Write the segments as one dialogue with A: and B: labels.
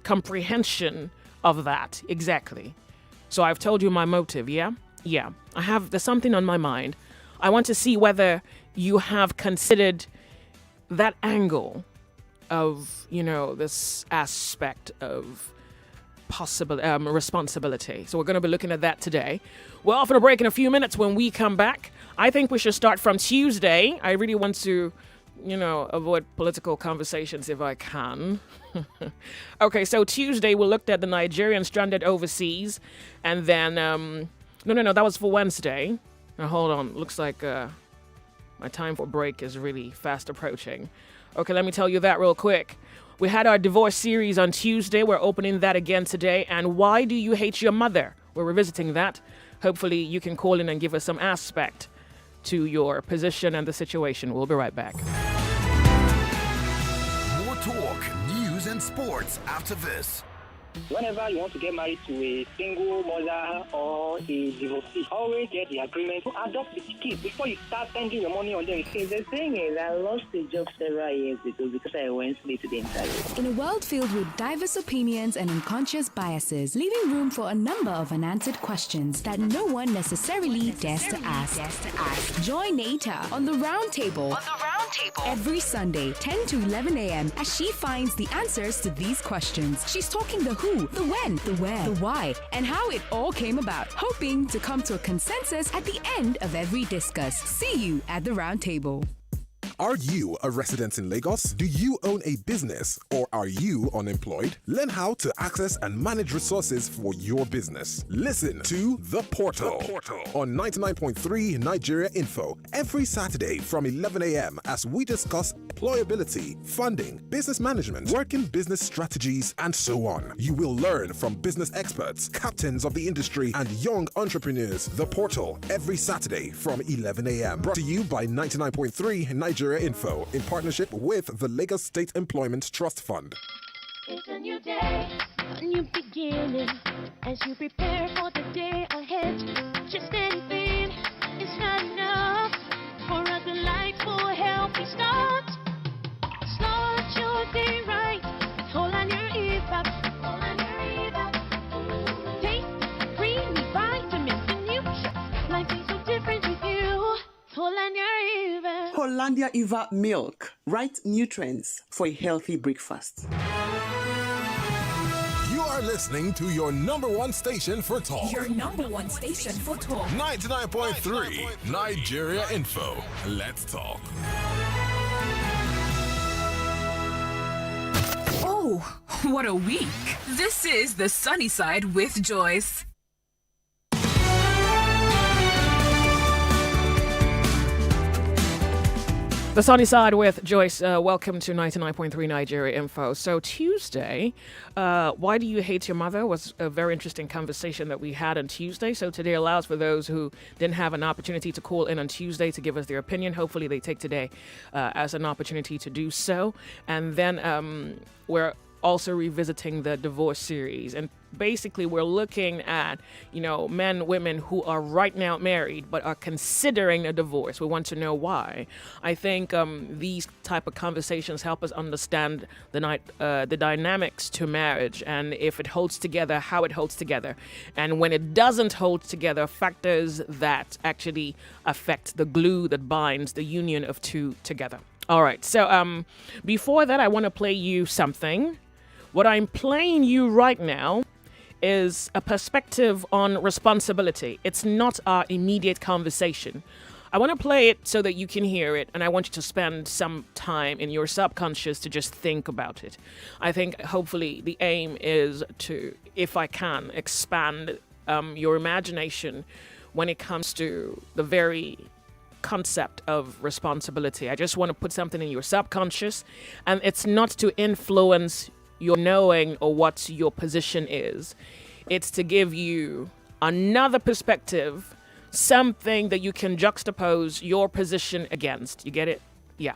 A: comprehension of that exactly. So I've told you my motive, yeah? Yeah. There's something on my mind. I want to see whether you have considered that angle of, this aspect of possible responsibility. So we're going to be looking at that today. We're off on a break in a few minutes. When we come back, I think we should start from Tuesday. I really want to, avoid political conversations if I can. Okay, so Tuesday we looked at the Nigerians stranded overseas, and then no, that was for Wednesday. Now hold on, looks like my time for break is really fast approaching. Okay, let me tell you that real quick. We had our divorce series on Tuesday. We're opening that again today. And why do you hate your mother? We're revisiting that. Hopefully you can call in and give us some aspect to your position and the situation. We'll be right back.
B: More talk, news, and sports after this.
C: Whenever you want to get married to a single mother or a divorcee, always get the agreement to adopt the kids before you start spending your money on them.
D: The thing is, I lost a job several years ago because I went late to the interview.
E: In a world filled with diverse opinions and unconscious biases, leaving room for a number of unanswered questions that no one necessarily dares to ask. Join Nata on the Round Table. Every Sunday, 10 to 11 a.m. as she finds the answers to these questions. She's talking the who, the when, the where, the why, and how it all came about, hoping to come to a consensus at the end of every discuss. See you at the Round Table.
F: Are you a resident in Lagos? Do you own a business or are you unemployed? Learn how to access and manage resources for your business. Listen to The Portal, on 99.3 Nigeria Info every Saturday from 11 a.m. as we discuss employability, funding, business management, working business strategies, and so on. You will learn from business experts, captains of the industry, and young entrepreneurs. The Portal every Saturday from 11 a.m. Brought to you by 99.3 Nigeria Info in partnership with the Lagos State Employment Trust Fund.
G: It's a new day, a new beginning. As you prepare for the day ahead, just anything is not enough for a delightful, healthy start. Start your day right. Hold on your earbud. Taste creamy vitamins and nutrients. Life is so different with you. Hold on your earbud.
H: Hollandia Eva milk, right nutrients for a healthy breakfast.
F: You are listening to your number one station for talk.
I: Your number one station for talk.
F: 99.3 Nigeria Info. Let's talk.
I: Oh, what a week. This is The Sunny Side with Joyce.
A: The Sunny Side with Joyce. Welcome to 99.3 Nigeria Info. So Tuesday, why do you hate your mother was a very interesting conversation that we had on Tuesday. So today allows for those who didn't have an opportunity to call in on Tuesday to give us their opinion. Hopefully they take today as an opportunity to do so. And then we're also revisiting the divorce series. And basically we're looking at, men, women who are right now married but are considering a divorce. We want to know why. I think these type of conversations help us understand the dynamics to marriage, and if it holds together, how it holds together. And when it doesn't hold together, factors that actually affect the glue that binds the union of two together. All right, so before that, I want to play you something. What I'm playing you right now is a perspective on responsibility. It's not our immediate conversation. I want to play it so that you can hear it, and I want you to spend some time in your subconscious to just think about it. I think hopefully the aim is to, if I can, expand your imagination when it comes to the very concept of responsibility. I just want to put something in your subconscious, and it's not to influence your knowing or what your position is. It's to give you another perspective, something that you can juxtapose your position against. You get it? Yeah.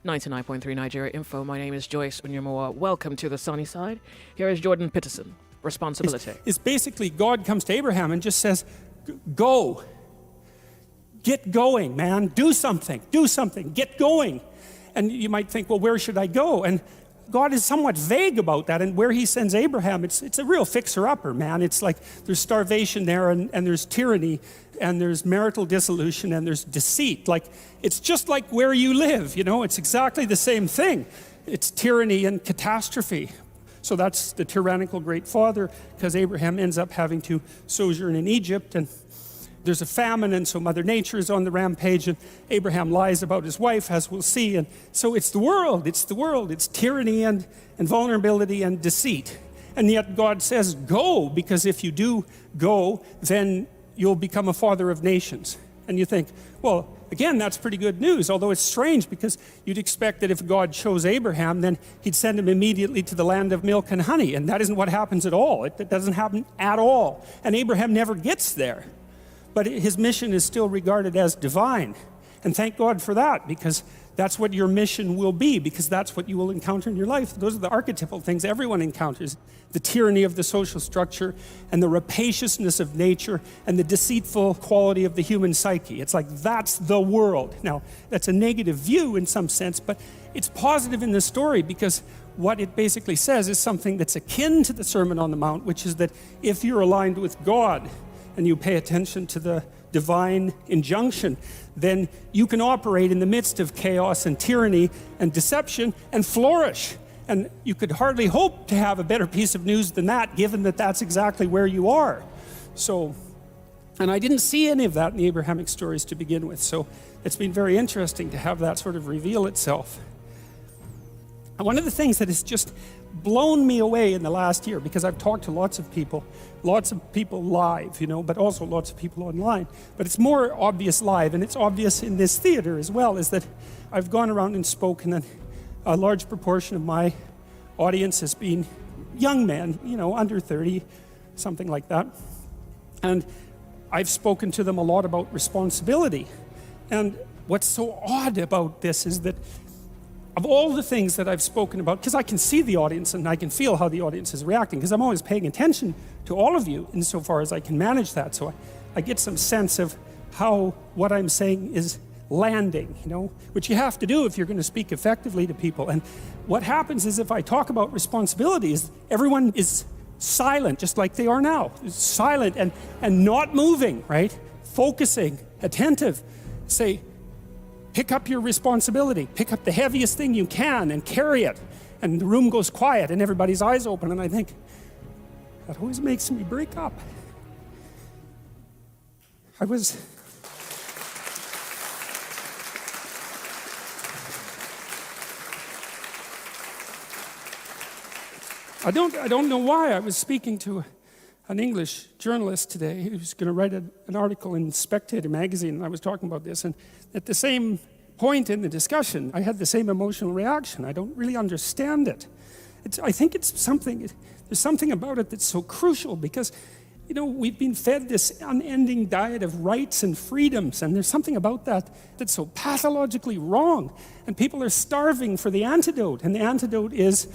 A: 99.3 Nigeria Info. My name is Joyce Onyemuwa. Welcome to the Sunny Side. Here is Jordan Peterson. Responsibility.
J: It's basically God comes to Abraham and just says, go. Get going, man. Do something. Get going. And you might think, well, where should I go? And God is somewhat vague about that, and where he sends Abraham, it's a real fixer-upper, man. It's like there's starvation there, and there's tyranny, and there's marital dissolution, and there's deceit. Like, it's just like where you live, it's exactly the same thing. It's tyranny and catastrophe. So that's the tyrannical great father, because Abraham ends up having to sojourn in Egypt, and there's a famine, and so Mother Nature is on the rampage, and Abraham lies about his wife, as we'll see. And so it's the world, it's tyranny and vulnerability and deceit. And yet God says, go, because if you do go, then you'll become a father of nations. And you think, well, again, that's pretty good news, although it's strange, because you'd expect that if God chose Abraham, then he'd send him immediately to the land of milk and honey. And that isn't what happens at all. It doesn't happen at all. And Abraham never gets there. But his mission is still regarded as divine. And thank God for that, because that's what your mission will be, because that's what you will encounter in your life. Those are the archetypal things everyone encounters. The tyranny of the social structure, and the rapaciousness of nature, and the deceitful quality of the human psyche. It's like, that's the world. Now, that's a negative view in some sense, but it's positive in the story, because what it basically says is something that's akin to the Sermon on the Mount, which is that if you're aligned with God, and you pay attention to the divine injunction, then you can operate in the midst of chaos and tyranny and deception and flourish. And you could hardly hope to have a better piece of news than that, given that that's exactly where you are. So, and I didn't see any of that in the Abrahamic stories to begin with, so it's been very interesting to have that sort of reveal itself. And one of the things that has just blown me away in the last year, because I've talked to lots of people live, but also lots of people online. But it's more obvious live, and it's obvious in this theater as well, is that I've gone around and spoken, and a large proportion of my audience has been young men, under 30, something like that. And I've spoken to them a lot about responsibility. And what's so odd about this is that of all the things that I've spoken about, because I can see the audience and I can feel how the audience is reacting, because I'm always paying attention to all of you insofar as I can manage that. So I get some sense of how what I'm saying is landing, which you have to do if you're going to speak effectively to people. And what happens is if I talk about responsibilities, everyone is silent, just like they are now. It's silent and not moving, right? Focusing, attentive. Say, pick up your responsibility. Pick up the heaviest thing you can and carry it. And the room goes quiet and everybody's eyes open. And I think, that always makes me break up. I don't know why. I was speaking to an English journalist today who was going to write an article in Spectator magazine, and I was talking about this, and at the same point in the discussion, I had the same emotional reaction. I don't really understand it. I think there's something about it that's so crucial, because, we've been fed this unending diet of rights and freedoms, and there's something about that that's so pathologically wrong, and people are starving for the antidote, and the antidote is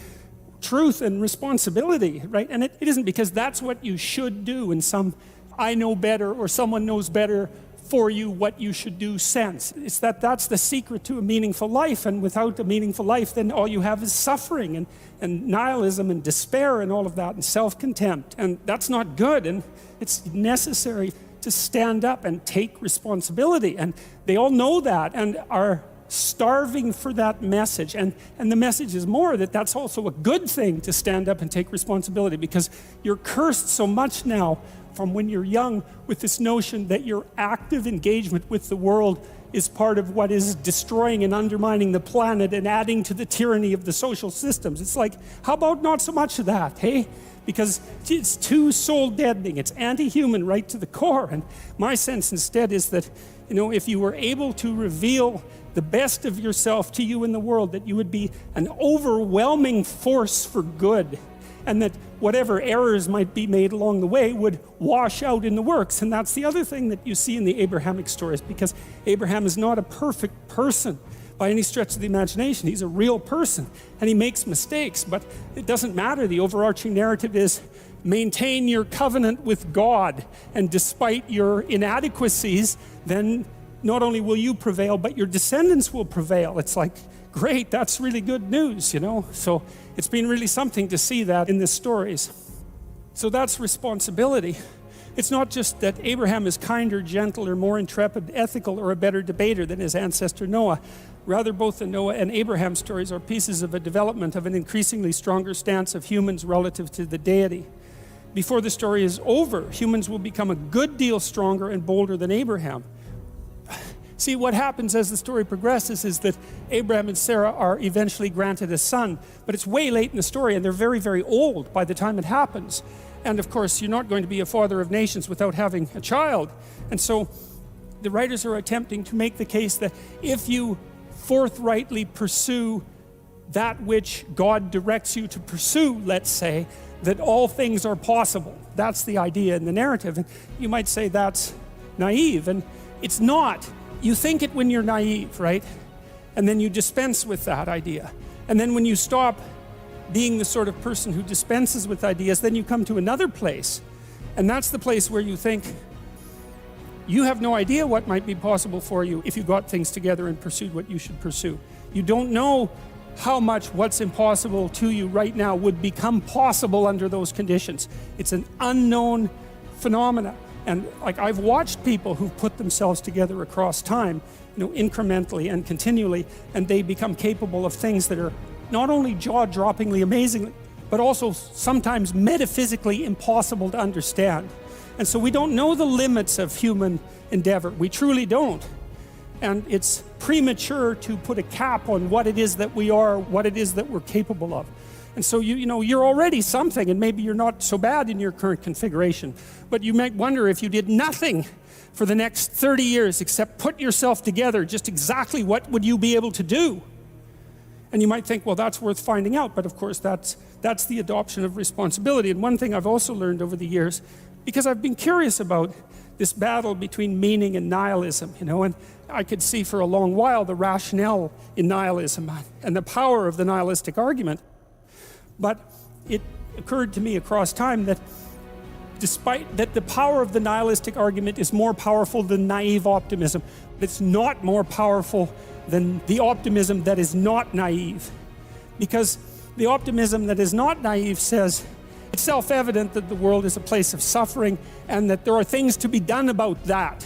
J: truth and responsibility, right? And it isn't because that's what you should do in some I know better or someone knows better for you what you should do sense. It's that's the secret to a meaningful life, and without a meaningful life, then all you have is suffering and nihilism and despair and all of that, and self-contempt, and that's not good. And it's necessary to stand up and take responsibility, and they all know that and are starving for that message. And the message is more that that's also a good thing, to stand up and take responsibility, because you're cursed so much now from when you're young with this notion that your active engagement with the world is part of what is destroying and undermining the planet and adding to the tyranny of the social systems. It's like, how about not so much of that, hey? Because it's too soul-deadening. It's anti-human right to the core. And my sense instead is that, if you were able to reveal the best of yourself to you in the world, that you would be an overwhelming force for good, and that whatever errors might be made along the way would wash out in the works. And that's the other thing that you see in the Abrahamic stories, because Abraham is not a perfect person by any stretch of the imagination. He's a real person, and he makes mistakes, but it doesn't matter. The overarching narrative is maintain your covenant with God, and despite your inadequacies, then not only will you prevail, but your descendants will prevail. It's like great, that's really good news, you know. So it's been really something to see that in the stories. So that's responsibility. It's not just that Abraham is kinder, gentler, more intrepid, ethical, or a better debater than his ancestor Noah. Rather, both the Noah and Abraham stories are pieces of a development of an increasingly stronger stance of humans relative to the deity. Before the story is over, humans will become a good deal stronger and bolder than Abraham. See, what happens as the story progresses is that Abraham and Sarah are eventually granted a son, but it's way late in the story, and they're very, very old by the time it happens. And of course, you're not going to be a father of nations without having a child. And so the writers are attempting to make the case that if you forthrightly pursue that which God directs you to pursue, let's say, that all things are possible. That's the idea in the narrative. And you might say that's naive, and it's not. You think it when you're naive, right? And then you dispense with that idea. And then when you stop being the sort of person who dispenses with ideas, then you come to another place. And that's the place where you think you have no idea what might be possible for you if you got things together and pursued what you should pursue. You don't know how much what's impossible to you right now would become possible under those conditions. It's an unknown phenomena. And like, I've watched people who've put themselves together across time, you know, incrementally and continually, and they become capable of things that are not only jaw-droppingly amazing, but also sometimes metaphysically impossible to understand. And so we don't know the limits of human endeavor. We truly don't. And it's premature to put a cap on what it is that we are, what it is that we're capable of. And so you know, you're already something, and maybe you're not so bad in your current configuration. But you might wonder, if you did nothing for the next 30 years except put yourself together, just exactly what would you be able to do? And you might think, well, that's worth finding out. But of course, that's the adoption of responsibility. And one thing I've also learned over the years, because I've been curious about this battle between meaning and nihilism, you know, and I could see for a long while the rationale in nihilism and the power of the nihilistic argument. But it occurred to me across time that despite that the power of the nihilistic argument is more powerful than naive optimism, it's not more powerful than the optimism that is not naive. Because the optimism that is not naive says it's self-evident that the world is a place of suffering and that there are things to be done about that.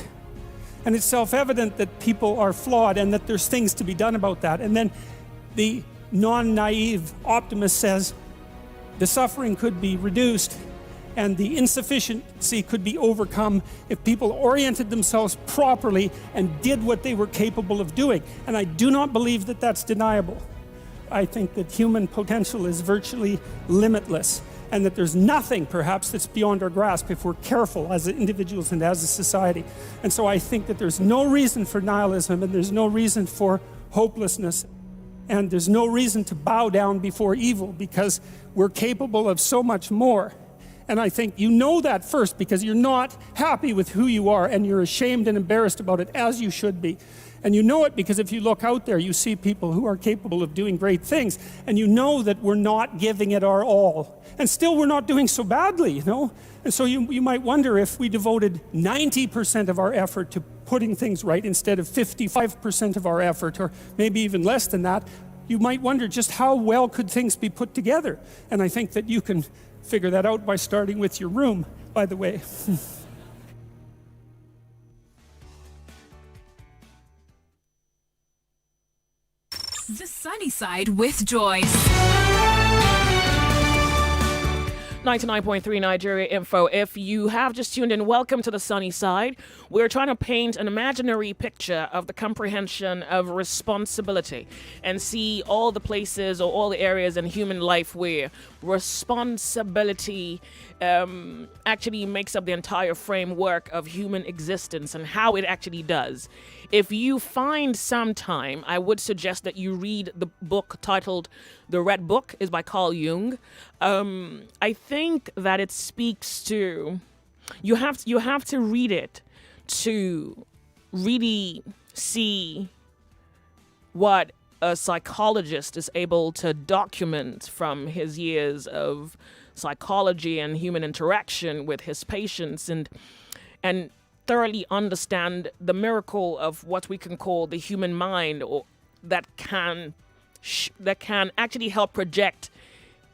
J: And it's self-evident that people are flawed and that there's things to be done about that. And then the non-naive optimist says the suffering could be reduced and the insufficiency could be overcome if people oriented themselves properly and did what they were capable of doing. And I do not believe that that's deniable. I think that human potential is virtually limitless, and that there's nothing perhaps that's beyond our grasp if we're careful as individuals and as a society. And so I think that there's no reason for nihilism, and there's no reason for hopelessness, and there's no reason to bow down before evil, because we're capable of so much more. And I think you know that first, because you're not happy with who you are, and you're ashamed and embarrassed about it, as you should be. And you know it because if you look out there, you see people who are capable of doing great things, and you know that we're not giving it our all. And still we're not doing so badly, you know? And so you might wonder, if we devoted 90% of our effort to putting things right instead of 55% of our effort, or maybe even less than that, you might wonder just how well could things be put together. And I think that you can figure that out by starting with your room, by the way.
I: The Sunny Side with Joyce.
A: 99.3 Nigeria Info. If you have just tuned in, welcome to the Sunny Side. We're trying to paint an imaginary picture of the comprehension of responsibility and see all the places or all the areas in human life where responsibility actually makes up the entire framework of human existence and how it actually does. If you find some time, I would suggest that you read the book titled The Red Book. Is by Carl Jung. I think that it speaks to, you have to read it to really see what a psychologist is able to document from his years of psychology and human interaction with his patients, and thoroughly understand the miracle of what we can call the human mind, or that can that can actually help project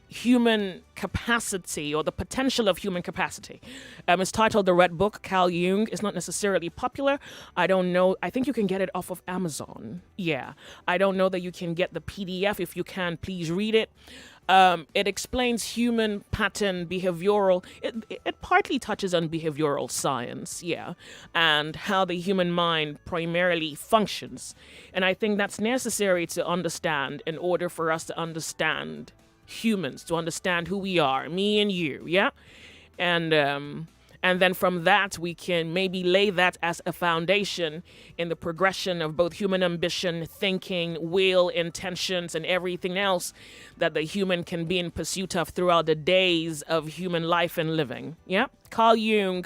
A: human capacity or the potential of human capacity. It's titled The Red Book, Carl Jung. It's not necessarily popular. I don't know. I think you can get it off of Amazon. Yeah. I don't know that you can get the PDF. If you can, please read it. It explains human pattern behavioral. It partly touches on behavioral science, yeah, and how the human mind primarily functions. And I think that's necessary to understand in order for us to understand humans, to understand who we are, me and you, yeah? And then from that, we can maybe lay that as a foundation in the progression of both human ambition, thinking, will, intentions, and everything else that the human can be in pursuit of throughout the days of human life and living. Yeah? Carl Jung,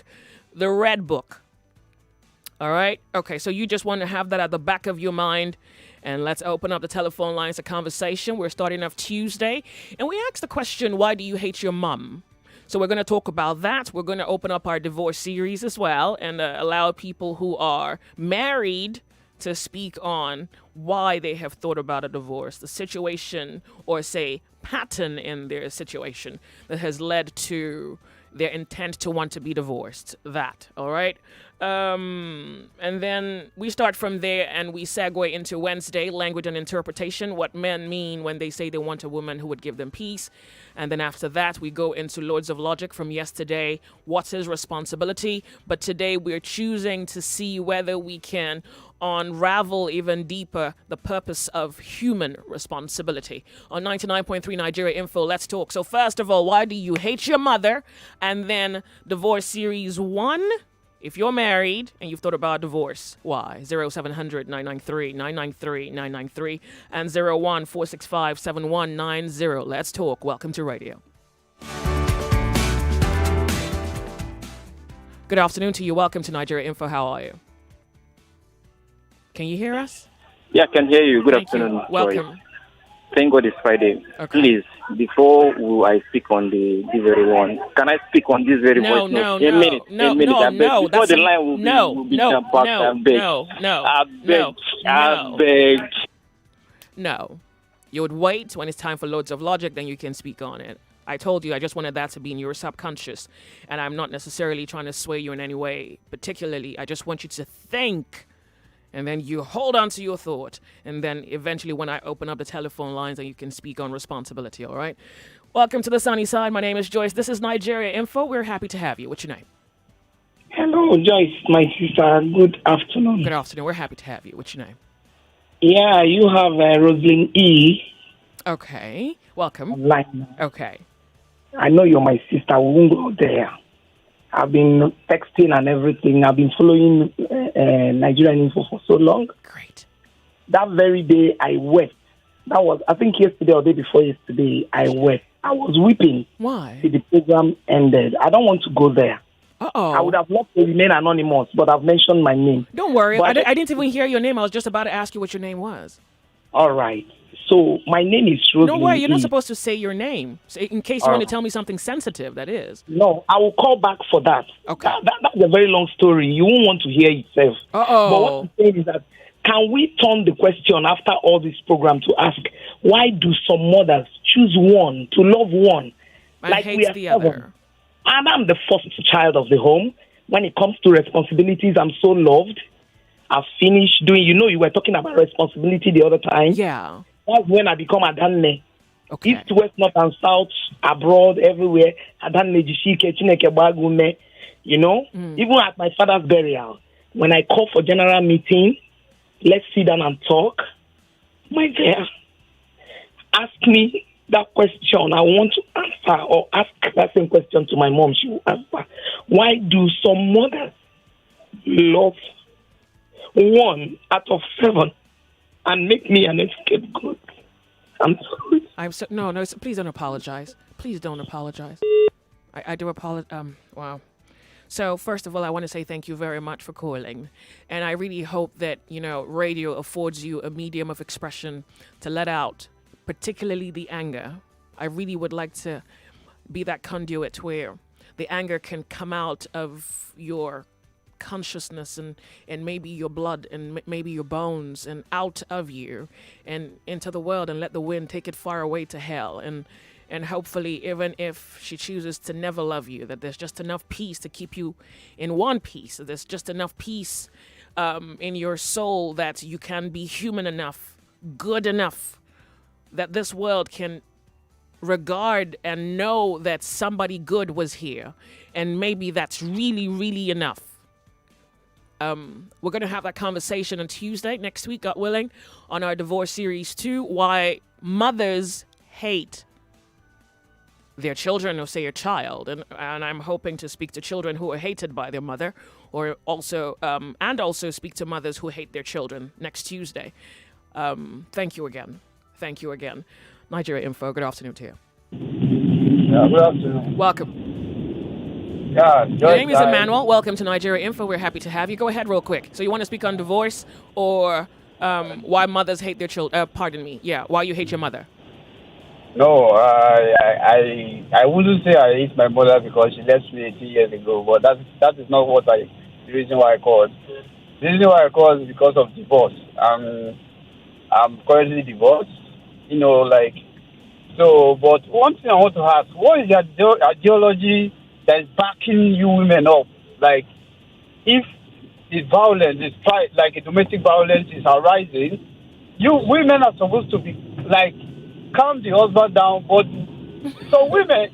A: The Red Book. All right? Okay, so you just want to have that at the back of your mind. And let's open up the telephone lines to conversation. We're starting off Tuesday. And we asked the question, why do you hate your mom? So we're going to talk about that. We're going to open up our divorce series as well and allow people who are married to speak on why they have thought about a divorce, the situation or, say, pattern in their situation that has led to their intent to want to be divorced. That, all right? And then we start from there and we segue into Wednesday, language and interpretation, what men mean when they say they want a woman who would give them peace. And then after that, we go into Lords of Logic from yesterday, what's his responsibility? But today we're choosing to see whether we can unravel even deeper the purpose of human responsibility. On 99.3 Nigeria Info, let's talk. So first of all, why do you hate your mother? And then Divorce Series 1. If you're married and you've thought about divorce, why? 0700 993 993 993 and 01 465 7190. Let's talk. Welcome to radio. Good afternoon to you. Welcome to Nigeria Info. How are you? Can you hear us?
K: Yeah, I can hear you. Good
A: Thank
K: afternoon.
A: you. Welcome.
K: Joyce. Thank God it's Friday.
A: Okay.
K: Please, before I speak on this very one, can I speak on this very voice note? A minute. Before the line will be jumped back. I beg.
A: No. You would wait when it's time for Loads of Logic, then you can speak on it. I told you I just wanted that to be in your subconscious, and I'm not necessarily trying to sway you in any way particularly. I just want you to think. And then you hold on to your thought. And then eventually when I open up the telephone lines, then you can speak on responsibility, all right? Welcome to the sunny side. My name is Joyce. This is Nigeria Info. We're happy to have you. What's your name?
L: Hello, Joyce, my sister. Good afternoon.
A: Good afternoon. We're happy to have you. What's your name?
L: Yeah, you have Rosalind E.
A: Okay. Welcome.
L: Online.
A: Okay.
L: I know you're my sister. We won't go there. I've been texting and everything. I've been following Nigerian Info for so long.
A: Great.
L: That very day, I wept. That was, I think, yesterday or day before yesterday, I wept. I was weeping.
A: Why?
L: Till the program ended. I don't want to go there.
A: Uh-oh.
L: I would have loved to remain anonymous, but I've mentioned my name.
A: Don't worry.
L: But
A: I didn't even hear your name. I was just about to ask you what your name was.
L: All right. So my name is Rosalind.
A: No worry. You're not supposed to say your name. So in case you want to tell me something sensitive, that is.
L: No, I will call back for that.
A: Okay.
L: That's a very long story. You won't want to hear itself.
A: Uh-oh.
L: But what I'm saying is that, can we turn the question after all this program to ask, why do some mothers choose one to love one?
A: And hates the other.
L: And I'm the first child of the home. When it comes to responsibilities, I'm so loved. I've finished doing, you were talking about responsibility the other time.
A: Yeah.
L: That's when I become Adanne.
A: Okay.
L: East, west, north, and south, abroad, everywhere. Adanne, Jishike, Chineke, Bagume. Even at my father's burial, when I call for general meeting, let's sit down and talk. My dear, ask me that question. I want to answer, or ask that same question to my mom. She will answer. Why do some mothers love one out of 7 and make me an scapegoat? I'm sorry.
A: No, please don't apologize. Please don't apologize. I do apologize. Wow. So first of all, I want to say thank you very much for calling. And I really hope that, radio affords you a medium of expression to let out, particularly the anger. I really would like to be that conduit where the anger can come out of your consciousness and maybe your blood and maybe your bones and out of you and into the world and let the wind take it far away to hell. And hopefully, even if she chooses to never love you, that there's just enough peace to keep you in one piece. That there's just enough peace in your soul that you can be human enough, good enough, that this world can regard and know that somebody good was here. And maybe that's really, really enough. We're going to have that conversation on Tuesday, next week, God willing, on our Divorce Series 2, why mothers hate their children, or say a child, and I'm hoping to speak to children who are hated by their mother, or also speak to mothers who hate their children next Tuesday. Thank you again. Nigeria Info. Good afternoon to you.
M: Yeah, good afternoon.
A: Welcome.
M: Yeah,
A: your name is Emmanuel. Welcome to Nigeria Info. We're happy to have you. Go ahead, real quick. So you want to speak on divorce or why mothers hate their children? Why you hate your mother?
M: No, I wouldn't say I hate my mother because she left me 18 years ago, but that is not the reason why I called. The reason why I called is because of divorce. I'm currently divorced, but one thing I want to ask, what is the ideology that is backing you women up? Like, if the violence is like domestic violence is arising, you women are supposed to be like, calm the husband down, but so women.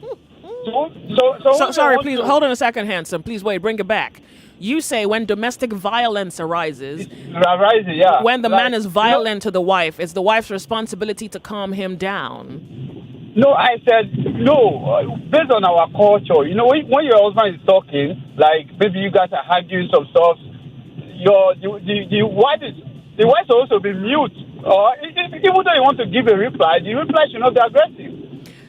M: So
A: sorry, please hold on a second, handsome. Please wait, bring it back. You say when domestic violence arises,
M: yeah.
A: When the man is violent to the wife, it's the wife's responsibility to calm him down.
M: No, I said no. Based on our culture, when your husband is talking, like maybe you guys are arguing some stuff, the wife will also be mute. Even though you want to give a reply, the reply should not be aggressive.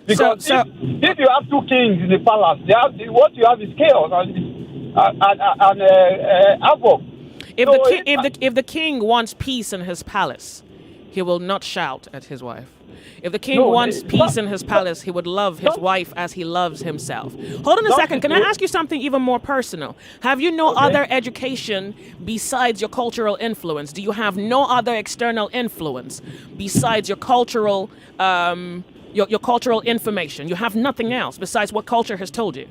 M: Because if you have two kings in the palace, what you have is chaos and havoc.
A: If the king wants peace in his palace, he will not shout at his wife. If the king wants peace in his palace, he would love his wife as he loves himself. Hold on a second. Can I ask you something even more personal? Have you no other education besides your cultural influence? Do you have no other external influence besides your cultural your cultural information? You have nothing else besides what culture has told you?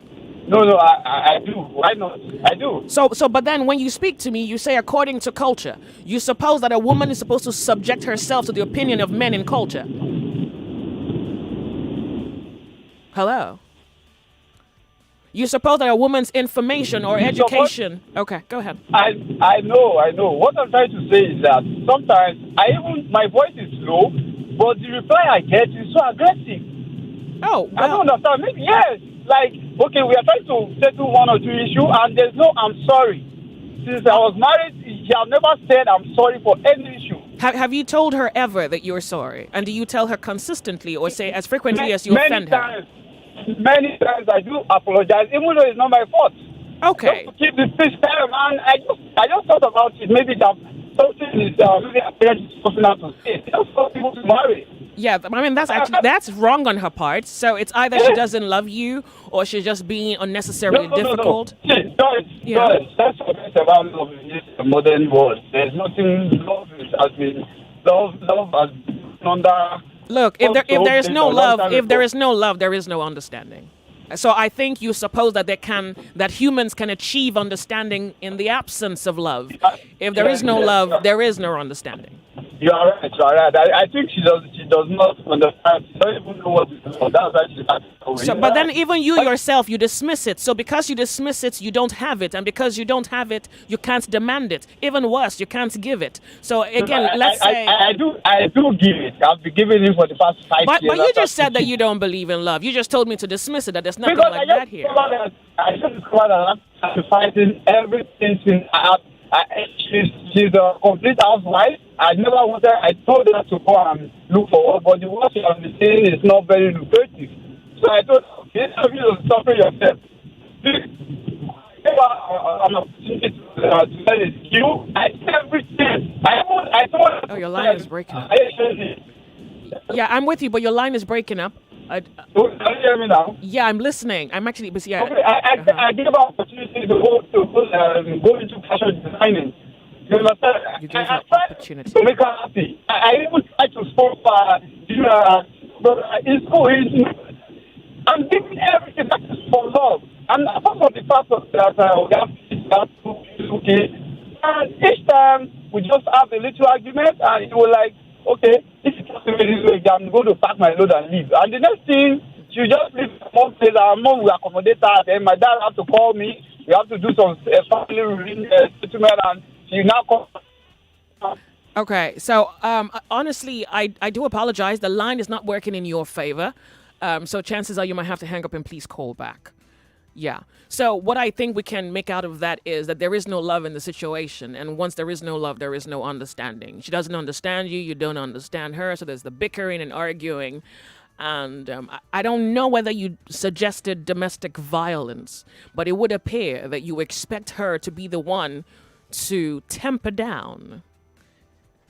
M: No, I do. Why not? I do.
A: But then when you speak to me, you say according to culture. You suppose that a woman is supposed to subject herself to the opinion of men in culture. Hello? You suppose that a woman's information or education... Okay, go ahead.
M: I know. What I'm trying to say is that sometimes my voice is low, but the reply I get is so aggressive.
A: Oh, well.
M: I don't understand. Maybe, yes. Like, okay, we are trying to settle one or two issues, and there's no I'm sorry. Since I was married, she has never said I'm sorry for any issue.
A: Have you told her ever that you're sorry? And do you tell her consistently or say as frequently as you offend her?
M: Many times I do apologize, even though it's not my fault.
A: Okay.
M: Just to keep the peace, man. I just thought about it. Maybe that something is maybe a parent is supposed to say. Just for people to marry.
A: Yeah, I mean that's wrong on her part. So it's either she doesn't love you or she's just being unnecessarily difficult.
M: No. That's what it's about love in this modern world. There's nothing. Love has been under.
A: Look, if there is no love, there is no understanding. So I think you suppose that humans can achieve understanding in the absence of love. If there is no love, there is no understanding.
M: You are right. I think she does not understand. She doesn't even know what it is. That's why she's acting.
A: But then even you yourself, you dismiss it. So because you dismiss it, you don't have it. And because you don't have it, you can't demand it. Even worse, you can't give it. So again, let's say...
M: I do give it. I've been giving it for the past 5 years.
A: But you just said that you don't believe in love. You just told me to dismiss it, that there's nothing like that here.
M: I just discovered that I'm fighting everything since she's a complete housewife. I told her to go and look for work, but the work she has been saying is not very lucrative. So I told her, okay, you suffer yourself. I'm not to tell you. Everything. I told her.
A: Oh, your line is breaking up. Yeah, I'm with you, but your line is breaking up.
M: Can you hear me now?
A: Yeah, I'm listening. I'm actually, but yeah.
M: Okay, I gave an opportunity to go into fashion designing. You understand?
A: You gave her opportunity
M: to make her happy. I even tried to sponsor but it's so easy. I'm giving everything that is for love. And apart from the fact that we have okay. And each time we just have a little argument, and it was like, okay, if you just do this way, I'm going to pack my load and leave. And the next thing, she just leave mom says, our mom will accommodate her. Then my dad have to call me. We have to do some family settlement, and she now calls.
A: Okay, so honestly, I do apologize. The line is not working in your favor. So chances are you might have to hang up and please call back. Yeah. So what I think we can make out of that is that there is no love in the situation. And once there is no love, there is no understanding. She doesn't understand you. You don't understand her. So there's the bickering and arguing. And I don't know whether you suggested domestic violence, but it would appear that you expect her to be the one to temper down.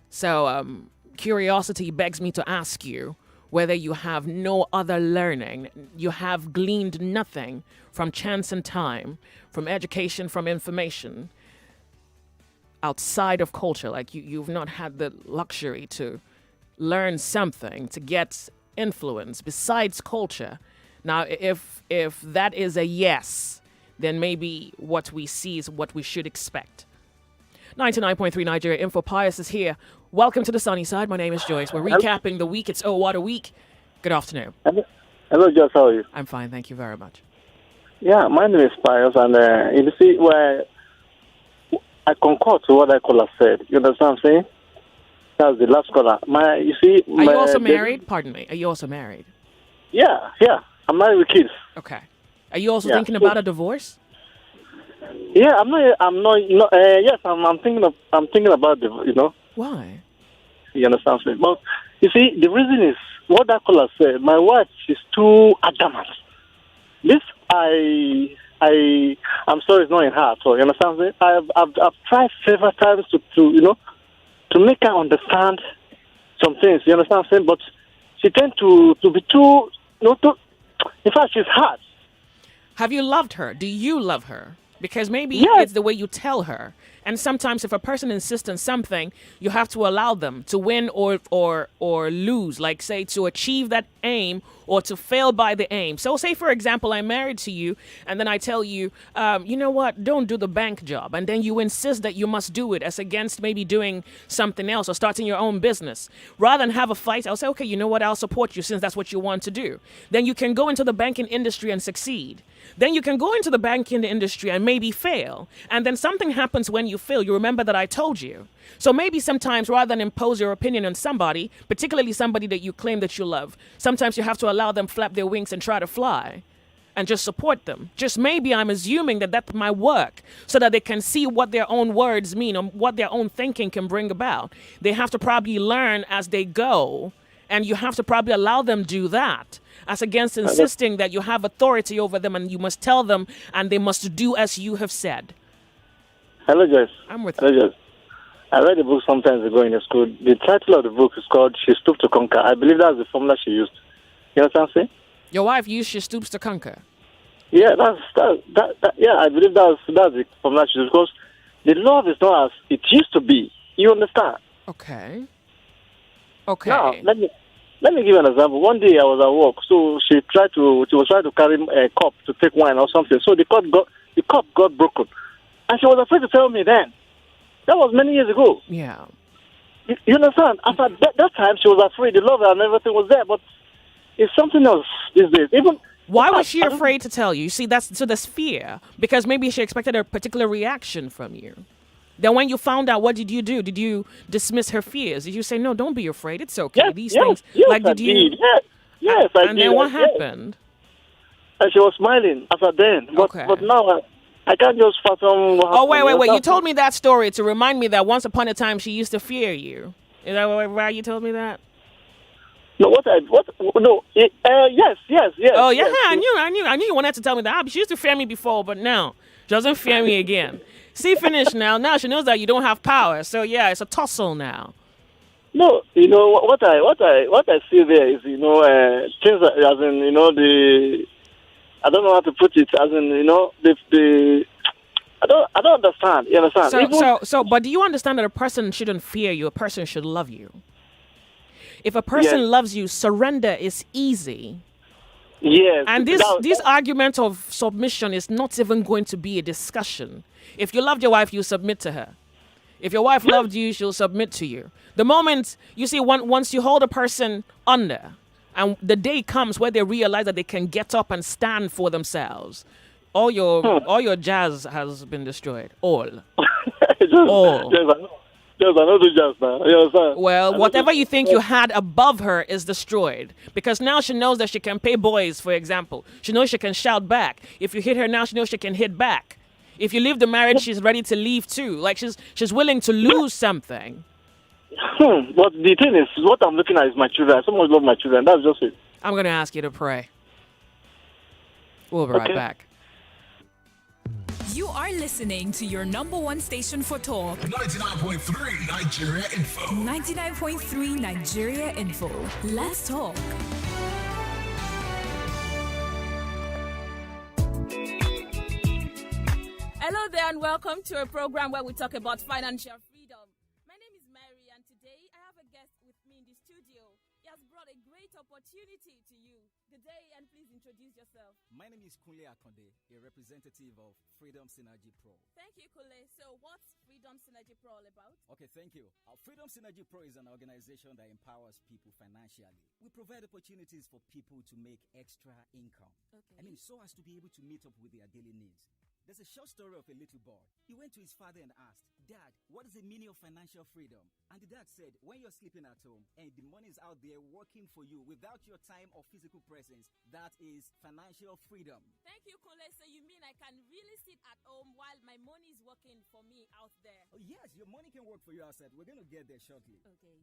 A: So curiosity begs me to ask you whether you have no other learning, you have gleaned nothing from chance and time, from education, from information, outside of culture. Like you've not had the luxury to learn something, to get influence besides culture. Now, if that is a yes, then maybe what we see is what we should expect. 99.3 Nigeria Info Pius is here. Welcome to the sunny side. My name is Joyce. We're recapping the week. It's Oh What a Week. Good afternoon.
K: Hello, Joyce. How are you?
A: I'm fine. Thank you very much.
K: Yeah, my name is Pius, and you see, where I concur to what I caller said. You understand what I'm saying? That's the last caller. Are you
A: also married? Pardon me. Are you also married?
K: Yeah. I'm married with kids.
A: Okay. Are you also thinking about a divorce?
K: Yeah, I'm not. Yes, I'm thinking about the.
A: Why?
K: You understand what I'm saying? But you see, the reason is what that caller said. My wife is too adamant. This I'm sorry, it's not in her at all. You understand what I'm saying? I've tried several times to make her understand some things. You understand what I'm saying? But she tends to be too. In fact, she's hard.
A: Have you loved her? Do you love her? Because maybe it's the way you tell her. And sometimes if a person insists on something, you have to allow them to win or lose, like say to achieve that aim or to fail by the aim. So say, for example, I'm married to you and then I tell you, you know what, don't do the bank job. And then you insist that you must do it as against maybe doing something else or starting your own business. Rather than have a fight, I'll say, okay, you know what, I'll support you since that's what you want to do. Then you can go into the banking industry and succeed. Then you can go into the banking industry and maybe fail. And then something happens when you fail. You remember that I told you. So maybe sometimes rather than impose your opinion on somebody, particularly somebody that you claim that you love, sometimes you have to allow them flap their wings and try to fly and just support them. Just maybe I'm assuming that that's my work so that they can see what their own words mean or what their own thinking can bring about. They have to probably learn as they go, and you have to probably allow them do that. As against insisting that you have authority over them and you must tell them and they must do as you have said.
K: Hello, Joyce.
A: I'm with
K: you. Hello, Joyce. I read a book some time ago in the school. The title of the book is called She Stooped to Conquer. I believe that's the formula she used. You know what I'm saying?
A: Your wife used She Stoops to Conquer.
K: Yeah, I believe that's the formula she used, because the love is not as it used to be. You understand?
A: Okay.
K: Now, let me give you an example. One day I was at work, so she was trying to carry a cup to take wine or something. So the cup got broken, and she was afraid to tell me then. That was many years ago.
A: Yeah.
K: You understand? After that time, she was afraid. The love and everything was there, but it's something else these days.
A: Why was she afraid to tell you? You see, that's fear, because maybe she expected a particular reaction from you. Then when you found out, what did you do? Did you dismiss her fears? Did you say, no, don't be afraid, it's okay?
K: Yes,
A: These
K: yes,
A: things,
K: yes,
A: like, did you?
K: Yes, I did.
A: And then what happened?
K: And she was smiling after then. But now I can't just fathom what happened.
A: Oh, wait. You told me that story to remind me that once upon a time she used to fear you. Is that why you told me that?
K: No, yes.
A: Oh, yeah,
K: yes.
A: I knew you wanted to tell me that. She used to fear me before, but now she doesn't fear me again. See, finish now. Now she knows that you don't have power. So, yeah, it's a tussle now.
K: No, what I see there is things that, as in I don't know how to put it, as in the I don't understand. You understand?
A: But do you understand that a person shouldn't fear you? A person should love you. If a person loves you, surrender is easy.
K: Yes.
A: And this argument of submission is not even going to be a discussion. If you loved your wife, you submit to her. If your wife loved you, she'll submit to you. The moment, you see, once you hold a person under, and the day comes where they realize that they can get up and stand for themselves, all your jazz has been destroyed. All. All.
K: Yes, I know the jazz now. You understand?
A: Well, whatever you think you had above her is destroyed. Because now she knows that she can pay boys, for example. She knows she can shout back. If you hit her now, she knows she can hit back. If you leave the marriage, she's ready to leave too. Like she's willing to lose something.
K: But the thing is, what I'm looking at is my children. I so much love my children. That's just it.
A: I'm going to ask you to pray. We'll be right back.
I: You are listening to your number one station for talk.
B: 99.3 Nigeria Info.
I: 99.3 Nigeria Info. Let's talk.
N: Hello there and welcome to a program where we talk about financial freedom. My name is Mary and today I have a guest with me in the studio. He has brought a great opportunity to you. Good day and please introduce yourself.
O: My name is Kunle Akonde, a representative of Freedom Synergy Pro.
N: Thank you, Kunle. So what's Freedom Synergy Pro all about?
O: Okay, thank you. Freedom Synergy Pro is an organization that empowers people financially. We provide opportunities for people to make extra income.
N: Okay.
O: So as to be able to meet up with their daily needs. There's a short story of a little boy. He went to his father and asked, "Dad, what is the meaning of financial freedom?" And the dad said, "When you're sleeping at home and the money is out there working for you without your time or physical presence, that is financial freedom."
N: Thank you, Kunle. So you mean I can really sit at home while my money is working for me out there?
O: Oh, yes, your money can work for you outside. We're going to get there shortly.
N: Okay.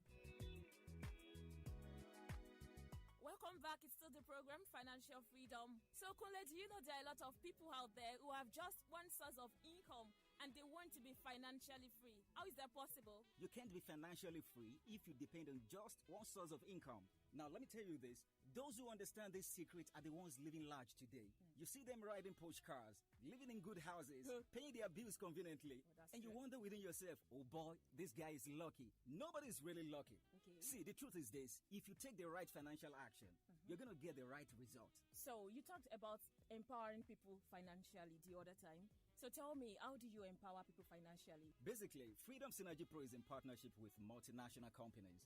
N: Welcome back. It's still the program, Financial Freedom. So, Kunle, do you know there are a lot of people out there who have just one source of income and they want to be financially free? How is that possible?
O: You can't be financially free if you depend on just one source of income. Now, let me tell you this. Those who understand this secret are the ones living large today. You see them riding Porsche cars, living in good houses, paying their bills conveniently, and you wonder within yourself, "Oh boy, this guy is lucky." Nobody's really lucky.
N: Okay.
O: See, the truth is this. If you take the right financial action, you're going to get the right result.
N: So, you talked about empowering people financially the other time. So tell me, how do you empower people financially?
O: Basically, Freedom Synergy Pro is in partnership with multinational companies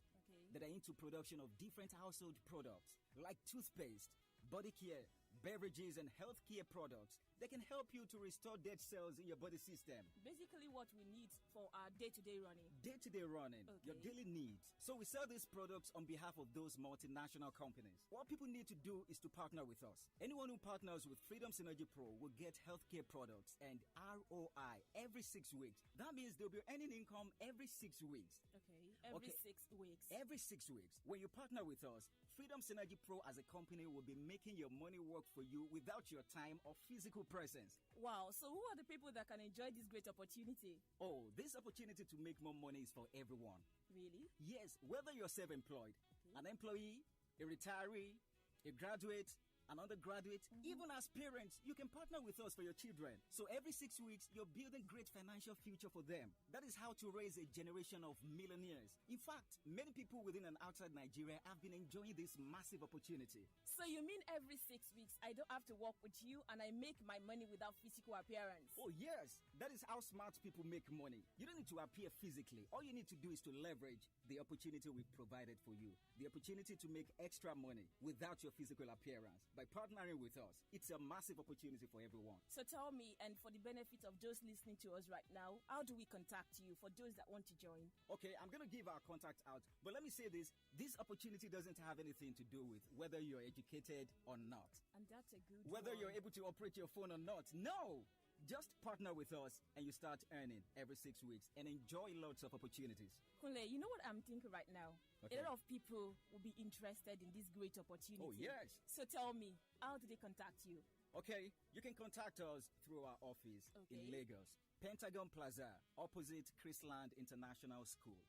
O: that are into production of different household products like toothpaste, body care, beverages, and healthcare products that can help you to restore dead cells in your body system.
N: Basically what we need for our day-to-day running.
O: Day-to-day running, your daily needs. So we sell these products on behalf of those multinational companies. What people need to do is to partner with us. Anyone who partners with Freedom Synergy Pro will get healthcare products and ROI every 6 weeks. That means they'll be earning income every 6 weeks.
N: Okay, every 6 weeks.
O: Every 6 weeks. When you partner with us, Freedom Synergy Pro as a company will be making your money work for you without your time or physical presence.
N: Wow, so who are the people that can enjoy this great opportunity?
O: Oh, this opportunity to make more money is for everyone.
N: Really?
O: Yes, whether you're self-employed, an employee, a retiree, a graduate, an undergraduate, even as parents, you can partner with us for your children. So every 6 weeks, you're building great financial future for them. That is how to raise a generation of millionaires. In fact, many people within and outside Nigeria have been enjoying this massive opportunity.
N: So you mean every 6 weeks, I don't have to work with you and I make my money without physical appearance?
O: Oh yes, that is how smart people make money. You don't need to appear physically. All you need to do is to leverage the opportunity we've provided for you. The opportunity to make extra money without your physical appearance. By partnering with us, it's a massive opportunity for everyone.
N: So tell me, and for the benefit of those listening to us right now, how do we contact you for those that want to join?
O: Okay, I'm going to give our contact out, but let me say this opportunity doesn't have anything to do with whether you're educated or not.
N: And that's a good
O: Whether
N: one.
O: you're able to operate your phone or not. No! Just partner with us and you start earning every 6 weeks and enjoy lots of opportunities.
N: Kunle, you know what I'm thinking right now?
O: Okay.
N: A lot of people will be interested in this great opportunity.
O: Oh, yes.
N: So tell me, how do they contact you?
O: Okay, you can contact us through our office in Lagos, Pentagon Plaza, opposite Chrisland International School,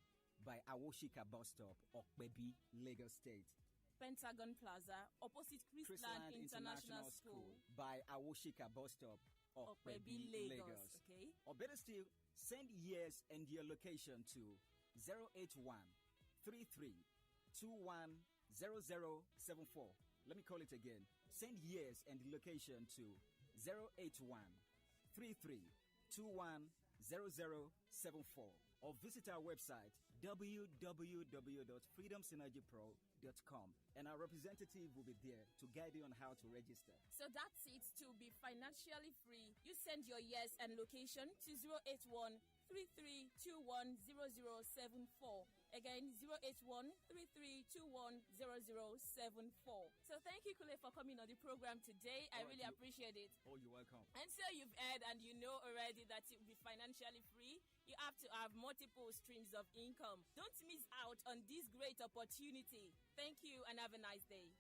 O: by Awoshika Bus Stop, Okpebi, Lagos State.
N: Pentagon Plaza, opposite Chrisland International School.
O: By Awoshika Bus Stop, Okpebi, Lagos.
N: Okay.
O: Or better still, send years and your location to 081 33 21 0074. Let me call it again. Send years and location to 081 33 21 0074. Or visit our website www.freedomsynergypro.com, and our representative will be there to guide you on how to register.
N: So that's it. To be financially free, you send your yes and location to 081 3321 0074. Again, 081 3321 0074. So thank you, Kule, for coming on the program today. I really appreciate it.
O: Oh, you're welcome.
N: And so you've heard and you know already that to be financially free, you have to have multiple streams of income. Don't miss out on this great opportunity. Thank you and have a nice day.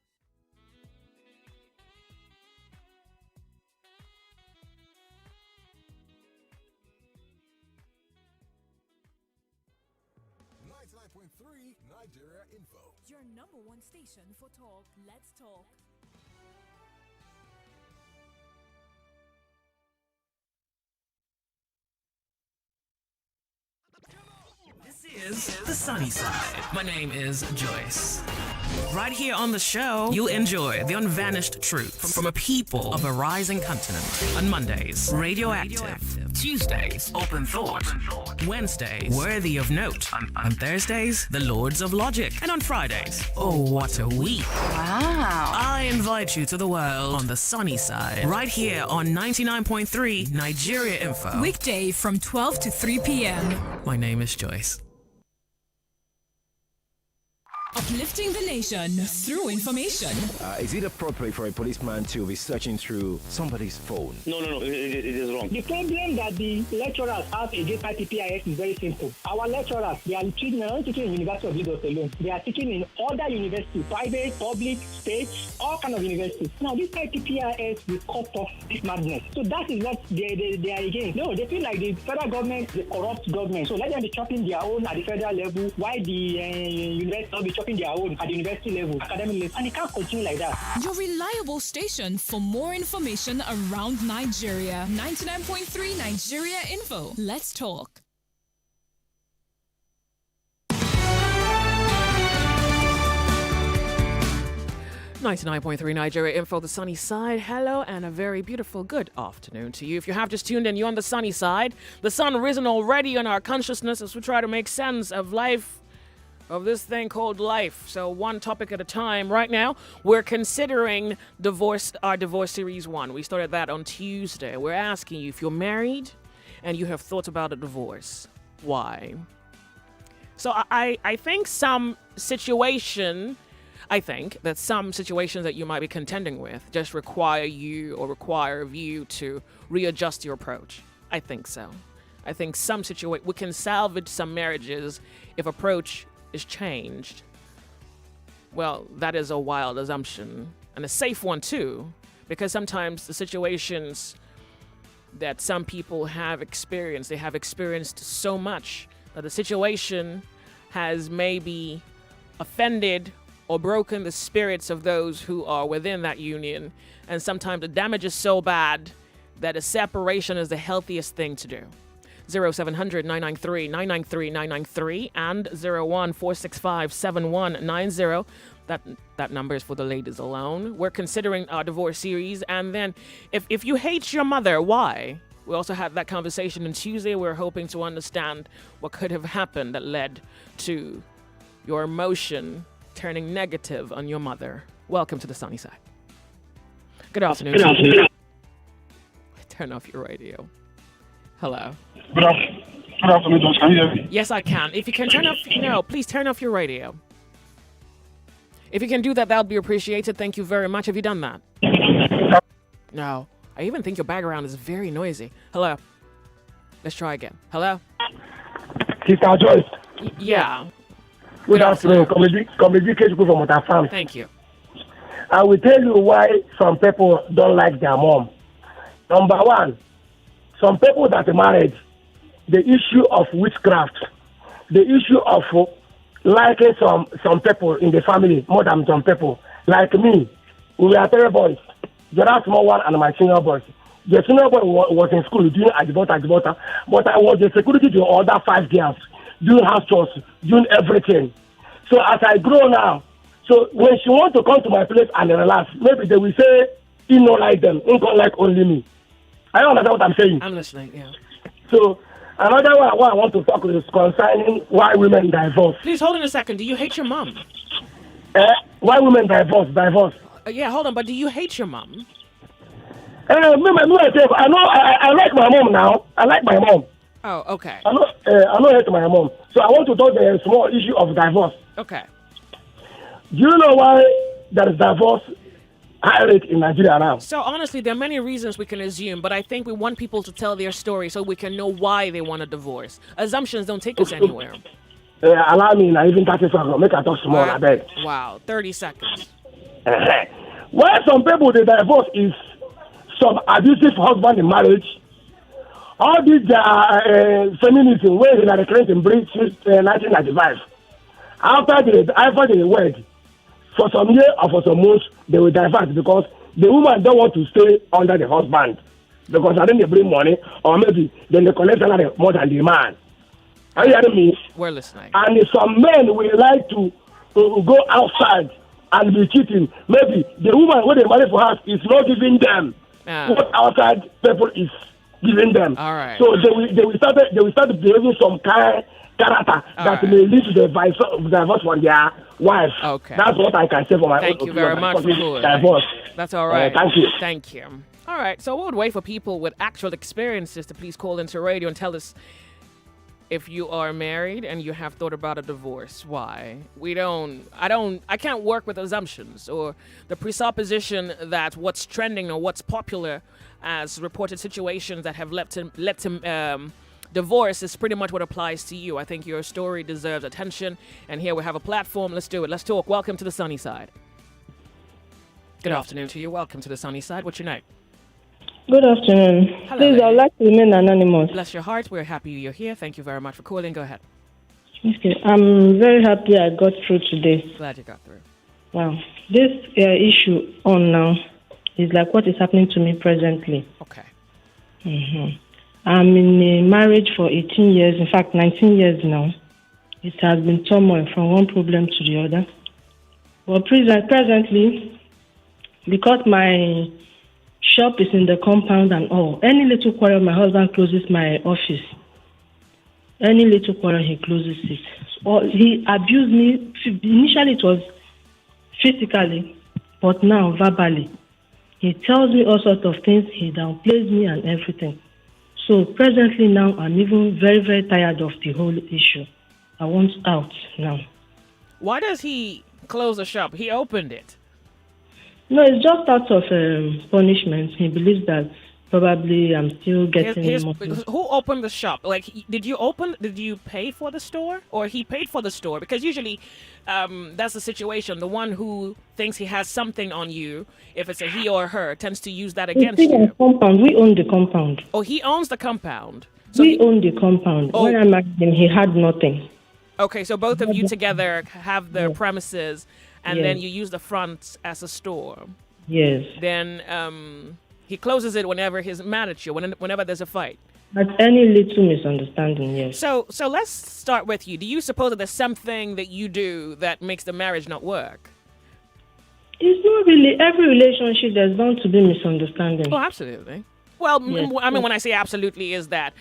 F: Nigeria Info.
E: Your number one station for talk. Let's talk.
A: This is The Sunny Side. My name is Joyce. Right here on the show, you'll enjoy the unvanished truth from a people of a rising continent. On Mondays, Radioactive. Tuesdays, Open Thought. Wednesdays, Worthy of Note. On Thursdays, The Lords of Logic. And on Fridays, oh, what a week. Wow. I invite you to the world on The Sunny Side. Right here on 99.3 Nigeria Info.
I: Weekday from 12 to 3 p.m.
A: My name is Joyce.
I: Uplifting the nation through information.
P: Is it appropriate for a policeman to be searching through somebody's phone?
C: No, it is wrong. The problem that the lecturers have against IPPIS is very simple. Our lecturers, they are teaching in University of Lagos alone. They are teaching in other universities, private, public, state, all kind of universities. Now, this IPPIS will cut off this madness. So that is what they are against. No, they feel like the federal government, the corrupt government. So let them be chopping their own at the federal level, while the university will be chopping their own at the university level, academic level, and it can't continue like that.
I: Your reliable station for more information around Nigeria. 99.3 Nigeria Info. Let's talk.
A: .3 Nigeria Info, The Sunny Side. Hello and a very beautiful good afternoon to you. If you have just tuned in, you're on The Sunny Side. The sun risen already on our consciousness as we try to make sense of life, of this thing called life. So one topic at a time. Right now, we're considering our divorce series 1. We started that on Tuesday. We're asking you if you're married and you have thought about a divorce, why? So I think that some situations that you might be contending with just require you to readjust your approach. I think so. I think we can salvage some marriages if approach is changed. Well, that is a wild assumption and a safe one too, because sometimes the situations that some people have experienced so much that the situation has maybe offended or broken the spirits of those who are within that union, and sometimes the damage is so bad that a separation is the healthiest thing to do. 0700 993 993 993 and 014657190. That number is for the ladies alone. We're considering our divorce series, and then if you hate your mother, why? We also had that conversation on Tuesday. We're hoping to understand what could have happened that led to your emotion turning negative on your mother. Welcome to The Sunny Side. Good afternoon. Turn off your radio. Hello.
Q: Good afternoon, Josh. Can you hear me?
A: Yes, I can. If you can please turn off your radio. If you can do that, that would be appreciated. Thank you very much. Have you done that? No. I even think your background is very noisy. Hello. Let's try again. Hello.
Q: Sister Joyce.
A: Yeah.
Q: Good afternoon. From
A: Thank you.
Q: I will tell you why some people don't like their mom. Number one, some people that are married, the issue of witchcraft, the issue of liking some people in the family more than some people. Like me, we were 3 boys. There are small one and my senior boys. The senior boy was in school doing agibota, but I was the security to other 5 girls, doing house chores, doing everything. So as I grow now, so when she want to come to my place and relax, maybe they will say, he not like them, he don't like only me. I don't understand what I'm saying.
A: I'm listening, yeah.
Q: So another one I want to talk is concerning why women divorce.
A: Please hold on a second. Do you hate your mom?
Q: Why women divorce?
A: Yeah, hold on. But do you hate your mom?
Q: I like my mom now. I like my mom.
A: Oh, okay.
Q: I know hate my mom. So I want to talk the small issue of divorce.
A: Okay.
Q: Do you know why there is divorce high rate in Nigeria now?
A: So honestly, there are many reasons we can assume, but I think we want people to tell their story so we can know why they want a divorce. Assumptions don't take us anywhere.
Q: Allow me now, even 30 seconds. Make I talk small, I beg.
A: Wow, 30 seconds.
Q: Why some people they divorce is some abusive husband in marriage. All these feminism where they are created in British 1995. After the wed, for some years or for some months, they will divorce because the woman don't want to stay under the husband because I think they bring money or maybe then they collect salary more than the man. Are you hearing me?
A: We're listening.
Q: And some men will like to go outside and be cheating. Maybe the woman when they marry for us is not giving them what outside people is giving them.
A: All right.
Q: So they will start behaving some kind character that may lead to the divorce from their wife.
A: Okay.
Q: That's what I can say for my
A: Thank
Q: own
A: you very much for
Q: divorce.
A: That's all right.
Q: Thank you.
A: Thank you. All right. So we would wait for people with actual experiences to please call into radio and tell us if you are married and you have thought about a divorce. Why? I can't work with assumptions or the presupposition that what's trending or what's popular as reported situations that have led to divorce is pretty much what applies to you. I think your story deserves attention, and here we have a platform. Let's do it. Let's talk. Welcome to the sunny side. Good afternoon to you. Welcome to the sunny side. What's your name?
R: Good afternoon.
A: Hello,
R: Please, I'd like to remain anonymous.
A: Bless your heart. We're happy you're here. Thank you very much for calling. Go ahead.
R: Okay. I'm very happy I got through today.
A: Glad you got through.
R: Wow. This issue on now is like what is happening to me presently.
A: Okay.
R: Mm-hmm. I'm in a marriage for 18 years, in fact, 19 years now. It has been turmoil from one problem to the other. But presently, because my shop is in the compound and all, any little quarrel, my husband closes my office. Any little quarrel, he closes it. Or he abused me. Initially, it was physically, but now verbally. He tells me all sorts of things. He downplays me and everything. So presently now, I'm even very, very tired of the whole issue. I want out now.
A: Why does he close the shop? He opened it.
R: No, it's just out of punishment. He believes that probably I'm still getting more.
A: Who opened the shop? Like, did you pay for the store? Or he paid for the store? Because usually that's the situation. The one who thinks he has something on you, if it's a he or her, tends to use that against you.
R: Compound. We own the compound.
A: Oh, he owns the compound. So
R: we own the compound.
A: Oh.
R: When I married him, he had nothing.
A: Okay, so both of you together have the premises, and
R: Yes.
A: then you use the front as a store.
R: Yes.
A: Then he closes it whenever he's mad at you, whenever there's a fight.
R: At any little misunderstanding, yes.
A: So let's start with you. Do you suppose that there's something that you do that makes the marriage not work?
R: It's not really. Every relationship, there's bound to be misunderstanding.
A: Oh, absolutely. Well,
R: Yes.
A: I mean, when I say absolutely, is that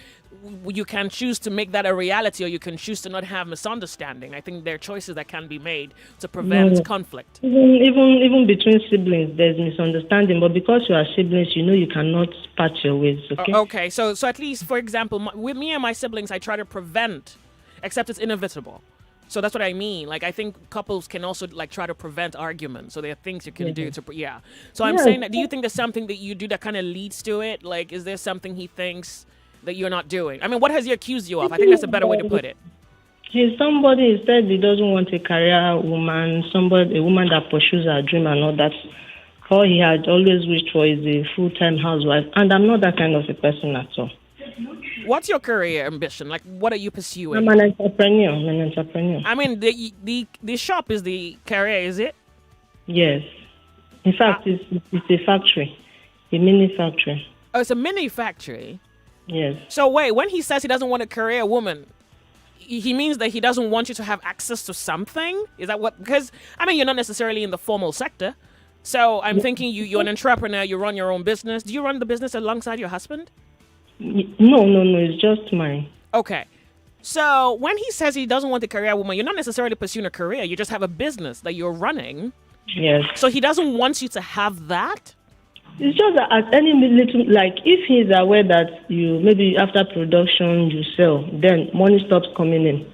A: you can choose to make that a reality, or you can choose to not have misunderstanding. I think there are choices that can be made to prevent conflict.
R: Even between siblings, there's misunderstanding. But because you are siblings, you cannot part your ways. Okay.
A: Okay. So at least, for example, with me and my siblings, I try to prevent, except it's inevitable. So that's what I mean. Like, I think couples can also try to prevent arguments. So there are things you can do to, So I'm saying that, do you think there's something that you do that kind of leads to it? Like, is there something he thinks that you're not doing? I mean, what has he accused you of? I think that's a better way to put it.
R: He's somebody, he said he doesn't want a career woman, a woman that pursues her dream and all that. All he had always wished for is a full-time housewife. And I'm not that kind of a person at all.
A: What's your career ambition? Like, what are you pursuing?
R: I'm an entrepreneur.
A: I mean, the shop is the career, is it?
R: Yes. In fact, it's a factory, a mini factory.
A: Oh, it's a mini factory?
R: Yes.
A: So wait, when he says he doesn't want a career woman, he means that he doesn't want you to have access to something? Is that what? Because, I mean, you're not necessarily in the formal sector. So I'm thinking you're an entrepreneur, you run your own business. Do you run the business alongside your husband?
R: No, it's just mine.
A: Okay. So when he says he doesn't want a career woman, you're not necessarily pursuing a career. You just have a business that you're running.
R: Yes.
A: So he doesn't want you to have that?
R: It's just that at any little, like if he's aware that you, maybe after production you sell, then money stops coming in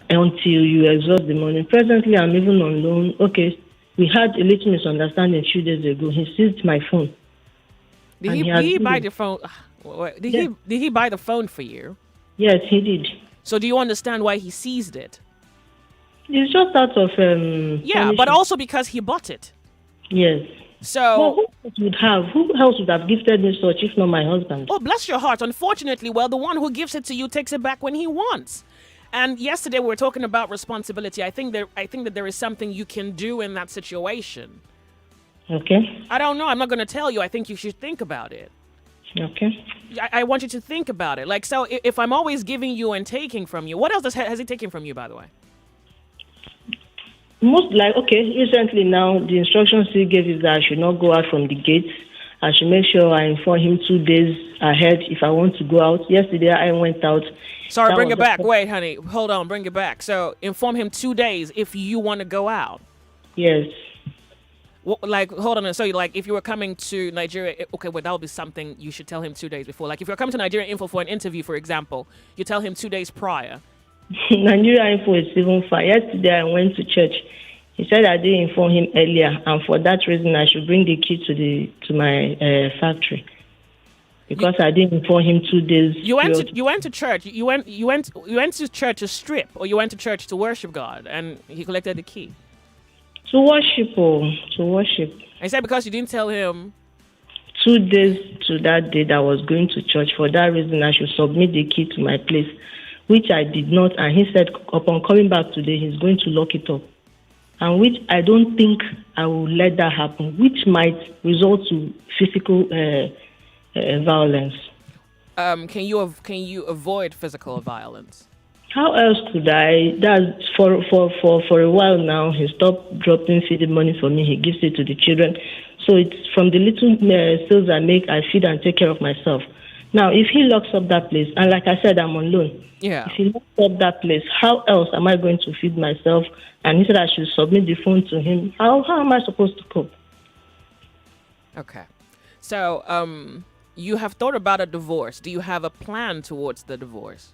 R: until you exhaust the money. Presently, I'm even on loan. Okay, we had a little misunderstanding a few days ago. He seized my phone.
A: Did he buy the phone? Did he buy the phone for you?
R: Yes, he did.
A: So do you understand why he seized it?
R: It's just out of
A: yeah, but also because he bought it.
R: Yes.
A: So
R: who else would have gifted me such if not my husband?
A: Oh, bless your heart. Unfortunately, well, the one who gives it to you takes it back when he wants. And yesterday we were talking about responsibility. I think that there is something you can do in that situation.
R: Okay.
A: I don't know. I'm not going to tell you. I think you should think about it.
R: Okay.
A: I want you to think about it. Like, so if I'm always giving you and taking from you, what else has he taken from you, by the way?
R: Recently now, the instructions he gave is that I should not go out from the gates. I should make sure I inform him 2 days ahead if I want to go out. Yesterday, I went out.
A: Sorry, bring it back. Wait, honey. Hold on. Bring it back. So inform him 2 days if you want to go out.
R: Yes.
A: Well, hold on. So, if you were coming to Nigeria, okay, well, that would be something you should tell him 2 days before. Like, if you're coming to Nigeria Info for an interview, for example, you tell him 2 days prior.
R: Nigeria Info is even fine. Yesterday, I went to church. He said I didn't inform him earlier, and for that reason, I should bring the key to my factory because I didn't inform him 2 days.
A: You went to church. You went to church to strip, or you went to church to worship God, and he collected the key.
R: To worship.
A: I said because you didn't tell him.
R: 2 days to that day that I was going to church. For that reason, I should submit the key to my place, which I did not. And he said upon coming back today, he's going to lock it up. And which I don't think I will let that happen, which might result to physical violence.
A: Can you avoid physical violence?
R: How else could I? That's for a while now. He stopped dropping feeding money for me. He gives it to the children. So it's from the little sales I make, I feed and take care of myself. Now, if he locks up that place, and like I said, I'm on loan.
A: Yeah.
R: If he locks up that place, how else am I going to feed myself? And he said I should submit the phone to him. How am I supposed to cope?
A: Okay. So, you have thought about a divorce. Do you have a plan towards the divorce?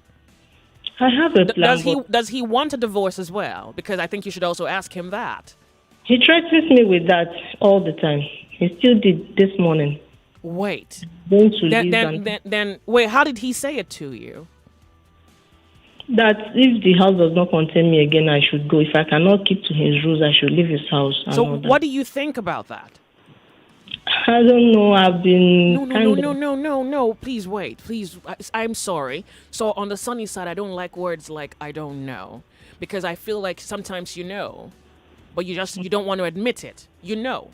R: I have a plan.
A: Does he want a divorce as well? Because I think you should also ask him that.
R: He threatens me with that all the time. He still did this morning.
A: Wait.
R: Then
A: wait, how did he say it to you?
R: That if the house does not contain me again, I should go. If I cannot keep to his rules, I should leave his house.
A: So what do you think about that?
R: I don't know. I've been
A: No. Please wait. Please. I'm sorry. So on the sunny side, I don't like words like I don't know. Because I feel like sometimes you know, but you don't want to admit it. You know.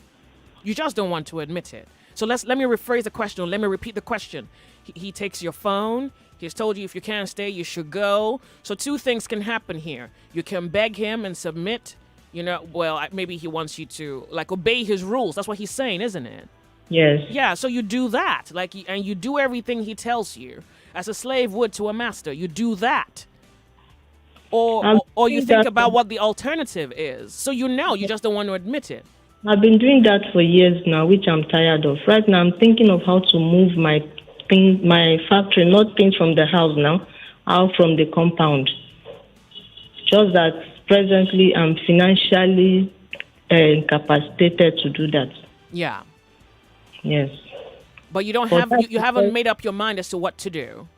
A: You just don't want to admit it. So let me rephrase the question. Let me repeat the question. He takes your phone. He's told you if you can't stay, you should go. So 2 things can happen here. You can beg him and submit. Maybe he wants you to obey his rules. That's what he's saying, isn't it?
R: Yes.
A: Yeah. So you do that, and you do everything he tells you, as a slave would to a master. You do that, or you think about what the alternative is. So you just don't want to admit it.
R: I've been doing that for years now, which I'm tired of. Right now, I'm thinking of how to move my factory, not things from the house now, out from the compound. Just that presently, I'm financially incapacitated to do that.
A: Yeah.
R: Yes.
A: But you haven't made up your mind as to what to do.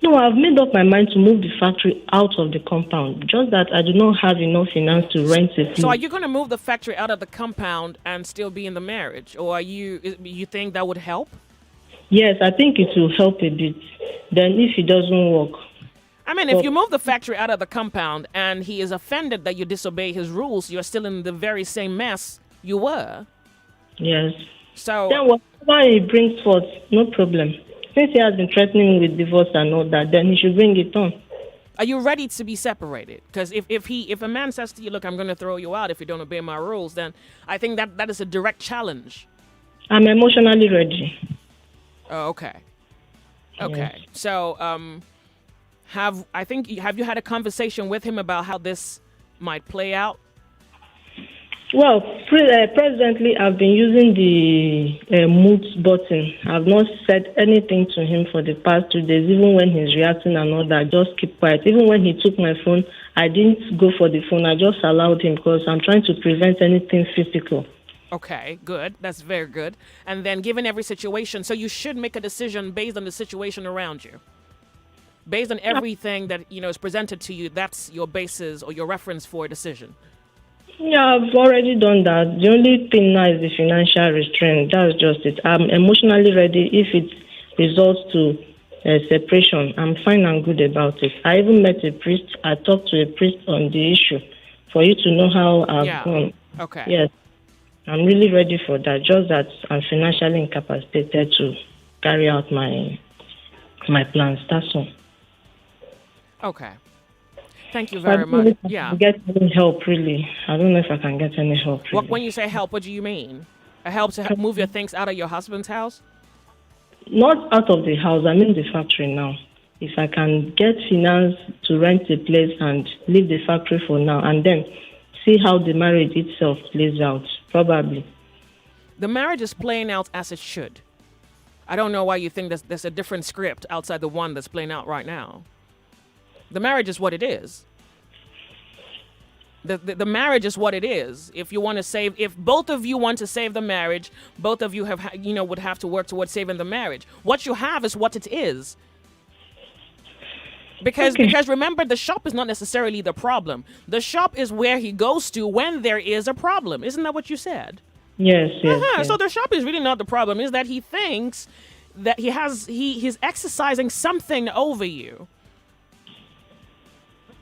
R: No, I've made up my mind to move the factory out of the compound. Just that I do not have enough finance to rent it.
A: So are you going to move the factory out of the compound and still be in the marriage? Or you think that would help?
R: Yes, I think it will help a bit. Then if it doesn't work,
A: I mean, if you move the factory out of the compound and he is offended that you disobey his rules, you're still in the very same mess you were.
R: yes.
A: So
R: Then whatever he brings forth, no problem. Since he has been threatening me with divorce and all that, then he should bring it on.
A: are you ready to be separated? Because if a man says to you, look, I'm going to throw you out if you don't obey my rules, then I think that is a direct challenge.
R: I'm emotionally ready.
A: Oh, okay. Okay.
R: Yes.
A: So, have you had a conversation with him about how this might play out?
R: Well, presently I've been using the mute button. I've not said anything to him for the past 2 days. Even when he's reacting and all that, just keep quiet. Even when he took my phone, I didn't go for the phone. I just allowed him because I'm trying to prevent anything physical.
A: Okay, good. That's very good. And then given every situation, so you should make a decision based on the situation around you. Based on everything that, is presented to you, that's your basis or your reference for a decision.
R: Yeah, I've already done that. The only thing now is the financial restraint. That's just it. I'm emotionally ready. If it results to separation, I'm fine and good about it. I even met a priest. I talked to a priest on the issue for you to know how I've gone.
A: Okay.
R: Yes, I'm really ready for that. Just that I'm financially incapacitated to carry out my plans. That's all.
A: Okay. Thank you very much. Yeah.
R: Get any help, really. I don't know if I can get any help. Really.
A: When you say help, what do you mean? A help to move your things out of your husband's house?
R: Not out of the house. I'm in the factory now. If I can get finance to rent a place and leave the factory for now and then see how the marriage itself plays out, probably.
A: The marriage is playing out as it should. I don't know why you think there's a different script outside the one that's playing out right now. The marriage is what it is. The marriage is what it is. If both of you want to save the marriage, both of you would have to work towards saving the marriage. What you have is what it is. Because remember, the shop is not necessarily the problem. The shop is where he goes to when there is a problem. Isn't that what you said?
R: Yes, yes.
A: So the shop is really not the problem. Is that he thinks that he's exercising something over you.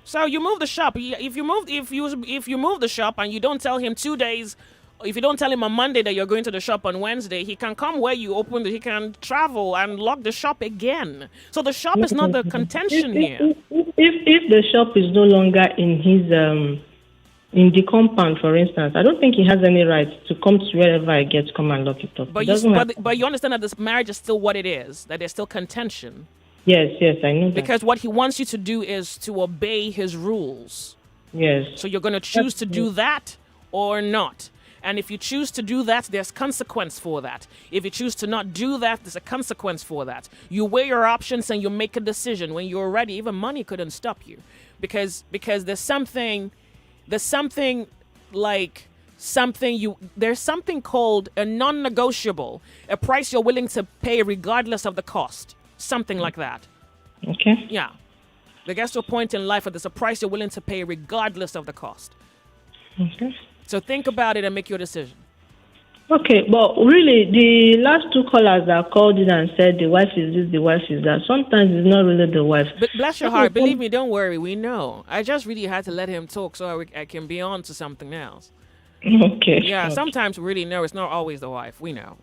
A: So you move the shop. If you move the shop and you don't tell him 2 days, if you don't tell him on Monday that you're going to the shop on Wednesday, he can come where you opened it. He can travel and lock the shop again. So the shop is not the contention here.
R: If the shop is no longer in his in the compound, for instance, I don't think he has any right to come to wherever I get to come and lock it up.
A: But you understand that this marriage is still what it is. That there's still contention.
R: Yes, I know that.
A: Because what he wants you to do is to obey his rules.
R: Yes.
A: So you're going to choose to do that or not. And if you choose to do that, there's consequence for that. If you choose to not do that, there's a consequence for that. You weigh your options and you make a decision. When you're ready, even money couldn't stop you. Because there's something called a non-negotiable, a price you're willing to pay regardless of the cost. Something like that.
R: Okay.
A: Yeah. There gets to a point in life where there's a price you're willing to pay regardless of the cost.
R: Okay.
A: So think about it and make your decision.
R: Okay, but really, the last 2 callers that called in and said the wife is this, the wife is that, sometimes it's not really the wife.
A: But bless your heart. Believe me, don't worry. We know. I just really had to let him talk so I can be on to something else.
R: Okay.
A: Yeah,
R: okay.
A: Sometimes we really know it's not always the wife. We know.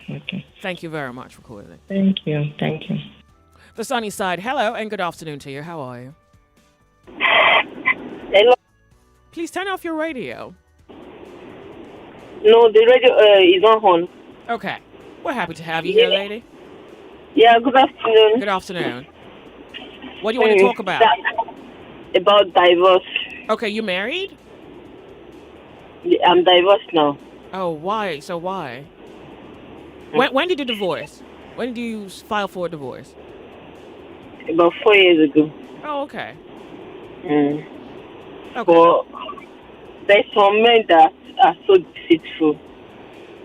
R: Okay.
A: Thank you very much for calling.
R: Thank you.
A: The sunny side. Hello and good afternoon to you. How are you?
D: Hello.
A: Please turn off your radio.
D: No, the radio is not on.
A: Okay. We're happy to have you here, lady.
D: Yeah, good afternoon.
A: Good afternoon. What do you want to talk about?
D: About divorce.
A: Okay, you married?
D: I'm divorced now.
A: Oh, why? So why? When did you divorce? When did you file for a divorce?
D: About 4 years ago.
A: Oh, okay.
D: Okay.
A: But
D: there's some men that are so deceitful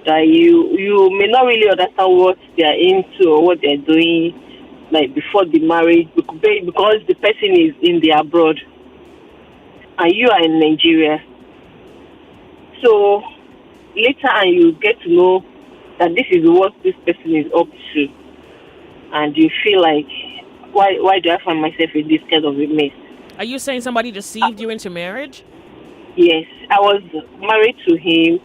D: that you may not really understand what they're into or what they're doing, like before the marriage, because the person is in the abroad and you are in Nigeria. So later on you get to know that this is what this person is up to, and you feel like why do I find myself in this kind of a mess?
A: Are you saying somebody deceived you into marriage?
D: Yes, I was married to him.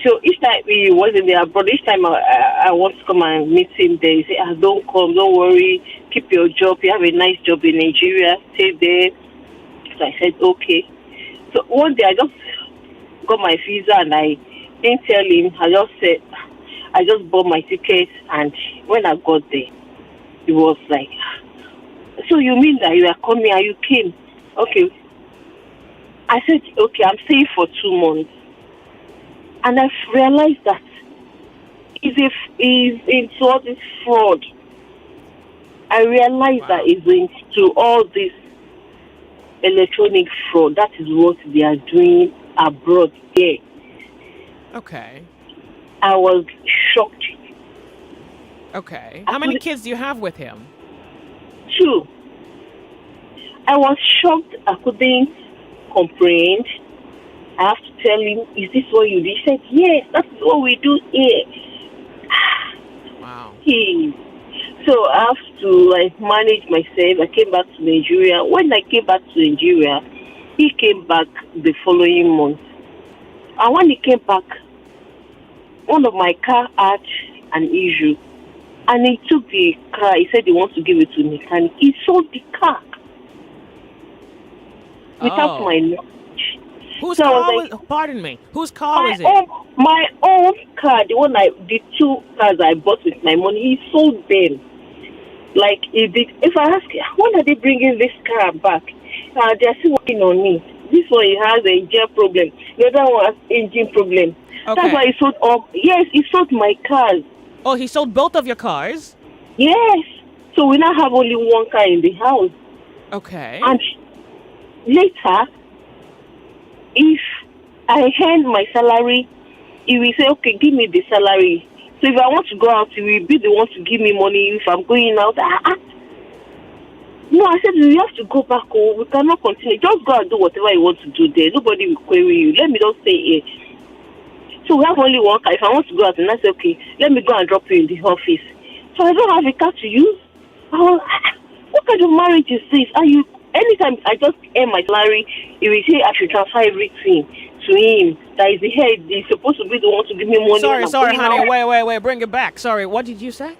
D: So each time he was in the abroad, each time I want to come and meet him there, he said, don't come, don't worry, keep your job. You have a nice job in Nigeria, stay there. So I said, okay. So one day I just got my visa and I didn't tell him. I just bought my ticket, and when I got there, he was like, so you mean that you are coming and you came? Okay. I said, okay, I'm staying for 2 months. And I've realized that he's into all this fraud. I realized that he's into all this electronic fraud. That is what they are doing abroad here.
A: Okay.
D: I was shocked.
A: Okay. How many kids do you have with him?
D: 2. I was shocked. I couldn't comprehend. I have to tell him, is this what you did? He said, yes, that's what we do here.
A: Wow.
D: So I have to manage myself. I came back to Nigeria. When I came back to Nigeria, he came back the following month. And when he came back, one of my car had an issue. And he took the car. He said he wants to give it to the mechanic. He sold the car without my knowledge.
A: Whose car was, pardon me, whose car was it?
D: My own car, the 2 cars I bought with my money, he sold them. Like, he did. If I ask, when are they bringing this car back? They're still working on it. This one, he has an engine problem. The other one has engine problem.
A: Okay.
D: That's why he sold yes, he sold my cars.
A: Oh, he sold both of your cars?
D: Yes. So we now have only 1 car in the house.
A: Okay.
D: And later, if I hand my salary, he will say, okay, give me the salary. So if I want to go out, he will be the one to give me money. If I'm going out, no, I said, you have to go back home. We cannot continue. Just go and do whatever you want to do there. Nobody will query you. Let me just stay here. So we have only 1 car. If I want to go out, and I say, okay, let me go and drop you in the office. So I don't have a car to use. What kind of marriage is this? Anytime I just earn my salary, he will say I should transfer everything to him. That is the head. He's supposed to be the one to give me money.
A: Sorry, honey. Wait. Bring it back. Sorry, what did you say?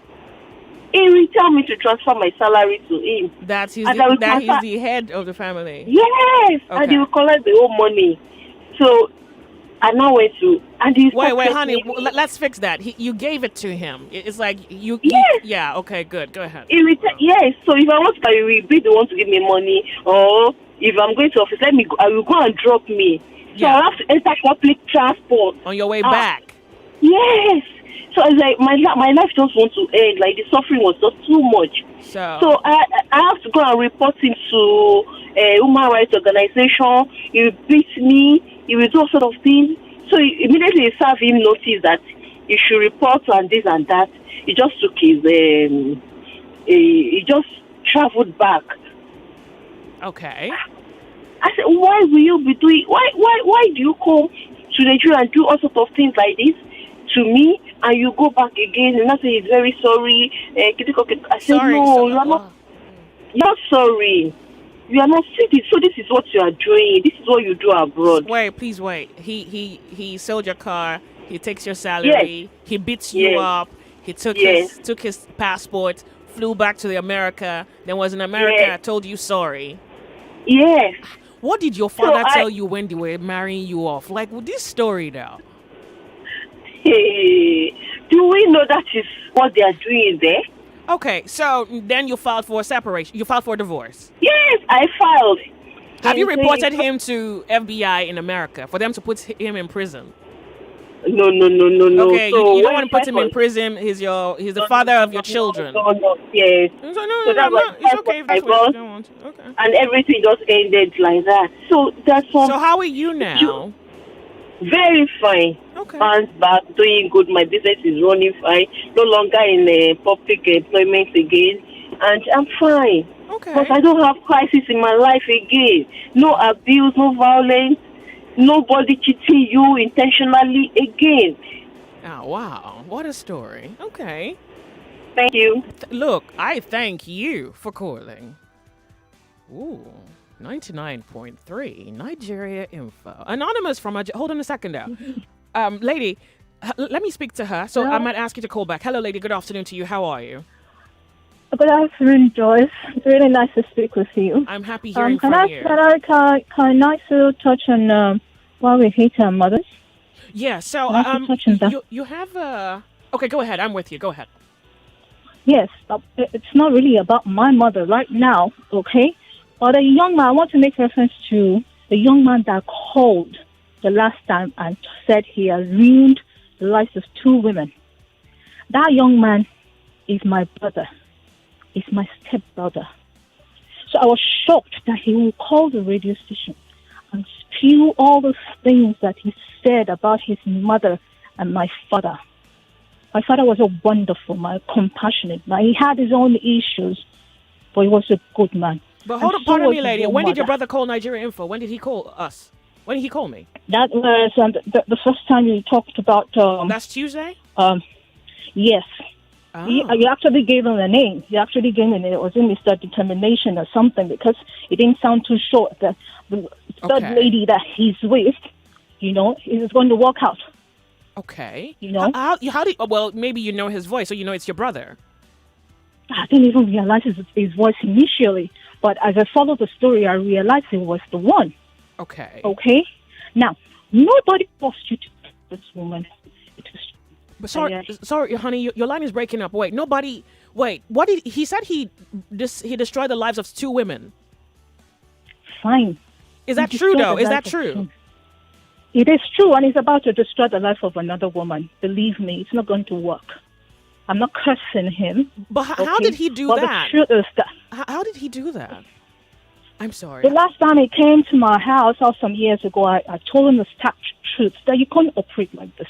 D: He will tell me to transfer my salary to him.
A: That he's the head of the family.
D: Yes, okay. And he will collect the whole money. So I now went to
A: wait, honey. Let's fix that. You gave it to him. It's like you.
D: Yes.
A: Yeah. Okay. Good. Go ahead.
D: Yes. So if I want to, he will be the one to give me money. Or if I'm going to office, I will go and drop me. So I have to enter public transport
A: on your way back.
D: Yes. So it's like my life just wants to end. Like the suffering was just too much. So I have to go and report him to a human rights organization. He will beat me. He will do all sort of things. So immediately he served him notice that he should report and this and that. He just took his he just traveled back.
A: Okay.
D: I said, why will you be doing? Why do you come to Nigeria and do all sorts of things like this to me, and you go back again and I say he's very sorry? I said, no, you're not. You're sorry. You are not city. So this is what you are doing. This is what you do abroad.
A: Wait, please wait. He sold your car. He takes your salary. Yes. He beats you up. He took his passport, flew back to America. Then was in America. Told you sorry.
D: Yes.
A: What did your father tell you when they were marrying you off? Like with this story now.
D: Hey, do we know that is what they are doing there?
A: Okay, so then you filed for separation. You filed for divorce.
D: Yes, I filed.
A: Have you reported him to FBI in America for them to put him in prison?
D: No.
A: Okay,
D: so
A: you don't want to put him in prison. He's the father of your children.
D: No, yes.
A: So it's okay if that's what you don't want. Okay.
D: And everything just ended like that. So that's all.
A: So how are you now?
D: Very fine.
A: Okay.
D: Bounce back, doing good. My business is running fine. No longer in public employment again, and I'm fine.
A: Okay.
D: But I don't have crisis in my life again. No abuse, no violence. Nobody cheating you intentionally again.
A: Oh, wow. What a story. Okay.
D: Thank you.
A: Look, I thank you for calling. Ooh, 99.3 Nigeria info. Anonymous from hold on a second now. Lady, let me speak to her. So I might ask you to call back. Hello, lady. Good afternoon to you. How are you?
S: Good afternoon, Joyce. It's really nice to speak with you.
A: I'm happy hearing
S: can
A: from
S: I,
A: you.
S: Can I still touch on why we hate our mothers?
A: Yeah, so
S: Can I still touch on that?
A: you have okay, go ahead. I'm with you. Go ahead.
S: Yes, but it's not really about my mother right now, okay? But a young man, I want to make reference to the young man that called the last time and said he has ruined the lives of 2 women. That young man is my brother. He's my stepbrother. So I was shocked that he would call the radio station and spew all those things that he said about his mother and my father. My father was a wonderful man, compassionate man. He had his own issues, but he was a good man.
A: But hold on,
S: so
A: pardon
S: was
A: me,
S: his
A: lady.
S: own
A: When did your
S: mother.
A: brother call Nigeria Info? When did he call us? When did he call me?
S: That was the first time you talked about...
A: Last Tuesday?
S: Yes.
A: Oh.
S: You actually gave him a name. You actually gave him a name. It was in Mr. Determination or something because it didn't sound too short. The third lady that he's with, he was going to walk out.
A: Okay.
S: How
A: do well, maybe you know his voice, so you know it's your brother.
S: I didn't even realize his voice initially. But as I followed the story, I realized it was the one.
A: Okay.
S: Okay? Now, nobody forced you to pick this woman. It was...
A: But sorry, honey, your line is breaking up. Wait, what did he said he destroyed the lives of 2 women?
S: Fine.
A: Is that true, though? Is that true?
S: It is true, and he's about to destroy the life of another woman. Believe me, it's not going to work. I'm not cursing him.
A: But how did he do that?
S: The truth is that...
A: How did he do that? I'm sorry.
S: The last time he came to my house some years ago, I told him the stark truth that you can't operate like this.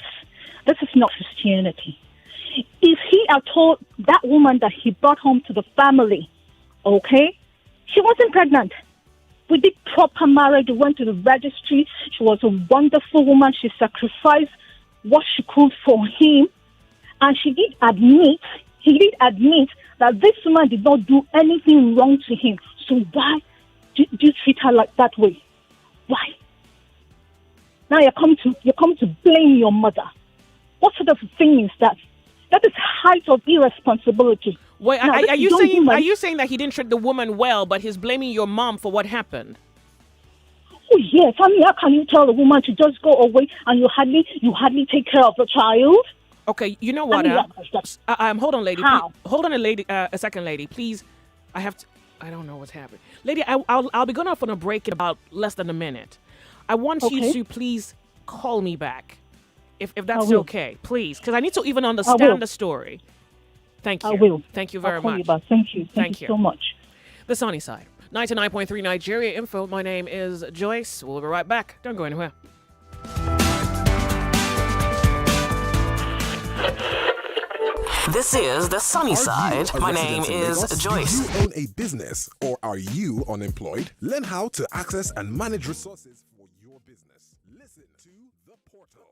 S: This is not Christianity. If he had told that woman that he brought home to the family, okay, she wasn't pregnant. We did proper marriage. We went to the registry. She was a wonderful woman. She sacrificed what she could for him. And he did admit that this woman did not do anything wrong to him. So why do you treat her like that way? Why? Now you come to blame your mother. What sort of thing is that? That is height of irresponsibility.
A: Wait,
S: now,
A: are you saying that he didn't treat the woman well, but he's blaming your mom for what happened?
S: Oh yes, I mean, how can you tell the woman to just go away and you hardly take care of the child?
A: Okay, you know what? Hold on, lady.
S: How?
A: Hold on, a second, lady, please. I don't know what's happening, lady. I'll be going off on a break in about less than a minute. I want you to please call me back. If that's okay, please, because I need to even understand the story. Thank you.
S: I will.
A: Thank you very much.
S: Thank you. Thank you so much.
A: The Sunny Side, 99.3 Nigeria Info. My name is Joyce. We'll be right back. Don't go anywhere. This is The Sunny Side. My name is Joyce.
F: Do you own a business or are you unemployed? Learn how to access and manage resources for your business. Listen to The Portal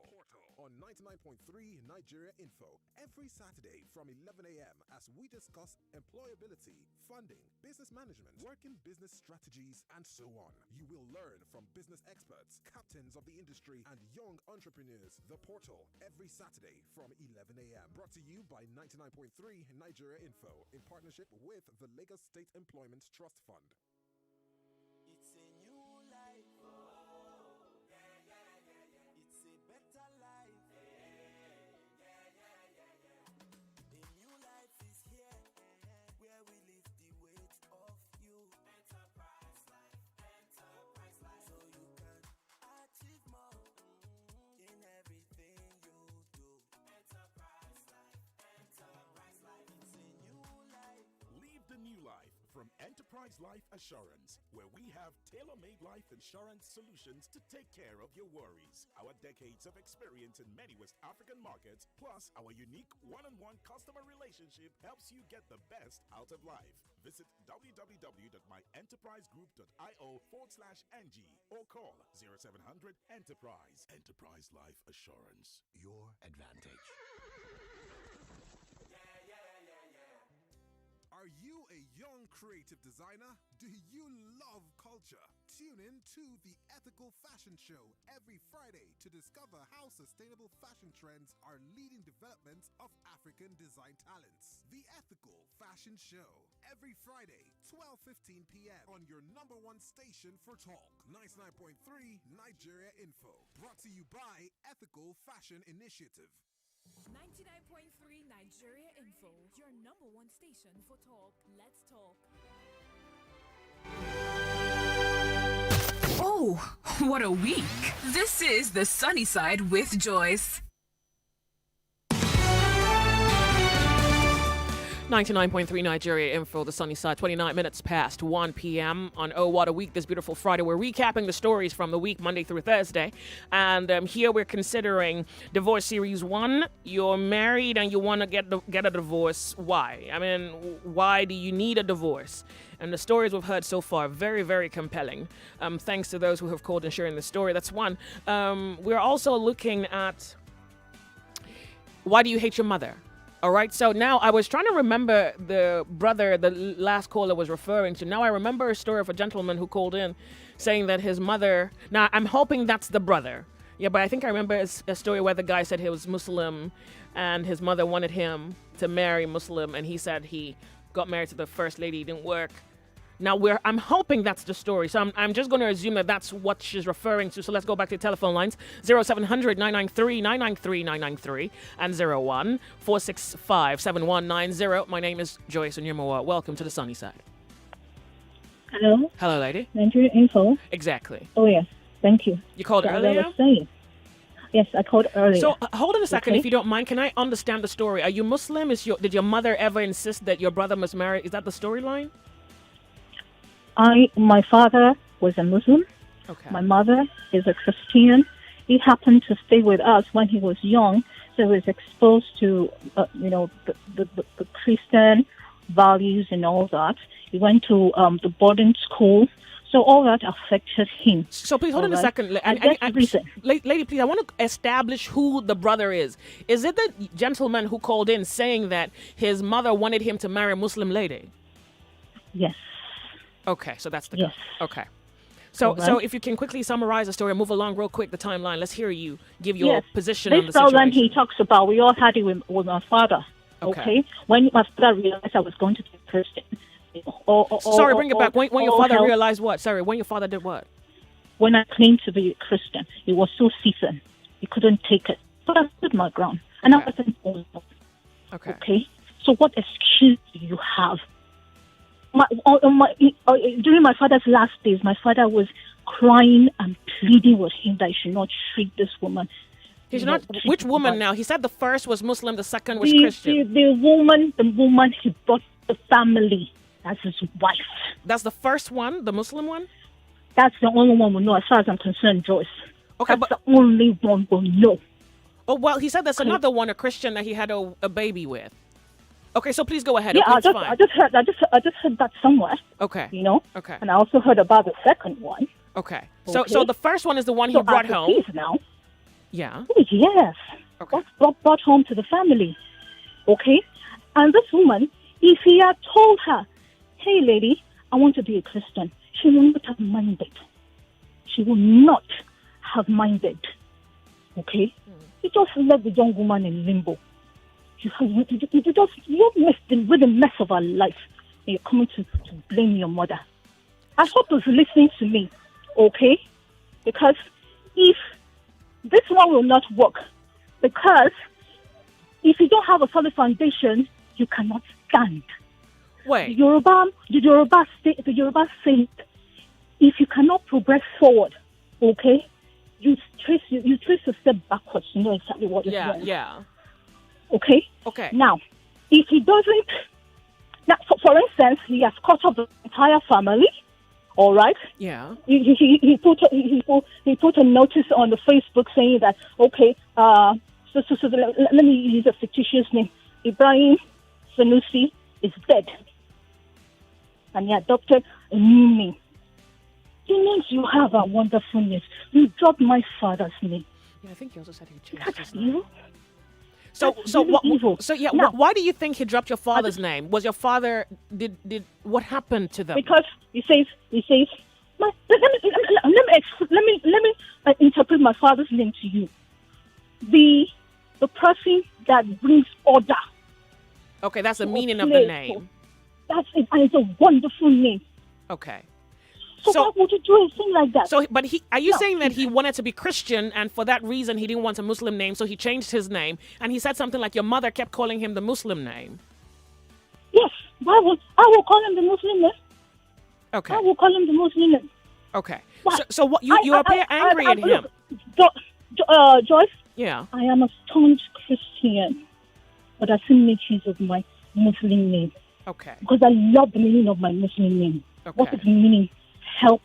F: on 99.3 Nigeria Info every Saturday from 11 a.m. as we discuss employability, funding, business management, working business strategies, and so on. You will learn from business experts, captains of the industry, and young entrepreneurs. The Portal every Saturday from 11 a.m. Brought to you by 99.3 Nigeria Info in partnership with the Lagos State Employment Trust Fund.
T: It's a new life. It's a better life. A new life is here, where we lift the weight of you. Enterprise life. So you can achieve more in everything you do. Enterprise life. It's a new life.
U: Live the new life from Enterprise Life Assurance, where we have tailor-made life insurance solutions to take care of your worries. Our decades of experience in many West African markets, plus our unique one-on-one customer relationship, helps you get the best out of life. Visit www.myenterprisegroup.io/NG or call 0700 Enterprise. Enterprise Life Assurance, your advantage.
T: Yeah.
F: you a young creative designer? Do you love culture? Tune in to the Ethical Fashion Show every Friday to discover how sustainable fashion trends are leading development of African design talents. The Ethical Fashion Show every Friday, 12:15 p.m. on your number one station for talk, 99.3 Nigeria Info. Brought to you by Ethical Fashion Initiative.
I: 99.3 Nigeria Info, your number one station for talk. Let's talk. Oh, what a week. This is The Sunny Side with Joyce.
A: 99.3 Nigeria Info, the sunny side, 29 minutes past 1 p.m. on Oh What a Week this beautiful Friday. We're recapping the stories from the week, Monday through Thursday. And here we're considering Divorce Series 1. You're married and you want to get a divorce. Why? I mean, why do you need a divorce? And the stories we've heard so far, very, very compelling. Thanks to those who have called and sharing the story. That's one. We're also looking at why do you hate your mother? All right, so now I was trying to remember the brother the last caller was referring to. Now I remember a story of a gentleman who called in saying that his mother... Now, I'm hoping that's the brother. Yeah, but I think I remember a story where the guy said he was Muslim and his mother wanted him to marry Muslim, and he said he got married to the first lady. It didn't work. Now, I'm hoping that's the story. So I'm just going to assume that that's what she's referring to. So let's go back to the telephone lines. 0700-993-993-993 and 01-465-7190. My name is Joyce Onyemuwa. Welcome to the sunny side.
S: Hello?
A: Hello, lady.
S: Nigeria Info?
A: Exactly.
S: Oh, yes. Thank you.
A: You called
S: As
A: earlier?
S: I was saying. Yes, I called earlier.
A: So hold on a second,
S: Okay.
A: if you don't mind. Can I understand the story? Are you Muslim? Did your mother ever insist that your brother must marry? Is that the storyline?
S: My father was a Muslim.
A: Okay.
S: My mother is a Christian. He happened to stay with us when he was young, so he was exposed to, the Christian values and all that. He went to the boarding school, so all that affected him.
A: So please hold on a
S: All right?
A: second. Lady, please, I want to establish who the brother is. Is it the gentleman who called in saying that his mother wanted him to marry a Muslim lady?
S: Yes.
A: Okay, so that's the
S: Yes.
A: guy. Okay. So
S: All right.
A: so if you can quickly summarize the story and move along real quick, the timeline. Let's hear you give your
S: Yes.
A: position on the
S: This problem
A: situation.
S: he talks about, we all had it with my father.
A: Okay.
S: When my father realized I was going to be a Christian.
A: Sorry, bring it back. When your father
S: realized.
A: realized what? Sorry, when your father did what?
S: When I claimed to be a Christian, he was so seasoned. He couldn't take it. So I stood my ground. And I wasn't old.
A: Okay.
S: Okay? So what excuse do you have? During my father's last days, my father was crying and pleading with him that he should not treat this woman.
A: He's not. Which woman now? He said the first was Muslim, the second was
S: the
A: Christian.
S: The woman he brought the family as his wife.
A: That's the first one, the Muslim one?
S: That's the only one we know as far as I'm concerned, Joyce.
A: Okay,
S: That's the only one we know.
A: Oh, well, he said there's another one, a Christian that he had a baby with. Okay, so please go ahead.
S: Yeah,
A: Okay, it's
S: I
A: fine.
S: just heard that somewhere.
A: Okay.
S: You know.
A: Okay.
S: And I also heard about the second one.
A: Okay. So the first one is the one he brought
S: at the
A: home.
S: peace now.
A: Yeah.
S: Oh, yes.
A: Okay.
S: Brought home to the family. Okay. And this woman, if he had told her, "Hey, lady, I want to be a Christian," she would not have minded. She would not have minded. Okay. You just left the young woman in limbo. You're messing with the mess of her life. And you're coming to blame your mother. I hope you're listening to me, okay? Because if this one will not work, because if you don't have a solid foundation, you cannot stand.
A: Wait.
S: The Yoruba say, if you cannot progress forward, okay, you trace a step backwards. You know exactly what is wrong.
A: Yeah.
S: Okay?
A: Okay.
S: Now, if he doesn't... Now, for instance, he has cut off the entire family, all right?
A: Yeah.
S: He put a notice on the Facebook saying that, okay, so let me use a fictitious name. Ibrahim Sanusi is dead. And he adopted a new name. It means you have a wonderful name. You dropped my father's name.
A: Yeah, I think he also said he
S: Is
A: changed
S: that
A: his
S: you?
A: name. So
S: evil. Now,
A: why do you think he dropped your father's name? Was your father did what happened to them?
S: Because he says, let me interpret my father's name to you. The person that brings order.
A: Okay, that's the meaning of the name.
S: That's it, and it's a wonderful name.
A: Okay.
S: So why would you do a thing like that?
A: So, but are you saying that he wanted to be Christian, and for that reason he didn't want a Muslim name, so he changed his name, and he said something like your mother kept calling him the Muslim name?
S: Yes. I will call him the Muslim name.
A: Okay.
S: I will call him the Muslim name.
A: Okay. So what you appear angry at him?
S: Joyce.
A: Yeah.
S: I am a staunch Christian, but I still make use of my Muslim name.
A: Okay.
S: Because I love the meaning of my Muslim name.
A: Okay.
S: What is the meaning? Help,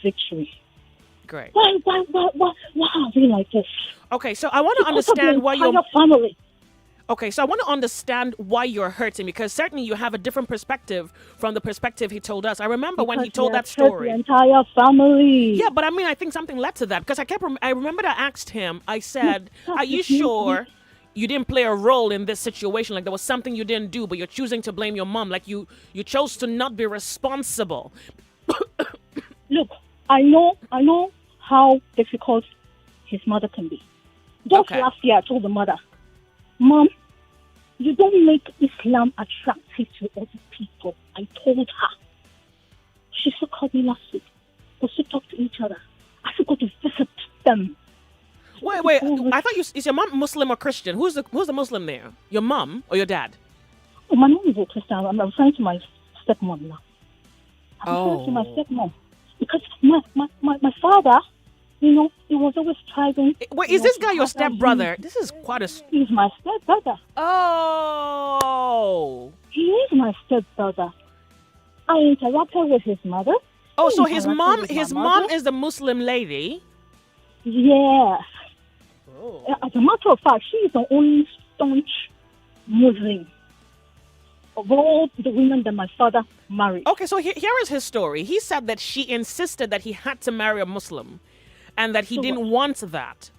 S: victory.
A: Great.
S: Why are we like this?
A: Okay, so I want to understand why
S: your family.
A: Okay, so I want to understand why you're hurting, because certainly you have a different perspective from the perspective he told us. I remember when he told that story.
S: The entire family.
A: Yeah, but I mean, I think something led to that, because I remember I asked him. I said, "Are you sure you didn't play a role in this situation? Like there was something you didn't do, but you're choosing to blame your mom. Like you chose to not be responsible."
S: Look, I know how difficult his mother can be. Just last year, I told the mother, "Mom, you don't make Islam attractive to other people." I told her. She still called me last week. We still talk to each other. I still go to visit them.
A: Wait! I thought is your mom Muslim or Christian? Who's the Muslim there? Your mom or your dad?
S: Oh, my mom is a Christian. I'm referring to my stepmom now. I'm referring to my stepmom. Because my father, he was always striving.
A: Wait, is this guy your stepbrother? This is quite a...
S: He's my stepbrother.
A: Oh.
S: He is my stepbrother. I interacted with his mother.
A: Oh, so his mom is the Muslim lady?
S: Yes. Oh. As a matter of fact, she is the only staunch Muslim of all the women that my father married.
A: Okay, so here is his story. He said that she insisted that he had to marry a Muslim and that he didn't want that.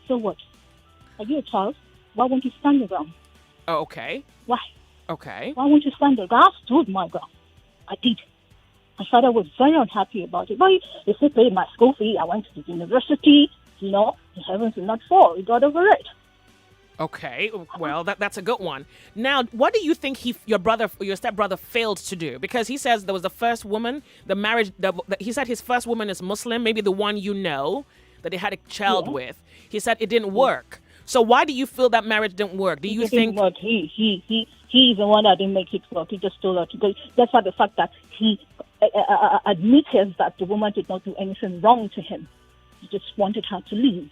S: So what? Are you a child? Why won't you stand your ground?
A: Oh, okay.
S: Why?
A: Okay.
S: Why won't you stand your ground? I stood my ground. I did. My father was very unhappy about it. But he still paid my school fee. I went to the university. The heavens did not fall. He got over it.
A: Okay, well, that's a good one. Now, what do you think your stepbrother failed to do? Because he says there was the first woman, he said his first woman is Muslim, maybe the one that he had a child with. He said it didn't work. So why do you feel that marriage didn't work? Do you think...
S: Work. He's the one that didn't make it work. He just told her to go. That's why the fact that he admitted that the woman did not do anything wrong to him. He just wanted her to leave.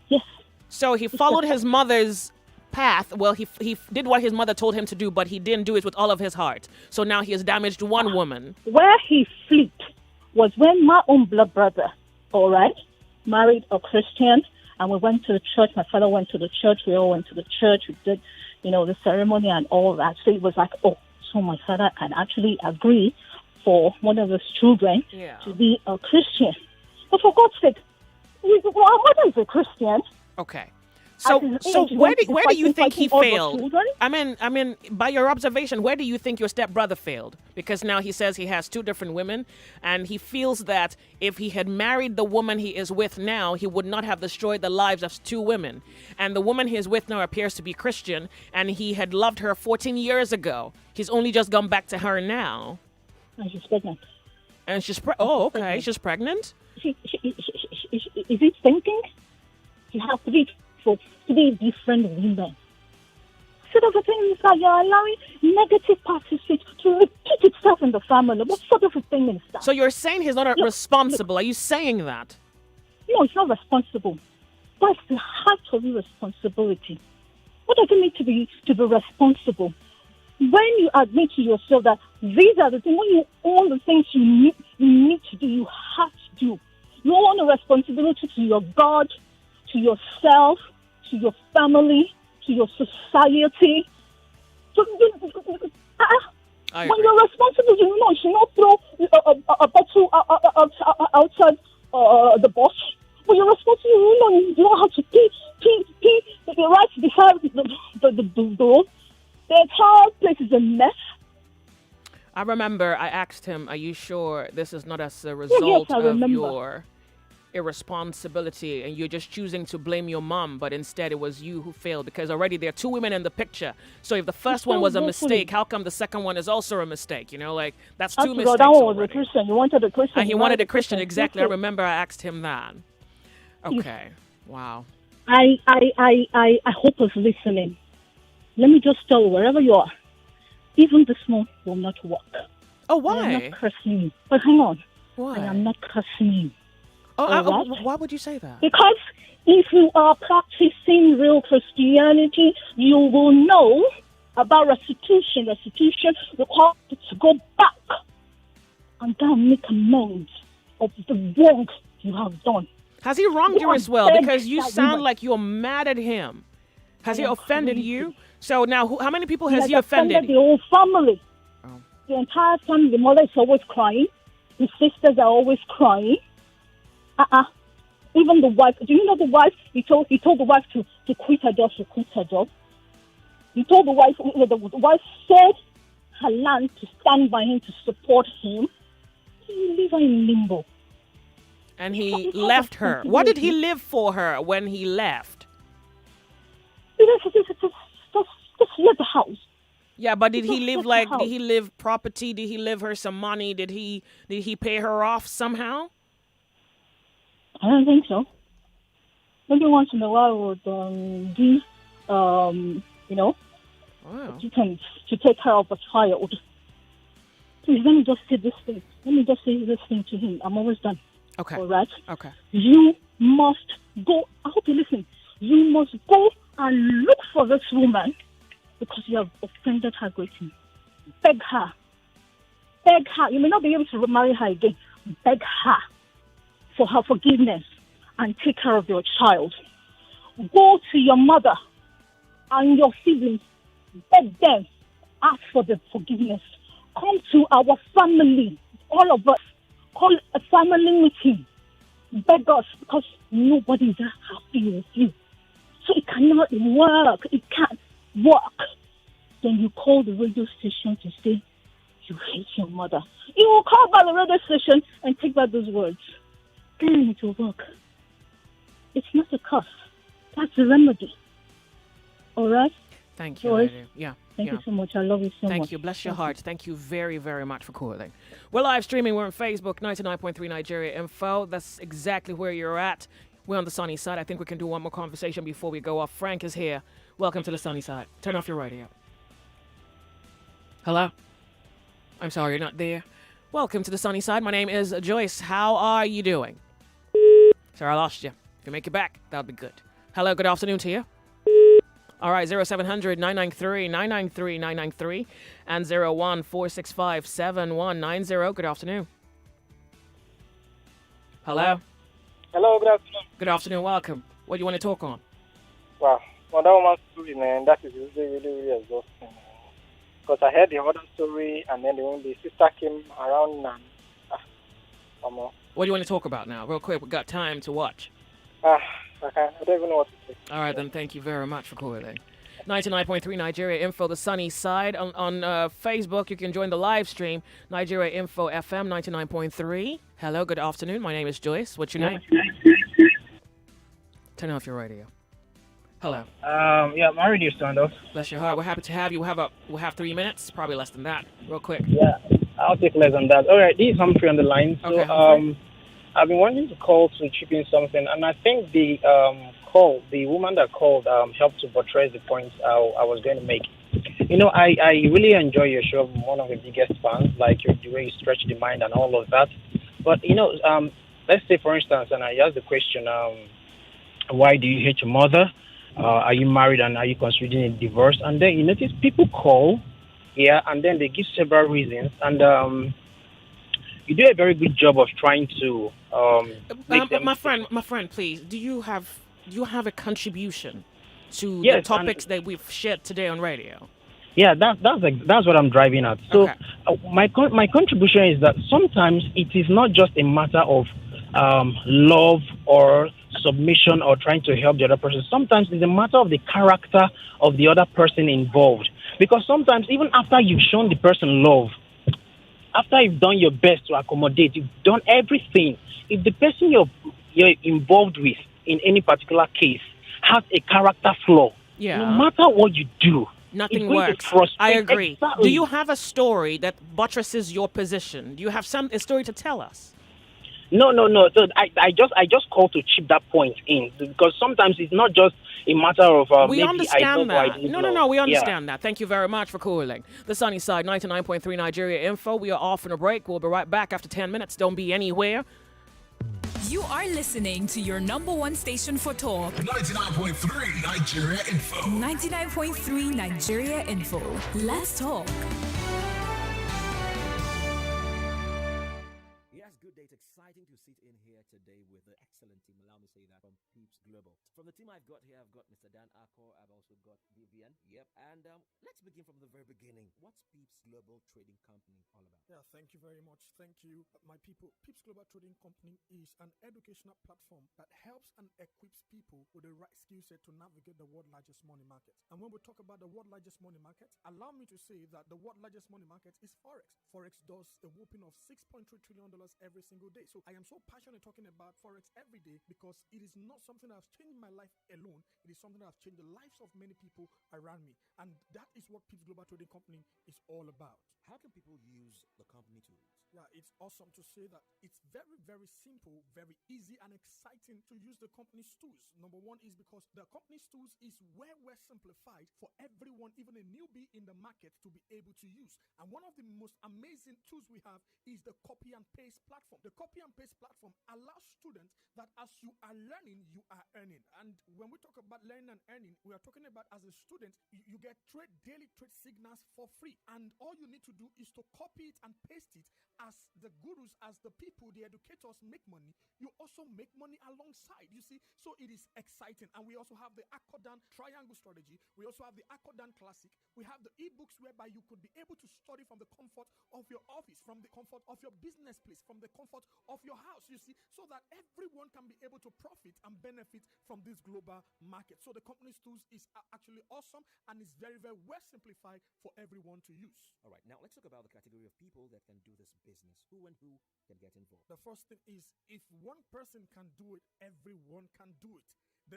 S: Yes.
A: So he followed his mother's path. Well, he did what his mother told him to do, but he didn't do it with all of his heart. So now he has damaged one woman.
S: Where he flipped was when my own blood brother, all right, married a Christian, and we went to the church. My father went to the church. We all went to the church. We did, the ceremony and all that. So it was like, oh, so my father can actually agree for one of his children to be a Christian. But for God's sake, our mother is a Christian.
A: Okay. So where do you think he failed? I mean, by your observation, where do you think your stepbrother failed? Because now he says he has two different women, and he feels that if he had married the woman he is with now, he would not have destroyed the lives of two women. And the woman he is with now appears to be Christian, and he had loved her 14 years ago. He's only just gone back to her now.
S: And she's pregnant.
A: And she's okay. She's pregnant?
S: Is he thinking? He has to be for three different women. So the thing is that you're allowing negative participants to repeat itself in the family. What sort of a thing is that?
A: So you're saying he's not responsible. Are you saying that?
S: No, it's not responsible. That's the heart of responsibility. What does it mean to be responsible? When you admit to yourself that these are the things, when you own the things you need to do, you have to do. You own the responsibility to your God, to yourself, to your family, to your society. When you're responsible, you should not throw a bottle outside the box. When you're responsible, you know how to pee right the entire place is a mess.
A: I remember I asked him, are you sure this is not as a
S: yes,
A: result
S: I
A: of
S: remember.
A: your irresponsibility and you're just choosing to blame your mom, but instead it was you who failed because already there are two women in the picture. So if the first one was a mistake, how come the second one is also a mistake? You know, like that's two mistakes
S: That one was
A: already.
S: a Christian. You wanted a Christian.
A: And he wanted a Christian, exactly. I
S: Okay.
A: remember I asked him that. Okay. Wow.
S: I hope he's listening. Let me just tell you, wherever you are, even this one will not work.
A: Oh, why?
S: I am not cursing you. But hang on.
A: Why?
S: I am not cursing you.
A: Why would you say that?
S: Because if you are practicing real Christianity, you will know about restitution. Restitution requires you to go back and then make amends of the wrong you have done.
A: Has he wronged you as well? Because you sound like you're mad at him. Has he offended you? So now, how many people has he offended?
S: The whole family. The entire family. The mother is always crying. The sisters are always crying. Even the wife. Do you know the wife? He told the wife to quit her job. To quit her job. He told the wife. The wife sold her land to stand by him to support him. He leave her in limbo.
A: And he left her. What did he live for her when he left?
S: Just leave the house.
A: Yeah, but did he live did he live property? Did he live her some money? Did he pay her off somehow?
S: I don't think so. Maybe once in a while would do, to take care of a child. Please, let me just say this thing. Let me just say this thing to him. I'm always done.
A: Okay.
S: All right?
A: Okay.
S: You must go. I hope you listen. You must go and look for this woman because you have offended her greatly. Beg her. Beg her. You may not be able to marry her again. Beg her for her forgiveness and take care of your child. Go to your mother and your siblings. Beg them. Ask for the forgiveness. Come to our family, all of us. Call a family meeting. Beg us because nobody is happy with you. So it cannot work. It can't work. Then you call the radio station to say you hate your mother. You will call by the radio station and take back those words. Then it will work. It's not a curse. That's a remedy. All right?
A: Thank you,
S: Joyce,
A: lady. Yeah.
S: Thank you so much. I love you so much.
A: Thank you. Bless your heart. Thank you very, very much for calling. We're live streaming. We're on Facebook, 99.3 Nigeria Info. That's exactly where you're at. We're on the sunny side. I think we can do one more conversation before we go off. Frank is here. Welcome to the sunny side. Turn off your radio. Hello? I'm sorry, you're not there. Welcome to the sunny side. My name is Joyce. How are you doing? Sorry, I lost you. If you make it back, that would be good. Hello, good afternoon to you. All right, 0700 993 993 993 and 01465 7190. Good afternoon. Hello.
G: Hello, good afternoon.
A: Good afternoon. Welcome. What do you want to talk on?
G: Wow, that woman's story, man, that is really, really, really exhausting. Because I heard the other story, and then the sister came around and
A: What do you want to talk about now? Real quick, we got time to watch.
G: I don't even know what to say.
A: All right, then thank you very much for calling. 99.3 Nigeria Info, the sunny side. On Facebook, you can join the live stream, Nigeria Info FM 99.3. Hello, good afternoon. My name is Joyce. What's your name? Turn off your radio. Hello.
G: Yeah, my radio's turned off.
A: Bless your heart. We're happy to have you. We'll have 3 minutes, probably less than that. Real quick.
G: Yeah, I'll take less than that. All right, this is Humphrey on the line. So,
A: Okay,
G: I've been wanting to call to chip in something, and I think the woman that called helped to buttress the points I was going to make. You know, I really enjoy your show. I'm one of the biggest fans, like the way you stretch the mind and all of that. But, you know, let's say, for instance, and I asked the question, why do you hate your mother? Are you married and are you considering a divorce? And then you notice people call, and then they give several reasons. And you do a very good job of trying to make them...
A: My friend, please, do you have a contribution to
G: Yes,
A: the topics that we've shared today on radio?
G: Yeah, that's what I'm driving at. So my contribution is that sometimes it is not just a matter of love or submission or trying to help the other person. Sometimes it's a matter of the character of the other person involved. Because sometimes even after you've shown the person love, after you've done your best to accommodate, you've done everything. If the person you're involved with in any particular case has a character flaw, no matter what you do,
A: nothing
G: it's going
A: works.
G: to frustrate.
A: I agree.
G: Exactly.
A: Do you have a story that buttresses your position? Do you have a story to tell us?
G: No. So I just call to chip that point in, because sometimes it's not just a matter of
A: we
G: maybe
A: understand
G: I love
A: that.
G: or I don't
A: No, we
G: Yeah.
A: understand that. Thank you very much for calling. The Sunny Side, 99.3 Nigeria Info. We are off on a break. We'll be right back after 10 minutes. Don't be anywhere.
I: You are listening to your number one station for talk.
B: 99.3 Nigeria Info.
I: 99.3 Nigeria Info. Let's talk.
H: Yes, good day. It's exciting to sit in here today with the excellent team. Allow me to say that from Peeps Global. From the team I've got here, I've got Mr. Dan Akor. I've also got Vivian. Yep. And let's begin from the very beginning. What's Peeps Global Trading Company all about?
V: Yeah, thank you very much. Thank you, my people. Pips Global Trading Company is an educational platform that helps and equips people with the right skill set to navigate the world's largest money market. And when we talk about the world's largest money market, allow me to say that the world's largest money market is Forex. Forex does a whopping of $6.3 trillion every single day. So I am so passionate talking about Forex every day because it is not something that has changed my life alone. It is something that has changed the lives of many people around me. And that is what Pips Global Trading Company is all about.
H: How can people use the company tools?
V: Yeah, it's awesome to say that it's very, very simple, very easy and exciting to use the company's tools. Number one is because the company's tools is well simplified for everyone, even a newbie in the market, to be able to use. And one of the most amazing tools we have is the copy and paste platform. The copy and paste platform allows students that as you are learning, you are earning. And when we talk about learning and earning, we are talking about as a student, you get daily trade signals for free. And all you need to do is to copy it and paste it. As the gurus, as the people, the educators make money, you also make money alongside, you see. So it is exciting. And we also have the Accordan Triangle Strategy. We also have the Accordan Classic. We have the ebooks whereby you could be able to study from the comfort of your office, from the comfort of your business place, from the comfort of your house, you see, so that everyone can be able to profit and benefit from this global market. So the company's tools is actually awesome and is very, very well simplified for everyone to use.
H: All right, now let's talk about the category of people that can do this business. Who and who can get involved?
V: The first thing is, if one person can do it, everyone can do it.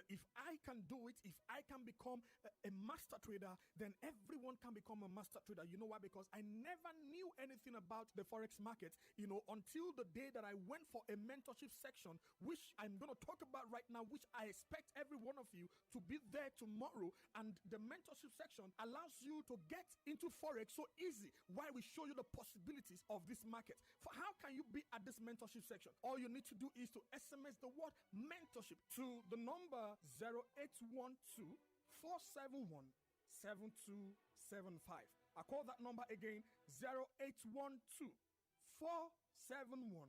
V: If I can do it, if I can become a master trader, then everyone can become a master trader. You know why? Because I never knew anything about the Forex market, until the day that I went for a mentorship section, which I'm going to talk about right now, which I expect every one of you to be there tomorrow. And the mentorship section allows you to get into Forex so easy, while we show you the possibilities of this market. For how can you be at this mentorship section? All you need to do is to SMS the word mentorship to the number 0812 471 7275. I call that number again, 0812 471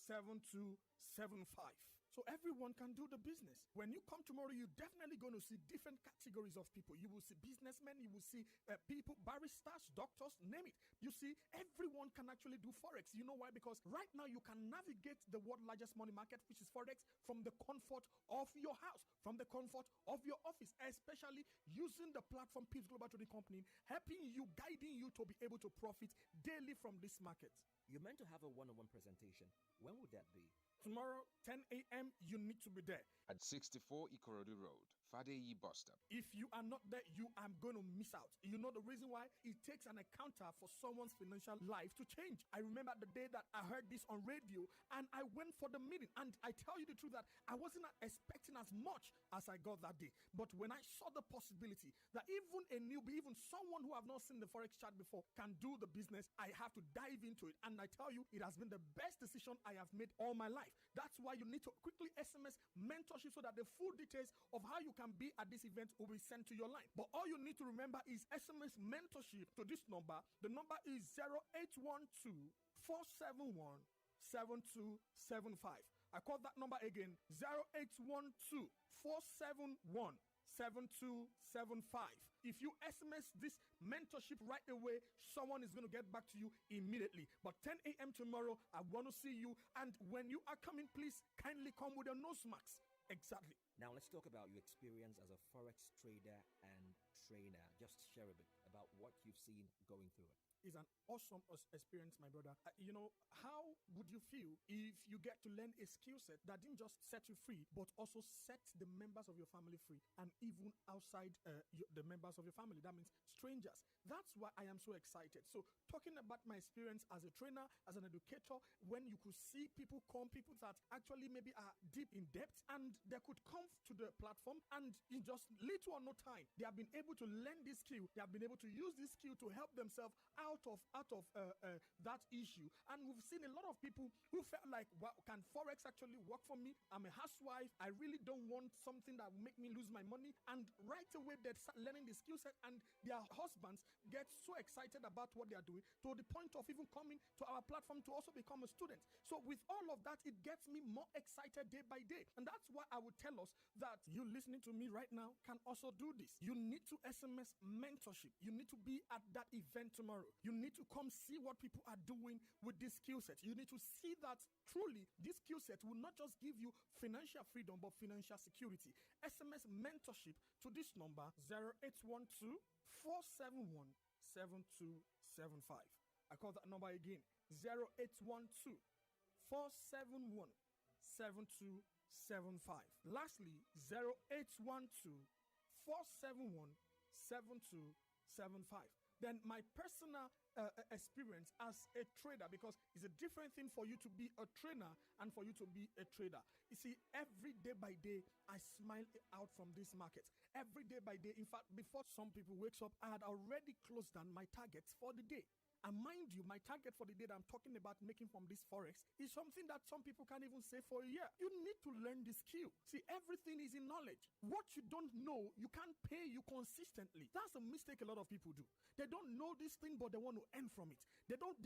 V: 7275. So everyone can do the business. When you come tomorrow, you're definitely going to see different categories of people. You will see businessmen, you will see people, baristas, doctors, name it. You see, everyone can actually do Forex. You know why? Because right now you can navigate the world's largest money market, which is Forex, from the comfort of your house, from the comfort of your office, especially using the platform Pips Global Trading Company, helping you, guiding you to be able to profit daily from this market.
H: You're meant to have a one-on-one presentation. When would that be?
V: Tomorrow, 10 a.m., you need to be there.
W: At 64 Ikorodu Road, Fadeyi Bus Stop.
V: If you are not there, you are going to miss out. You know the reason why? It takes an encounter for someone's financial life to change. I remember the day that I heard this on radio and I went for the meeting. And I tell you the truth that I wasn't expecting as much as I got that day. But when I saw the possibility that even a newbie, even someone who have not seen the Forex chart before can do the business, I have to dive into it. And I tell you, it has been the best decision I have made all my life. That's why you need to quickly SMS mentorship so that the full details of how you can be at this event will be sent to your line. But all you need to remember is SMS mentorship to this number. The number is 0812 471 7275. I call that number again, 0812 471 7275. If you SMS this mentorship right away, someone is going to get back to you immediately. But 10 a.m. tomorrow, I want to see you. And when you are coming, please kindly come with your nose mask. Exactly.
H: Now let's talk about your experience as a forex trader and trainer. Just share a bit about what you've seen going through it.
V: Is an awesome experience, my brother. How would you feel if you get to learn a skill set that didn't just set you free, but also set the members of your family free, and even outside the members of your family? That means strangers. That's why I am so excited. So, talking about my experience as a trainer, as an educator, when you could see people that actually maybe are deep in depth, and they could come to the platform, and in just little or no time, they have been able to learn this skill. They have been able to use this skill to help themselves out of that issue. And we've seen a lot of people who felt like, well, can forex actually work for me? I'm a housewife. I really don't want something that will make me lose my money. And right away they start learning the skill set, and their husbands get so excited about what they are doing, to the point of even coming to our platform to also become a student. So with all of that, it gets me more excited day by day. And that's why I would tell us that you listening to me right now can also do this. You need to SMS mentorship. You need to be at that event tomorrow. You need to come see what people are doing with this skill set. You need to see that truly this skill set will not just give you financial freedom, but financial security. SMS mentorship to this number 0812 471 7275. I call that number again, 0812 471 7275. Lastly, 0812 471 7275. Then my personal experience as a trader, because it's a different thing for you to be a trainer and for you to be a trader. You see, every day by day, I smile out from this market. Every day by day, in fact, before some people wakes up, I had already closed down my targets for the day. And mind you, my target for the day that I'm talking about making from this forex is something that some people can't even say for a year. You need to learn the skill. See, everything is in knowledge. What you don't know, you can't pay you consistently. That's a mistake a lot of people do. They don't know this thing, but they want to earn from it. They don't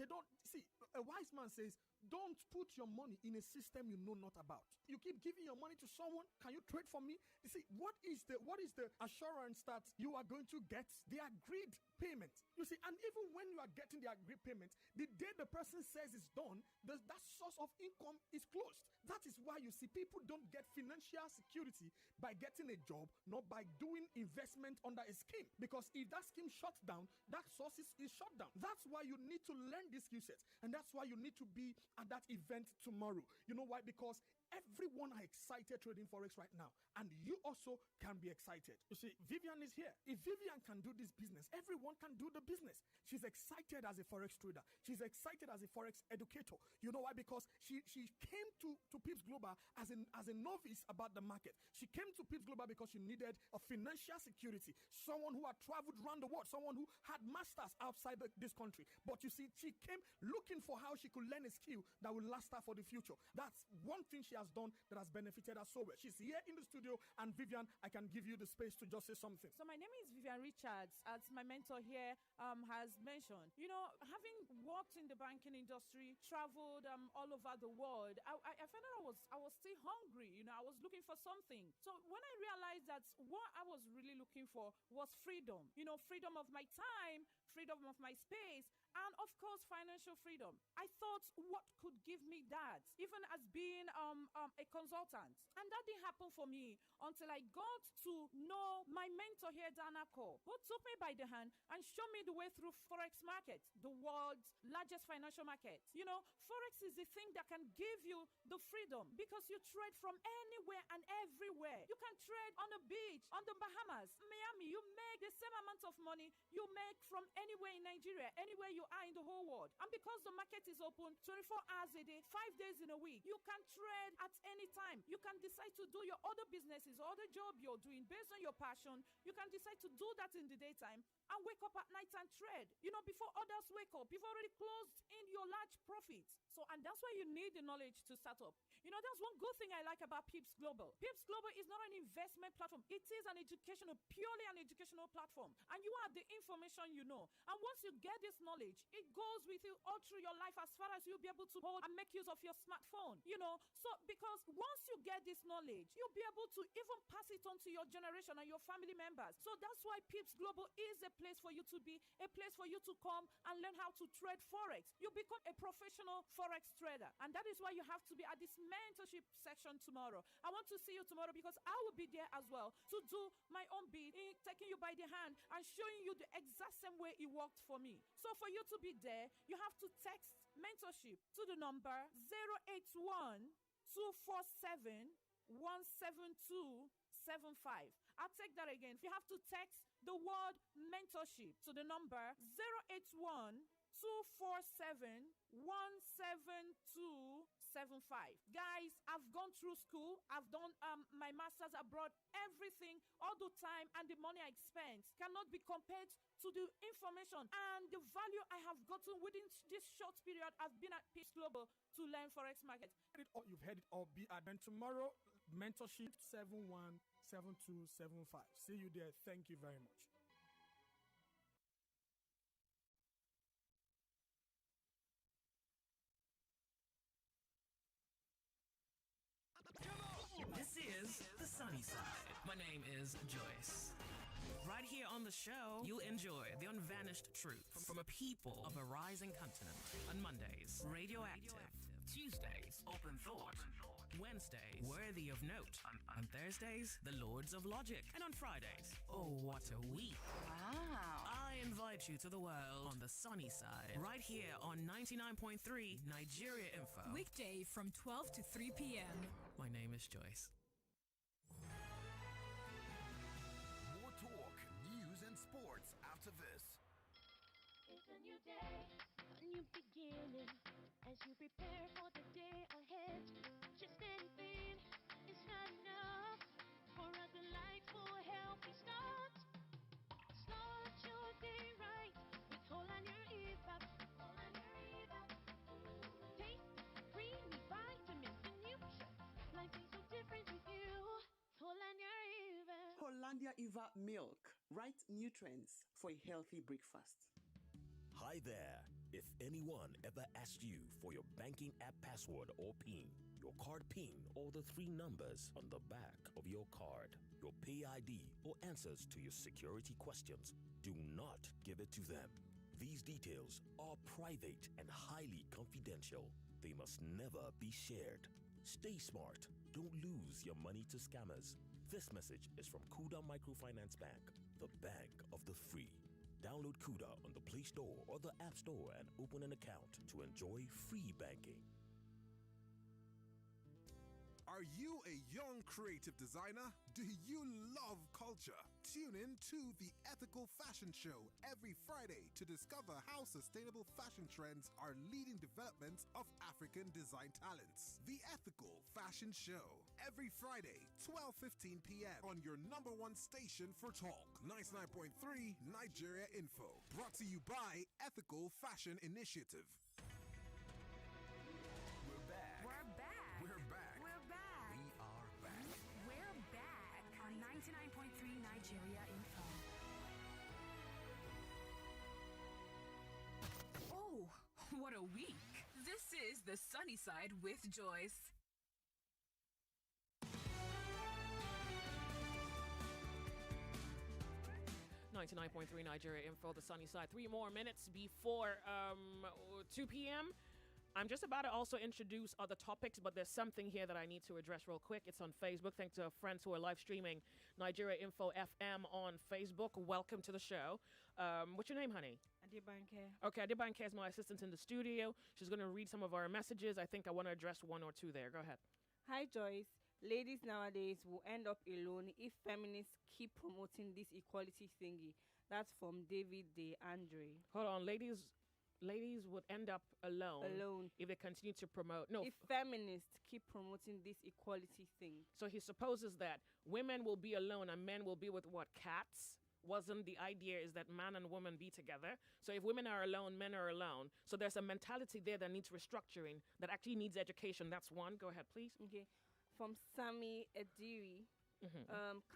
V: see, a wise man says, don't put your money in a system you know not about. You keep giving your money to someone. Can you trade for me? You see, what is the assurance that you are going to get the agreed payment? You see, and even when you are getting the agreed payment, the day the person says it's done, that source of income is closed. That is why you see people don't get financial security by getting a job, not by doing investment under a scheme. Because if that scheme shuts down, that source is shut down. That's why you need to learn these skill sets, and that's why you need to be at that event tomorrow. You know why? Because everyone are excited trading forex right now, and you also can be excited. You see, Vivian is here. If Vivian can do this business, everyone can do the business. She's excited as a forex trader. She's excited as a forex educator. You know why? Because she came to Pips Global as a novice about the market. She came to Pips Global because she needed a financial security, someone who had traveled around the world, someone who had masters outside this country. But you see, she came looking for how she could learn a skill that will last her for the future. That's one thing she has done that has benefited her so well. She's here in the studio, and Vivian, I can give you the space to just say something.
N: So my name is Vivian Richards. As my mentor here has mentioned, having worked in the banking industry, traveled all over the world, I found out I was still hungry. I was looking for something. So when I realized that what I was really looking for was freedom, freedom of my time, freedom of my space, and of course financial freedom. I thought, what could give me that, even as being a consultant? And that didn't happen for me until I got to know my mentor here, Danako, who took me by the hand and showed me the way through forex market, the world's largest financial market. Forex is the thing that can give you the freedom, because you trade from anywhere and everywhere. You can trade on the beach, on the Bahamas, Miami. You make the same amount of money you make from anywhere in Nigeria, anywhere you are in the whole world. And because the market is open 24 hours a day, 5 days in a week, you can trade at any time. You can decide to do your other businesses, other job you're doing based on your passion. You can decide to do that in the daytime and wake up at night and trade, before others wake up. You've already closed in your large profits. So, and that's why you need the knowledge to start up. That's one good thing I like about Pips Global. Pips Global is not an investment platform. It is purely an educational platform. And you have the information you know. And once you get this knowledge, it goes
J: goes with you all through your life as far as you'll be able to hold and make use of your smartphone. So because once you get this knowledge, you'll be able to even pass it on to your generation and your family members. So that's why Pips Global is a place for you to be, a place for you to come and learn how to trade Forex. You become a professional Forex trader. And that is why you have to be at this mentorship section tomorrow. I want to see you tomorrow because I will be there as well to do my own bit in taking you by the hand and showing you the exact same way it worked for me. So for you to be there, you have to text mentorship to the number 081 247 17275. I'll take that again. You have to text the word mentorship to the number 081 247 17275. Guys, I've gone through school. I've done my master's abroad. Everything, all the time and the money I spent cannot be compared to the information and the value I have gotten within this short period I've been at Peace Global to learn Forex market.
V: You've heard it all. Be at then tomorrow, mentorship 717275. See you there. Thank you very much.
L: This is The Sunny Side. My name is Joyce. Right here on the show, you'll enjoy the unvanished truth from a people of a rising continent. On Mondays, Radioactive. Tuesdays, Open Thought. Wednesdays, Worthy of Note. On Thursdays, The Lords of Logic. And on Fridays, oh, what a week. Wow. I invite you to the world on the sunny side. Right here on 99.3 Nigeria Info.
I: Weekday from 12 to 3 p.m.
L: My name is Joyce.
B: More talk, news, and sports after this.
M: It's a new day, a new beginning. As you prepare for the day ahead, just anything is not enough for a delightful, healthy start. Start your day right with Whole on your Eva. Whole on your Eva. Taste creamy vitamins and nutrients. Life is so different with you. Whole on your Eva.
X: Hollandia Eva milk, right nutrients for a healthy breakfast.
Y: Hi there. If anyone ever asked you for your banking app password or PIN, your card PIN, or the 3 numbers on the back of your card, your pay ID, or answers to your security questions, do not give it to them. These details are private and highly confidential. They must never be shared. Stay smart. Don't lose your money to scammers. This message is from Kuda Microfinance Bank, the bank of the free. Download Kuda on the Play Store or the App Store and open an account to enjoy free banking.
F: Are you a young creative designer? Do you love culture? Tune in to The Ethical Fashion Show every Friday to discover how sustainable fashion trends are leading development of African design talents. The Ethical Fashion Show every Friday, 12:15 p.m. on your number one station for talk, 99.3 Nigeria Info. Brought to you by Ethical Fashion Initiative.
B: We're back.
E: We're back.
B: We're back.
E: We're back.
B: We are back.
E: We're back on 99.3 Nigeria Info.
I: Oh, what a week. This is The Sunny Side with Joyce.
A: .3 Nigeria Info, the sunny side. 3 more minutes before 2 p.m. I'm just about to also introduce other topics, but there's something here that I need to address real quick. It's on Facebook. Thanks to our friends who are live streaming Nigeria Info FM on Facebook. Welcome to the show. What's your name, honey?
Z: Adibanke.
A: Okay, Adibanke is my assistant in the studio. She's going to read some of our messages. I think I want to address 1 or 2 there. Go ahead.
Z: Hi, Joyce. Ladies nowadays will end up alone if feminists keep promoting this equality thingy. That's from David De Andre.
A: Hold on, ladies would end up alone if they continue to promote. No,
Z: if feminists keep promoting this equality thing.
A: So he supposes that women will be alone and men will be with what, cats? Wasn't the idea is that man and woman be together? So if women are alone, men are alone. So there's a mentality there that needs restructuring, that actually needs education. That's one. Go ahead, please.
Z: Okay. From Sami Ediri.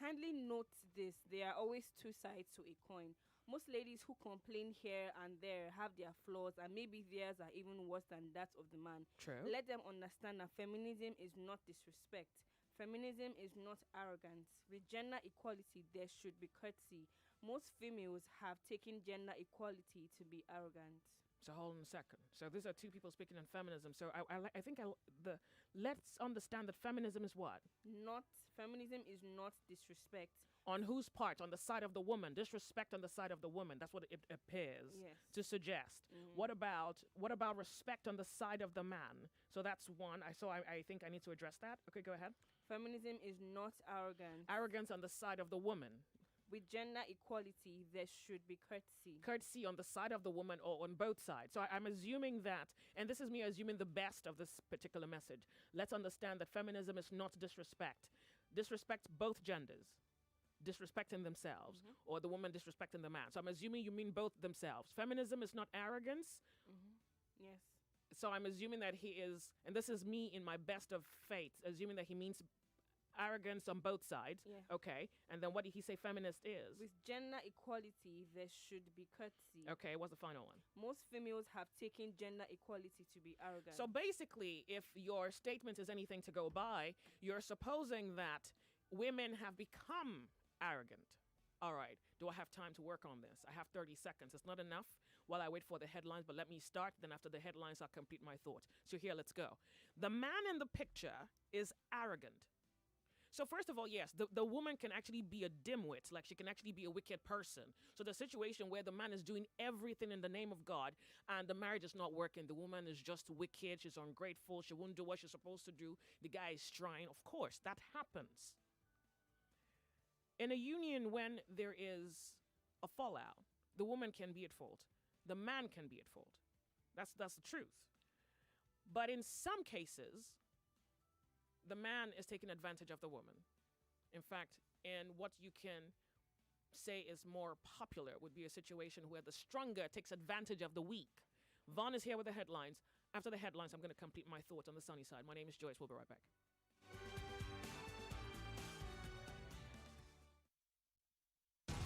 Z: Kindly note this. There are always 2 sides to a coin. most ladies who complain here and there have their flaws, and maybe theirs are even worse than that of the man.
A: True.
Z: Let them understand that feminism is not disrespect. Feminism is not arrogance. With gender equality, there should be courtesy. Most females have taken gender equality to be arrogant.
A: So hold on a second. So these are two people speaking on feminism. So I think let's understand that feminism is what?
Z: Feminism is not disrespect.
A: On whose part? On the side of the woman. Disrespect on the side of the woman. That's what it appears to suggest. What about respect on the side of the man? So that's one. I think I need to address that. Okay, go ahead.
Z: Feminism is not arrogance.
A: Arrogance on the side of the woman.
Z: With gender equality, there should be courtesy.
A: Courtesy on the side of the woman or on both sides. So I'm assuming that, and this is me assuming the best of this particular message. Let's understand that feminism is not disrespect. Disrespect both genders. Disrespecting themselves, or the woman disrespecting the man. So I'm assuming you mean both themselves. Feminism is not arrogance.
Z: Yes.
A: So I'm assuming that he is, and this is me in my best of faith, assuming that he means arrogance on both sides.
Z: Yeah.
A: Okay. And then what did he say feminist is?
Z: With gender equality, there should be courtesy.
A: Okay, what's the final one?
Z: Most females have taken gender equality to be arrogant.
A: So basically, if your statement is anything to go by, you're supposing that women have become arrogant. All right. Do I have time to work on this? I have 30 seconds. It's not enough while I wait for the headlines, but let me start. Then after the headlines, I'll complete my thought. So here, let's go. The man in the picture is arrogant. So first of all, yes, the woman can actually be a dimwit, like she can actually be a wicked person. So the situation where the man is doing everything in the name of God and the marriage is not working, the woman is just wicked, she's ungrateful, she won't do what she's supposed to do, the guy is trying. Of course, that happens. In a union, when there is a fallout, the woman can be at fault. The man can be at fault. That's the truth. But in some cases, the man is taking advantage of the woman. In fact, in what you can say is more popular would be a situation where the stronger takes advantage of the weak. Vaughn is here with the headlines. After the headlines, I'm going to complete my thoughts on the sunny side. My name is Joyce. We'll be right back.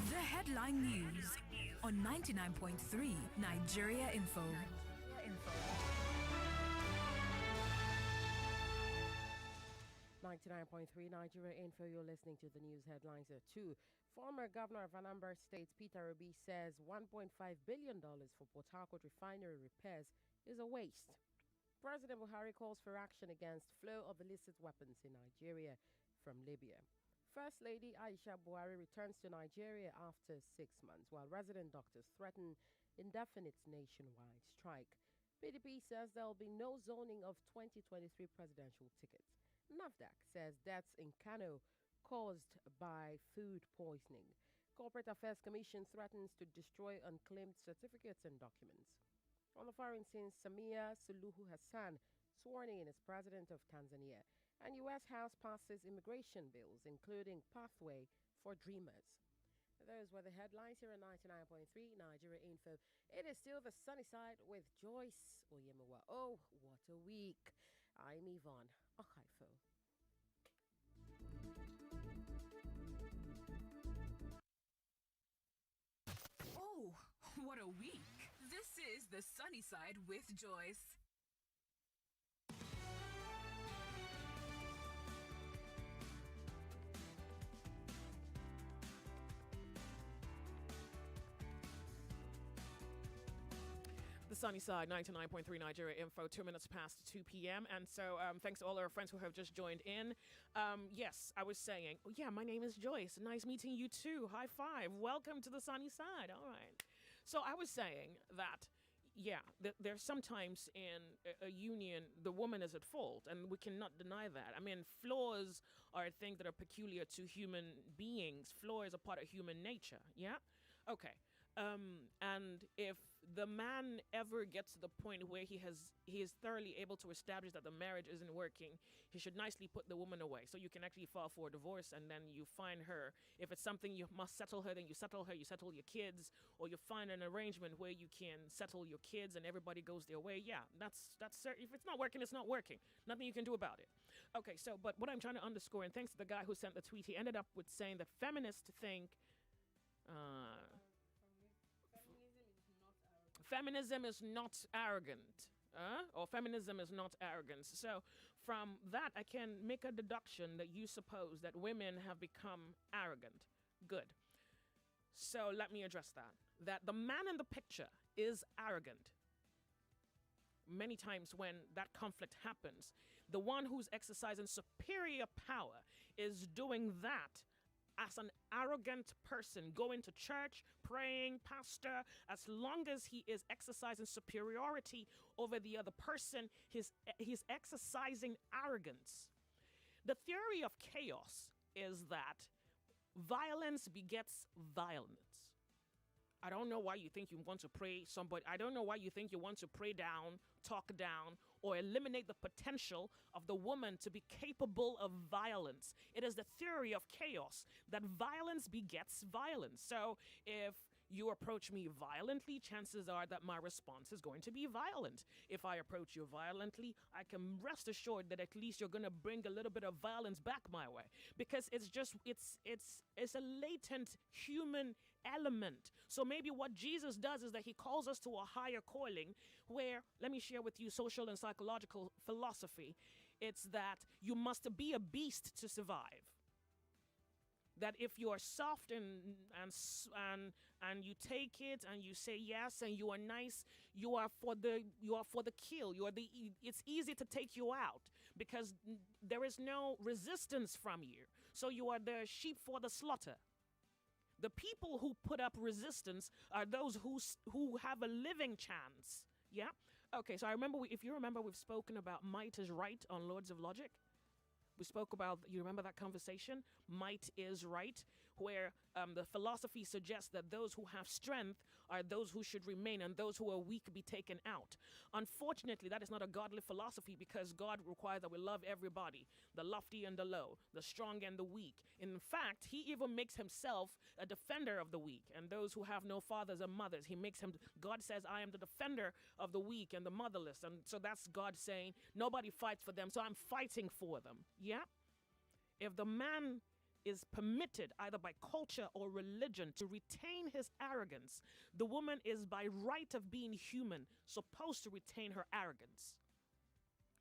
E: The headline news on 99.3 Nigeria Info.
C: 99.3 Nigeria Info, you're listening to the news headlines at 2. Former Governor of Anambra State, Peter Obi, says $1.5 billion for Port Harcourt refinery repairs is a waste. President Buhari calls for action against flow of illicit weapons in Nigeria from Libya. First Lady Aisha Buhari returns to Nigeria after 6 months, while resident doctors threaten indefinite nationwide strike. PDP says there will be no zoning of 2023 presidential tickets. NAFDAC says deaths in Kano caused by food poisoning. Corporate Affairs Commission threatens to destroy unclaimed certificates and documents. On the foreign scene, Samia Suluhu Hassan sworn in as president of Tanzania. And U.S. House passes immigration bills, including Pathway for Dreamers. Those were the headlines here at 99.3 Nigeria Info. It is still the sunny side with Joyce Onyemuwa. Oh, what a week. I'm Yvonne Okaifo.
I: Oh, what a week. This is the sunny side with Joyce.
A: The sunny side, 99.3 Nigeria Info, 2 minutes past 2 p.m. And so thanks to all our friends who have just joined in. Yes, I was saying, oh, yeah, my name is Joyce. Nice meeting you too. High five. Welcome to the sunny side. All right. So I was saying that, yeah, there's sometimes in a union, the woman is at fault, and we cannot deny that. I mean, flaws are things that are peculiar to human beings. Flaw is a part of human nature, yeah? Okay. And if the man ever gets to the point where he is thoroughly able to establish that the marriage isn't working, he should nicely put the woman away. So you can actually file for a divorce, and then you find her. If it's something you must settle her, then you settle her, you settle your kids, or you find an arrangement where you can settle your kids and everybody goes their way. Yeah, that's certain. If it's not working, it's not working. Nothing you can do about it. Okay, so, but what I'm trying to underscore, and thanks to the guy who sent the tweet, he ended up with saying that feminists think, feminism is not arrogant. Or feminism is not arrogance. So from that, I can make a deduction that you suppose that women have become arrogant. Good. So let me address that. That the man in the picture is arrogant. Many times when that conflict happens, the one who's exercising superior power is doing that as an arrogant person, going to church, praying, pastor. As long as he is exercising superiority over the other person, he's exercising arrogance. The theory of chaos is that violence begets violence. I don't know why you think you want to pray somebody. I don't know why you think you want to pray down, talk down, or eliminate the potential of the woman to be capable of violence. It is the theory of chaos that violence begets violence. So if you approach me violently, chances are that my response is going to be violent. If I approach you violently, I can rest assured that at least you're going to bring a little bit of violence back my way, because it's a latent human element. So maybe what Jesus does is that he calls us to a higher calling where, let me share with you social and psychological philosophy. It's that you must be a beast to survive. That if you are soft and you take it and you say yes and you are nice, you are for the kill. It's easy to take you out because there is no resistance from you. So you are the sheep for the slaughter. The people who put up resistance are those who have a living chance. Yeah. Okay. So I remember, if you remember, we've spoken about might is right on Lords of Logic. We spoke about, you remember that conversation? Might is right, where the philosophy suggests that those who have strength are those who should remain and those who are weak be taken out. Unfortunately, that is not a godly philosophy because God requires that we love everybody, the lofty and the low, the strong and the weak. In fact, he even makes himself a defender of the weak and those who have no fathers and mothers. God says, I am the defender of the weak and the motherless. And so that's God saying, nobody fights for them, so I'm fighting for them. Yeah? If the man is permitted either by culture or religion to retain his arrogance, the woman is by right of being human supposed to retain her arrogance.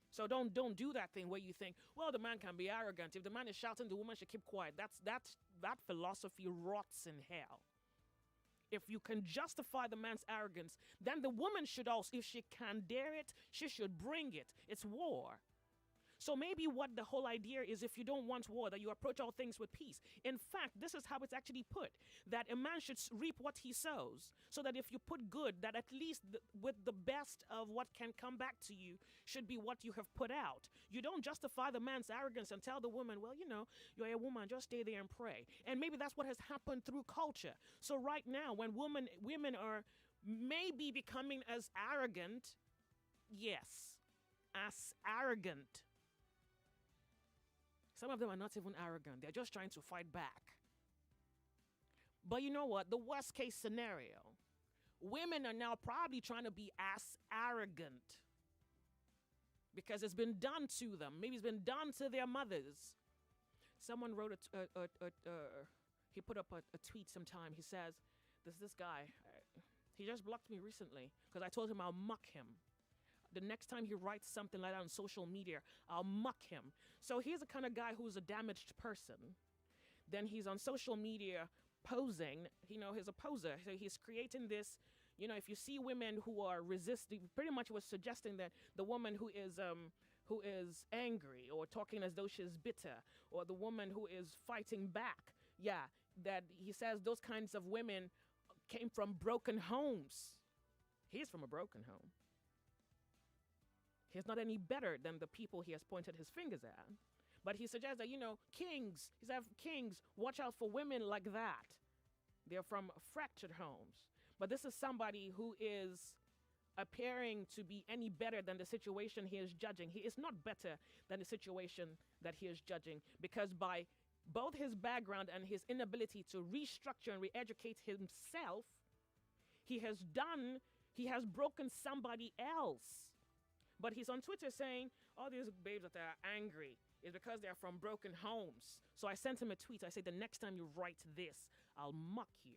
A: So don't do that thing where you think, well, the man can be arrogant. If the man is shouting, the woman should keep quiet. That philosophy rots in hell. If you can justify the man's arrogance, then the woman should also, if she can dare it, she should bring it. It's war. So maybe what the whole idea is, if you don't want war, that you approach all things with peace. In fact, this is how it's actually put, that a man should reap what he sows. So that if you put good, that at least with the best of what can come back to you should be what you have put out. You don't justify the man's arrogance and tell the woman, well, you're a woman, just stay there and pray. And maybe that's what has happened through culture. So right now, when women are maybe becoming as arrogant, yes, as arrogant. Some of them are not even arrogant. They're just trying to fight back. But you know what? The worst case scenario, women are now probably trying to be as arrogant because it's been done to them. Maybe it's been done to their mothers. Someone wrote he put up a tweet sometime. He says, there's this guy. He just blocked me recently because I told him I'll muck him. The next time he writes something like that on social media, I'll muck him. So he's the kind of guy who's a damaged person. Then he's on social media posing. He's a poser. So he's creating this, if you see women who are resisting, pretty much was suggesting that the woman who is angry or talking as though she's bitter, or the woman who is fighting back, that he says those kinds of women came from broken homes. He's from a broken home. He's not any better than the people he has pointed his fingers at. But he suggests that, kings, watch out for women like that. They're from fractured homes. But this is somebody who is appearing to be any better than the situation he is judging. He is not better than the situation that he is judging, because by both his background and his inability to restructure and re-educate himself, he has broken somebody else. But he's on Twitter saying, all these babes that are angry is because they're from broken homes. So I sent him a tweet. I said, the next time you write this, I'll muck you.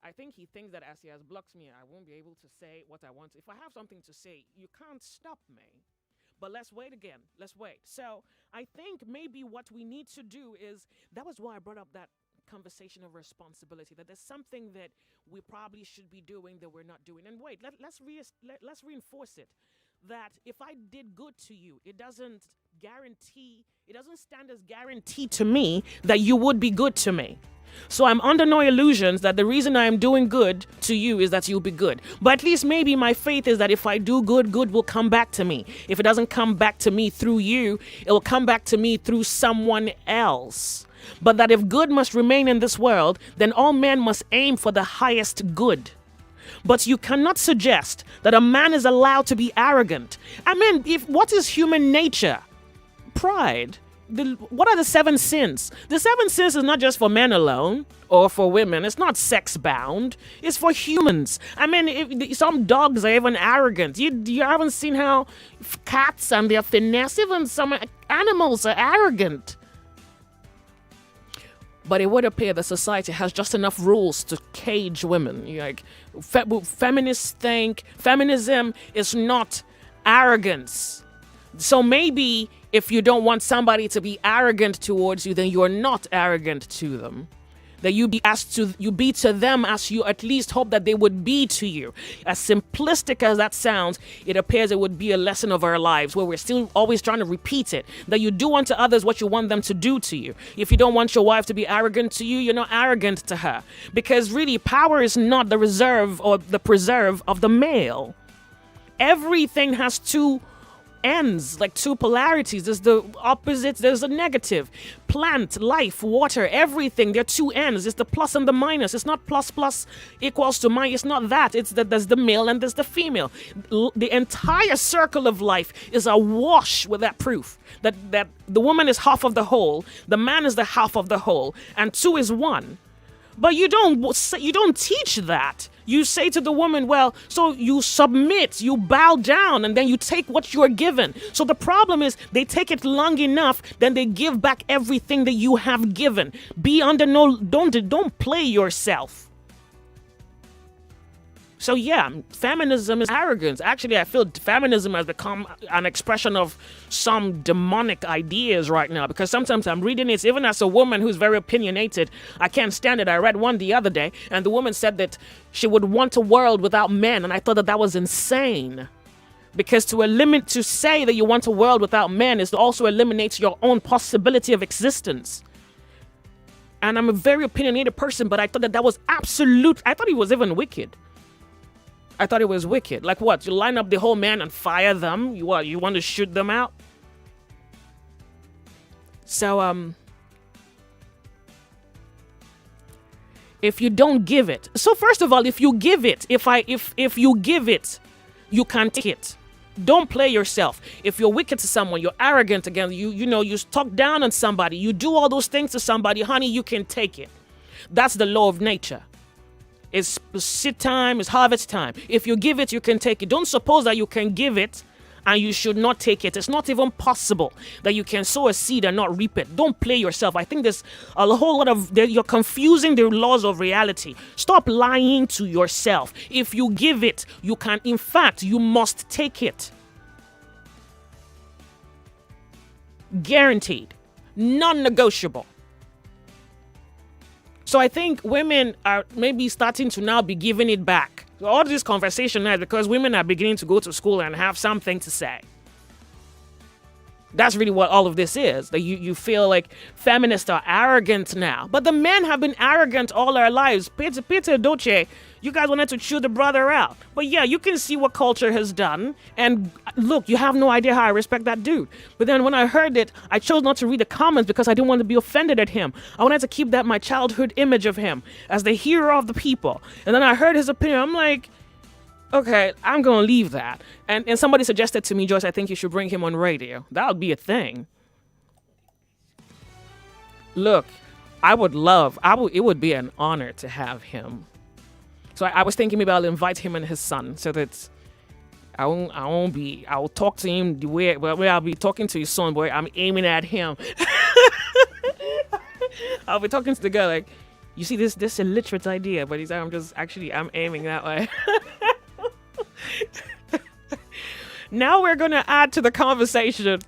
A: I think he thinks that as he has blocked me, I won't be able to say what I want. If I have something to say, you can't stop me. But let's wait again. Let's wait. So I think maybe what we need to do is, that was why I brought up that conversation of responsibility, that there's something that we probably should be doing that we're not doing. And wait, let's reinforce it, that if I did good to you, it doesn't stand as guarantee to me that you would be good to me. So I'm under no illusions that the reason I am doing good to you is that you'll be good. But at least maybe my faith is that if I do good, good will come back to me. If it doesn't come back to me through you, it will come back to me through someone else. But that if good must remain in this world, then all men must aim for the highest good. But you cannot suggest that a man is allowed to be arrogant. I mean, what is human nature? Pride. What are the 7 sins? The 7 sins is not just for men alone or for women. It's not sex bound. It's for humans. I mean, some dogs are even arrogant. You haven't seen how cats and their finesse, even some animals are arrogant. But it would appear that society has just enough rules to cage women. Like, feminists think feminism is not arrogance. So maybe if you don't want somebody to be arrogant towards you, then you're not arrogant to them. That you be to them as you at least hope that they would be to you. As simplistic as that sounds, it appears it would be a lesson of our lives where we're still always trying to repeat it. That you do unto others what you want them to do to you. If you don't want your wife to be arrogant to you, you're not arrogant to her. Because really, power is not the reserve or the preserve of the male. Everything has two ends, like two polarities. There's the opposites, there's the negative. Plant, life, water, everything, there are two ends. It's the plus and the minus. It's not plus equals to minus. It's not that. It's that there's the male and there's the female. The entire circle of life is awash with that proof that the woman is half of the whole, the man is the half of the whole, and two is one. But you don't teach that. You say to the woman, well, so you submit, you bow down, and then you take what you're given. So the problem is they take it long enough, then they give back everything that you have given. Don't play yourself. So yeah, feminism is arrogance. Actually, I feel feminism has become an expression of some demonic ideas right now, because sometimes I'm reading it, even as a woman who's very opinionated, I can't stand it. I read one the other day, and the woman said that she would want a world without men, and I thought that was insane. Because to say that you want a world without men is to also eliminate your own possibility of existence. And I'm a very opinionated person, but I thought that was absolute. I thought it was even wicked. I thought it was wicked. Like what? You line up the whole man and fire them? You want to shoot them out? So, if you don't give it. So first of all, if you give it, if you give it, you can take it. Don't play yourself. If you're wicked to someone, you're arrogant again, you talk down on somebody, you do all those things to somebody, honey, you can take it. That's the law of nature. It's seed time, it's harvest time. If you give it, you can take it. Don't suppose that you can give it and you should not take it. It's not even possible that you can sow a seed and not reap it. Don't play yourself. I think there's a whole lot of, you're confusing the laws of reality. Stop lying to yourself. If you give it, you can, in fact, you must take it. Guaranteed. Non-negotiable. So I think women are maybe starting to now be giving it back. So all this conversation now is because women are beginning to go to school and have something to say. That's really what all of this is. That you feel like feminists are arrogant now. But the men have been arrogant all our lives. Peter Doce, you guys wanted to chew the brother out. But yeah, you can see what culture has done. And look, you have no idea how I respect that dude. But then when I heard it, I chose not to read the comments because I didn't want to be offended at him. I wanted to keep that my childhood image of him as the hero of the people. And then I heard his opinion. I'm like, okay, I'm going to leave that. And somebody suggested to me, Joyce, I think you should bring him on radio. That would be a thing. Look, it would be an honor to have him. So I was thinking maybe I'll invite him and his son so that I'll talk to him the way I'll be talking to his son, boy. I'm aiming at him. I'll be talking to the guy like, You see this illiterate idea, but he's I'm aiming that way. Now we're going to add to the conversation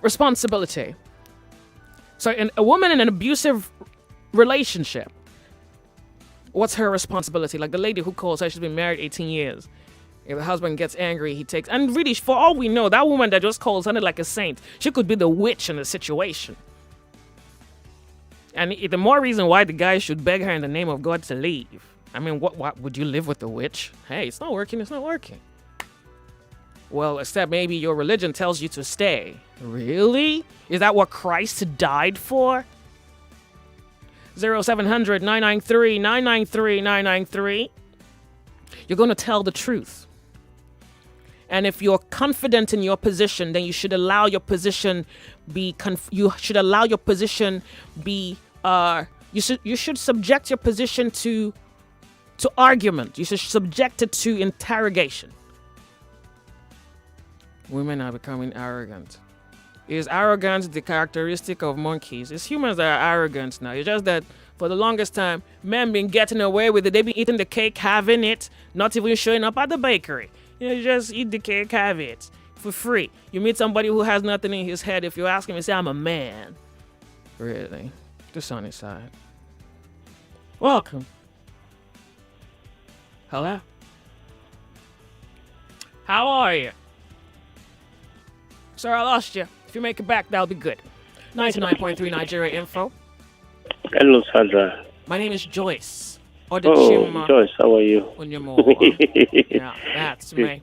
A: responsibility. So a woman in an abusive relationship, what's her responsibility? Like the lady who calls her, she's been married 18 years. If the husband gets angry, he takes... And really, for all we know, that woman that just called sounded like a saint. She could be the witch in the situation. And the more reason why the guy should beg her in the name of God to leave. I mean, what would you live with the witch? Hey, it's not working, it's not working. Well, except maybe your religion tells you to stay. Really? Is that what Christ died for? 0700 993 993 993. You're going to tell the truth. And if you're confident in your position, then you should allow your position be you should subject your position to argument. You should subject it to interrogation. Women are becoming arrogant. Is arrogance the characteristic of monkeys? It's humans that are arrogant now. It's just that for the longest time, men been getting away with it. They've been eating the cake, having it, not even showing up at the bakery. You just eat the cake, have it for free. You meet somebody who has nothing in his head. If you ask him, he say, I'm a man. Really? The sunny side. Welcome. Hello? How are you? Sir, I lost you. If you make it back, that'll be good. 99.3 Nigeria Info.
D: Hello, Sandra.
A: My name is Joyce.
D: Joyce, how are you?
A: Onyemuwa. Yeah, that's me.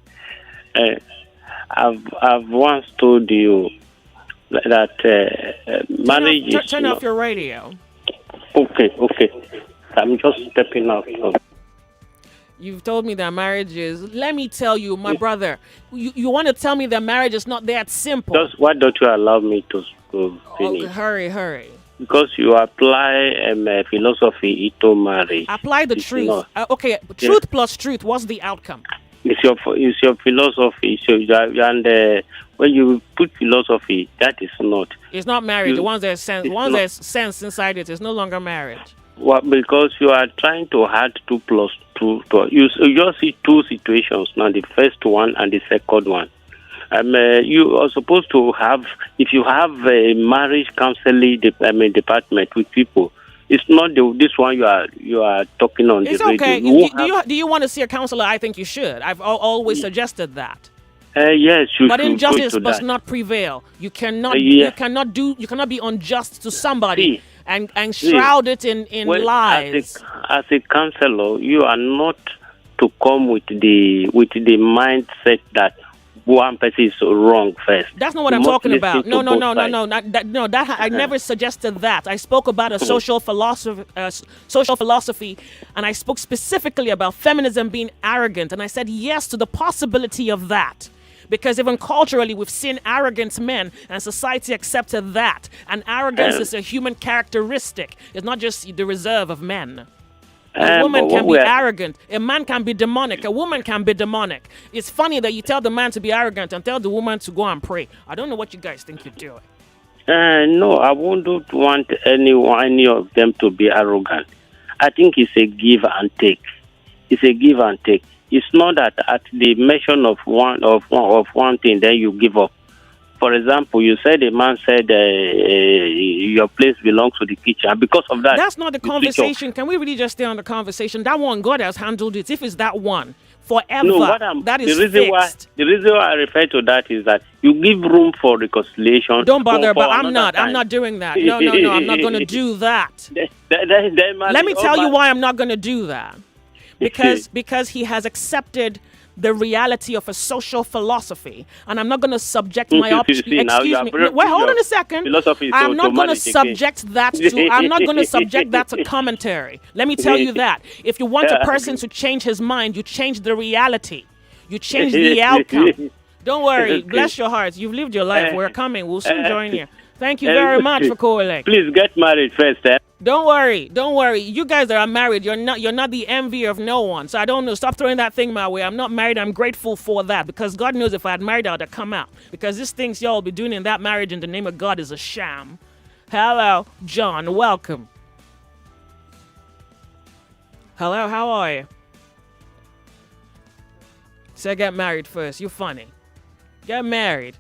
D: I've once told you that marriage is...
A: Turn off your radio.
D: Okay. I'm just stepping out.
A: You've told me that marriage is... Let me tell you, my brother, you want to tell me that marriage is not that simple.
D: Just why don't you allow me to finish?
A: Okay, hurry.
D: Because you apply philosophy into marriage.
A: Apply the truth. Truth plus truth. What's the outcome?
D: It's your philosophy. And when you put philosophy, that is not.
A: It's not marriage. The ones that there's sense inside it is no longer marriage.
D: Well, because you are trying to add 2 plus 2. You just see 2 situations now, the first one and the second one. You are supposed to have, if you have a marriage counseling department with people, it's not this one you are talking on
A: it's
D: the radio.
A: It's okay. Do you want to see a counselor? I think you should. I've always suggested that.
D: Yes,
A: but injustice must not prevail. You cannot be unjust to somebody and shroud it in lies.
D: As a counselor, you are not to come with the mindset that one person is wrong first.
A: That's not what I'm talking about. No. I never suggested that. I spoke about a social philosophy, and I spoke specifically about feminism being arrogant, and I said yes to the possibility of that. Because even culturally, we've seen arrogant men, and society accepted that. And arrogance is a human characteristic. It's not just the reserve of men. A woman can be arrogant. A man can be demonic. A woman can be demonic. It's funny that you tell the man to be arrogant and tell the woman to go and pray. I don't know what you guys think you're doing.
D: No, I wouldn't want any of them to be arrogant. I think it's a give and take. It's a give and take. It's not that at the mention of one thing, then you give up. For example, you said a man said your place belongs to the kitchen. And because of that...
A: That's not the conversation. Can we really just stay on the conversation? That one, God has handled it. If it's that one, forever, that is fixed.
D: The reason why I refer to that is that you give room for reconciliation.
A: Don't bother, but I'm not doing that. No, I'm not going to do that. Let me tell you why I'm not going to do that. Because he has accepted the reality of a social philosophy, and I'm not going to subject my options. Excuse me. Wait, hold on a second. I'm not going to subject that to. I'm not going to subject that to commentary. Let me tell you that if you want a person to change his mind, you change the reality. You change the outcome. Don't worry. Bless your hearts. You've lived your life. We're coming. We'll soon join you. Thank you very much for calling.
D: Please get married first.
A: Don't worry. You guys that are married, you're not the envy of no one. So I don't know. Stop throwing that thing my way. I'm not married. I'm grateful for that because God knows if I had married, I would have come out. Because these things y'all be doing in that marriage in the name of God is a sham. Hello, John. Welcome. Hello, how are you? Say get married first. You're funny. Get married.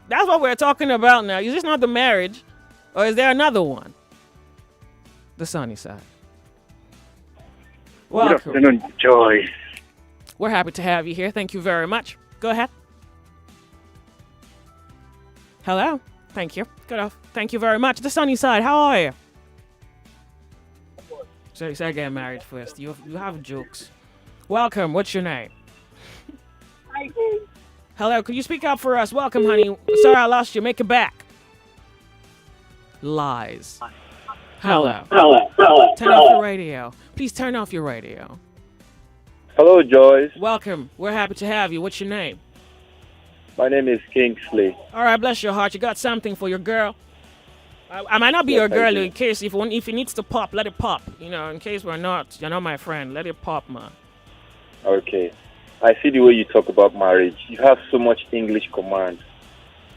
A: That's what we're talking about now. Is this not the marriage? Or is there another one? The sunny side.
K: Good
A: Welcome.
K: afternoon, Joyce.
A: We're happy to have you here. Thank you very much. Go ahead. Hello. Thank you. Good off. Thank you very much. The sunny side. How are you? So I get married first. You have jokes. Welcome. What's your name? Hello. Could you speak up for us? Welcome, honey. Sorry I lost you. Make it back. Lies. Hello. Turn off your radio. Please turn off your radio.
K: Hello, Joyce.
A: Welcome. We're happy to have you. What's your name?
K: My name is Kingsley.
A: All right, bless your heart. You got something for your girl? I might not be
K: Yes,
A: your girl
K: I do.
A: in case if it needs to pop, let it pop. You know, in case you're not my friend, let it pop, man.
K: Okay. I see the way you talk about marriage. You have so much English command.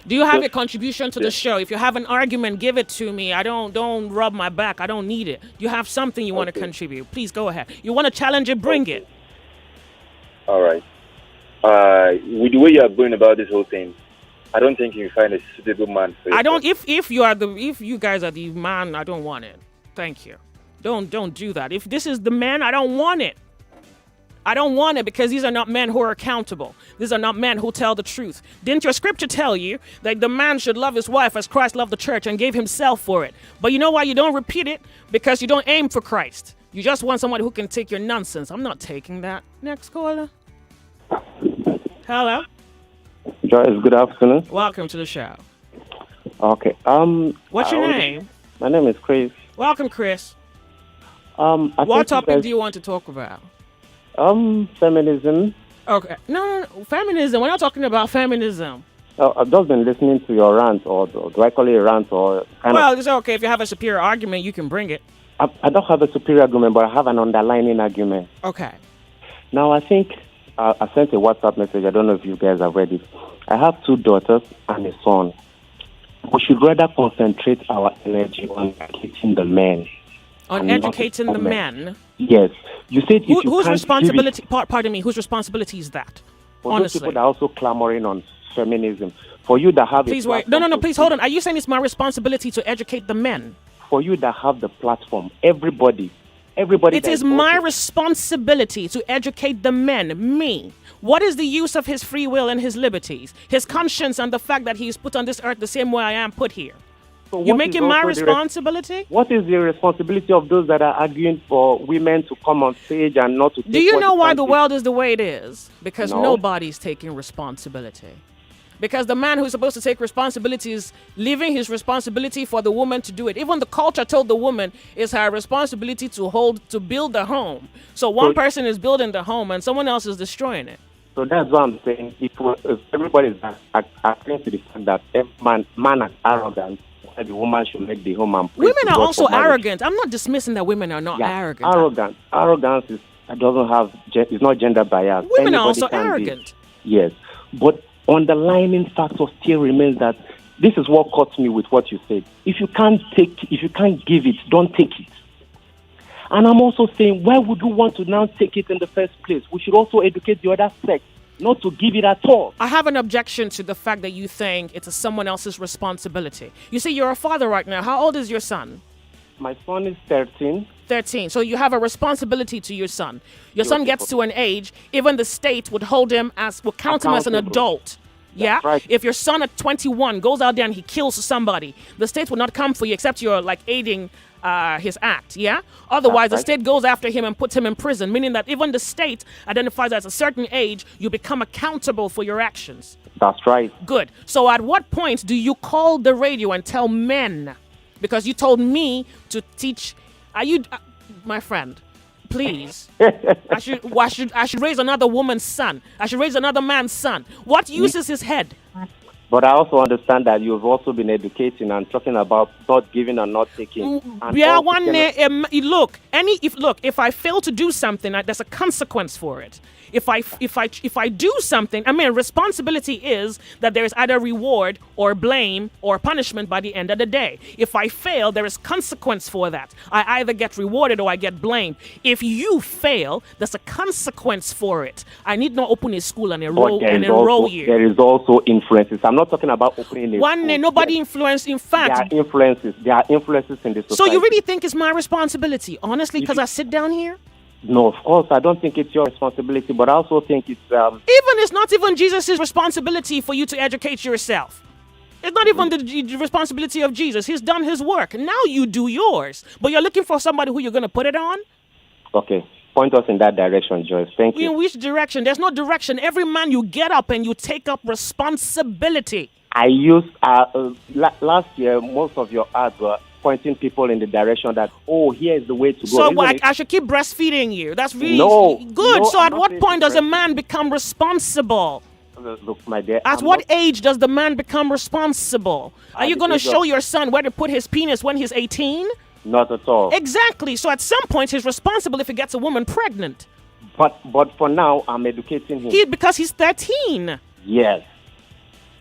A: Do you have
K: Yes.
A: a contribution to the
K: Yes.
A: show? If you have an argument, give it to me. I don't rub my back. I don't need it. You have something you want to contribute. Please go ahead. You want to challenge it, bring it.
K: All right. With the way you are going about this whole thing, I don't think you find a suitable man for
A: I
K: yourself.
A: don't if you guys are the man, I don't want it. Thank you. Don't do that. If this is the man, I don't want it. I don't want it because these are not men who are accountable. These are not men who tell the truth. Didn't your scripture tell you that the man should love his wife as Christ loved the church and gave himself for it? But you know why you don't repeat it? Because you don't aim for Christ. You just want someone who can take your nonsense. I'm not taking that. Next caller. Hello.
O: Joyce, good afternoon.
A: Welcome to the show.
O: Okay.
A: What's your name?
O: My name is Chris.
A: Welcome, Chris.
O: I
A: What
O: think you
A: topic
O: guys-
A: do you want to talk about?
O: Feminism.
A: Okay. No. Feminism. We're not talking about feminism.
O: I've just been listening to your rant, or do I call it a rant, or kind
A: Well, it's okay. If you have a superior argument, you can bring it.
O: I don't have a superior argument, but I have an underlying argument.
A: Okay.
O: Now, I think I sent a WhatsApp message. I don't know if you guys have read it. I have 2 daughters and a son. We should rather concentrate our energy on educating the men.
A: On
O: and not
A: educating the
O: women.
A: men.
O: Yes. You said if you
A: Whose
O: can't
A: responsibility? Pardon me. Whose responsibility is that?
O: for those
A: Honestly.
O: people that are also clamoring on feminism, for you that have
A: Please
O: a
A: wait.
O: platform
A: No.
O: to
A: Please hold on. Are you saying it's my responsibility to educate the men?
O: for you that have the platform, everybody
A: It
O: that
A: is my responsibility to educate the men, me. What is the use of his free will and his liberties, his conscience, and the fact that he is put on this earth the same way I am put here?
O: So
A: You
O: what
A: make
O: is
A: it my
O: also the
A: responsibility?
O: What is the responsibility of those that are arguing for women to come on stage and not to take
A: Do you
O: what
A: know why the
O: country-
A: world is the way it is? Because
O: No.
A: nobody's taking responsibility. Because the man who's supposed to take responsibility is leaving his responsibility for the woman to do it. Even the culture told the woman it's her responsibility to build the home. So one person is building the home and someone else is destroying it.
O: So that's what I'm saying. If everybody is agreeing to the fact that man is arrogant, why the woman should make the home and pray
A: Women
O: to
A: are
O: God
A: also
O: for marriage.
A: arrogant. I'm not dismissing that women are not arrogant.
O: Arrogance doesn't have it's not gender bias.
A: Women are
O: Anybody
A: also
O: can be.
A: arrogant.
O: Yes, but underlying factor still remains that this is what caught me with what you said. If you can't give it, don't take it. And I'm also saying, why would you want to now take it in the first place? We should also educate the other sex not to give it at all.
A: I have an objection to the fact that you think it's someone else's responsibility. You see, you're a father right now. How old is your son?
O: My son is 13.
A: 13. So you have a responsibility to your son. Your son gets to an age, even the state would count him as an
O: Accountable.
A: adult. Yeah?
O: right.
A: If your son at 21 goes out there and he kills somebody, the state will not come for you except you're like aiding his act, yeah? Otherwise, the
O: right.
A: state goes after him and puts him in prison, meaning that even the state identifies as a certain age, you become accountable for your actions.
O: That's right.
A: Good. So at what point do you call the radio and tell men? Because you told me to teach. Are you, my friend? Please. I should raise another woman's son. I should raise another man's son. What use is his head?
O: But I also understand that you've also been educating and talking about not giving and not taking. And
A: Yeah,
O: also
A: one
O: kind of-
A: if I fail to do something, there's a consequence for it. If I do something, I mean, responsibility is that there is either reward or blame or punishment by the end of the day. If I fail, there is consequence for that. I either get rewarded or I get blamed. If you fail, there's a consequence for it. I need not open a school and enroll you.
O: There is also influences. I'm not talking about opening a
A: One day, nobody influenced. In fact,
O: there are influences. There are influences in the society.
A: So you really think it's my responsibility, honestly, because I sit down here?
O: No, of course, I don't think it's your responsibility, but I also think it's...
A: It's not even Jesus' responsibility for you to educate yourself. It's not even the responsibility of Jesus. He's done his work. Now you do yours. But you're looking for somebody who you're going to put it on?
O: Okay, point us in that direction, Joyce. Thank you.
A: In which direction? There's no direction. Every man, you get up and you take up responsibility.
O: I used... last year, most of your ads were pointing people in the direction that, here is the way to go.
A: So I should keep breastfeeding you. That's really good.
O: No,
A: so at what point does a man become responsible?
O: Look, my dear.
A: At what age does the man become responsible? Are you going to show your son where to put his penis when he's 18?
O: Not at all.
A: Exactly. So at some point, he's responsible if he gets a woman pregnant.
O: But for now, I'm educating him.
A: Because he's 13.
O: Yes.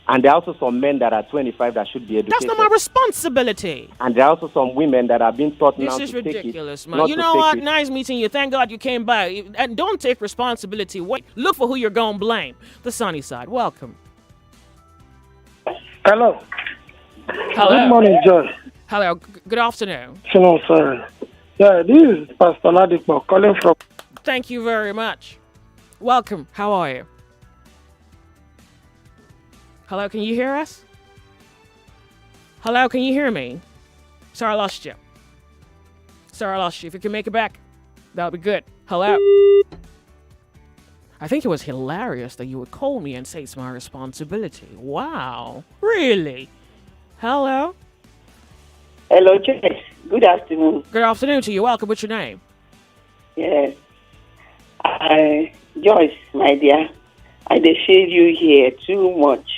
O: And there are also some men that are 25 that should be educated.
A: That's not my responsibility.
O: And there are also some women that are being taught now to
A: take it.
O: This
A: is ridiculous,
O: man.
A: You know what? Nice meeting you. Thank God you came by. And don't take responsibility. Wait, look for who you're going to blame. The sunny side. Welcome.
P: Hello.
A: Hello.
P: Good morning, John.
A: Hello. Good afternoon.
P: Hello, sir. Yeah, this is Pastor Ladipo calling from...
A: Thank you very much. Welcome. How are you? Hello, can you hear us? Hello, can you hear me? Sorry, I lost you. If you can make it back, that would be good. Hello? I think it was hilarious that you would call me and say it's my responsibility. Wow. Really? Hello?
Q: Hello, Joyce. Good afternoon.
A: Good afternoon to you. Welcome. What's your name?
Q: Yes. Joyce, my dear. I feel you here too much.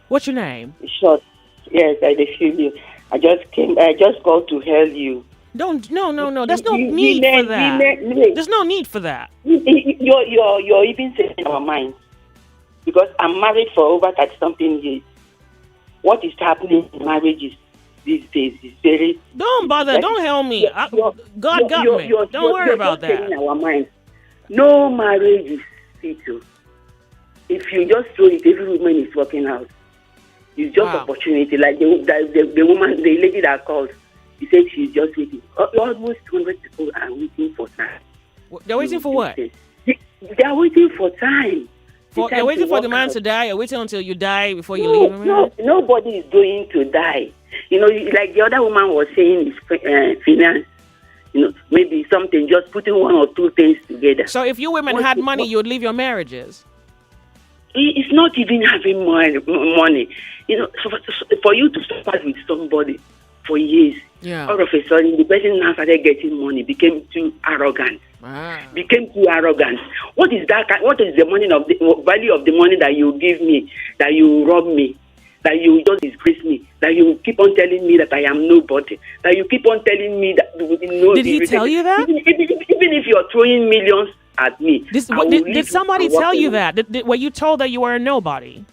A: What's your name?
Q: Short. Yes, I feel you. I just called to help you.
A: No. There's no need for that. There's no need for that.
Q: You're even saying our mind. Because I'm married for over 30-something years. What is happening in marriages these days is very...
A: Don't bother. Don't help me. God got me. Don't worry about that.
Q: Our minds. No marriage is fatal. If you just throw it, every woman is working out. It's just opportunity. Like the woman, the lady that called, she said she's just waiting. Almost 200 people are waiting for time.
A: They're waiting for what?
Q: They are waiting for time.
A: They're waiting for the man to die. You're waiting until you die before you leave him?
Q: No, nobody is going to die. You know, like the other woman was saying, is finance. You know, maybe something, just putting one or two things together.
A: So if you women had money, you'd leave your marriages?
Q: It's not even having money. You know, for you to suffer with somebody for years, all of a sudden, the person now started getting money, became too arrogant. What is that? What is the value of the money that you give me, that you rob me, that you just disgrace me, that you keep on telling me that I am nobody, that you keep on telling me that...
A: Did he tell you that?
Q: Even if you're throwing millions at me.
A: Did somebody tell you that? Were you told that you were a nobody?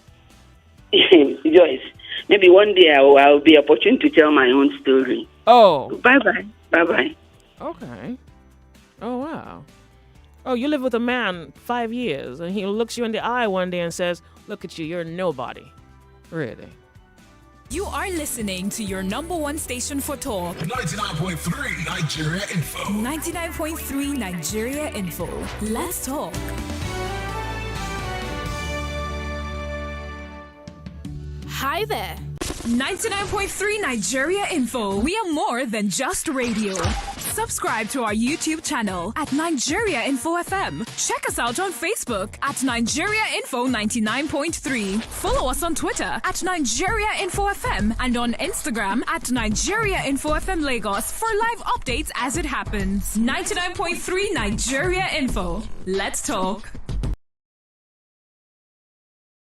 Q: Joyce, maybe one day I'll be opportune to tell my own story.
A: Oh.
Q: Bye-bye.
A: Okay. Oh, wow. Oh, you live with a man 5 years, and he looks you in the eye one day and says, look at you, you're a nobody. Really?
I: You are listening to your number one station for talk.
B: 99.3 Nigeria Info.
I: 99.3 Nigeria Info. Let's talk. Hi there. 99.3 Nigeria Info. We are more than just radio. Subscribe to our YouTube channel at Nigeria Info FM. Check us out on Facebook at Nigeria Info 99.3. Follow us on Twitter at Nigeria Info FM and on Instagram at Nigeria Info FM Lagos for live updates as it happens. 99.3 Nigeria Info. Let's talk.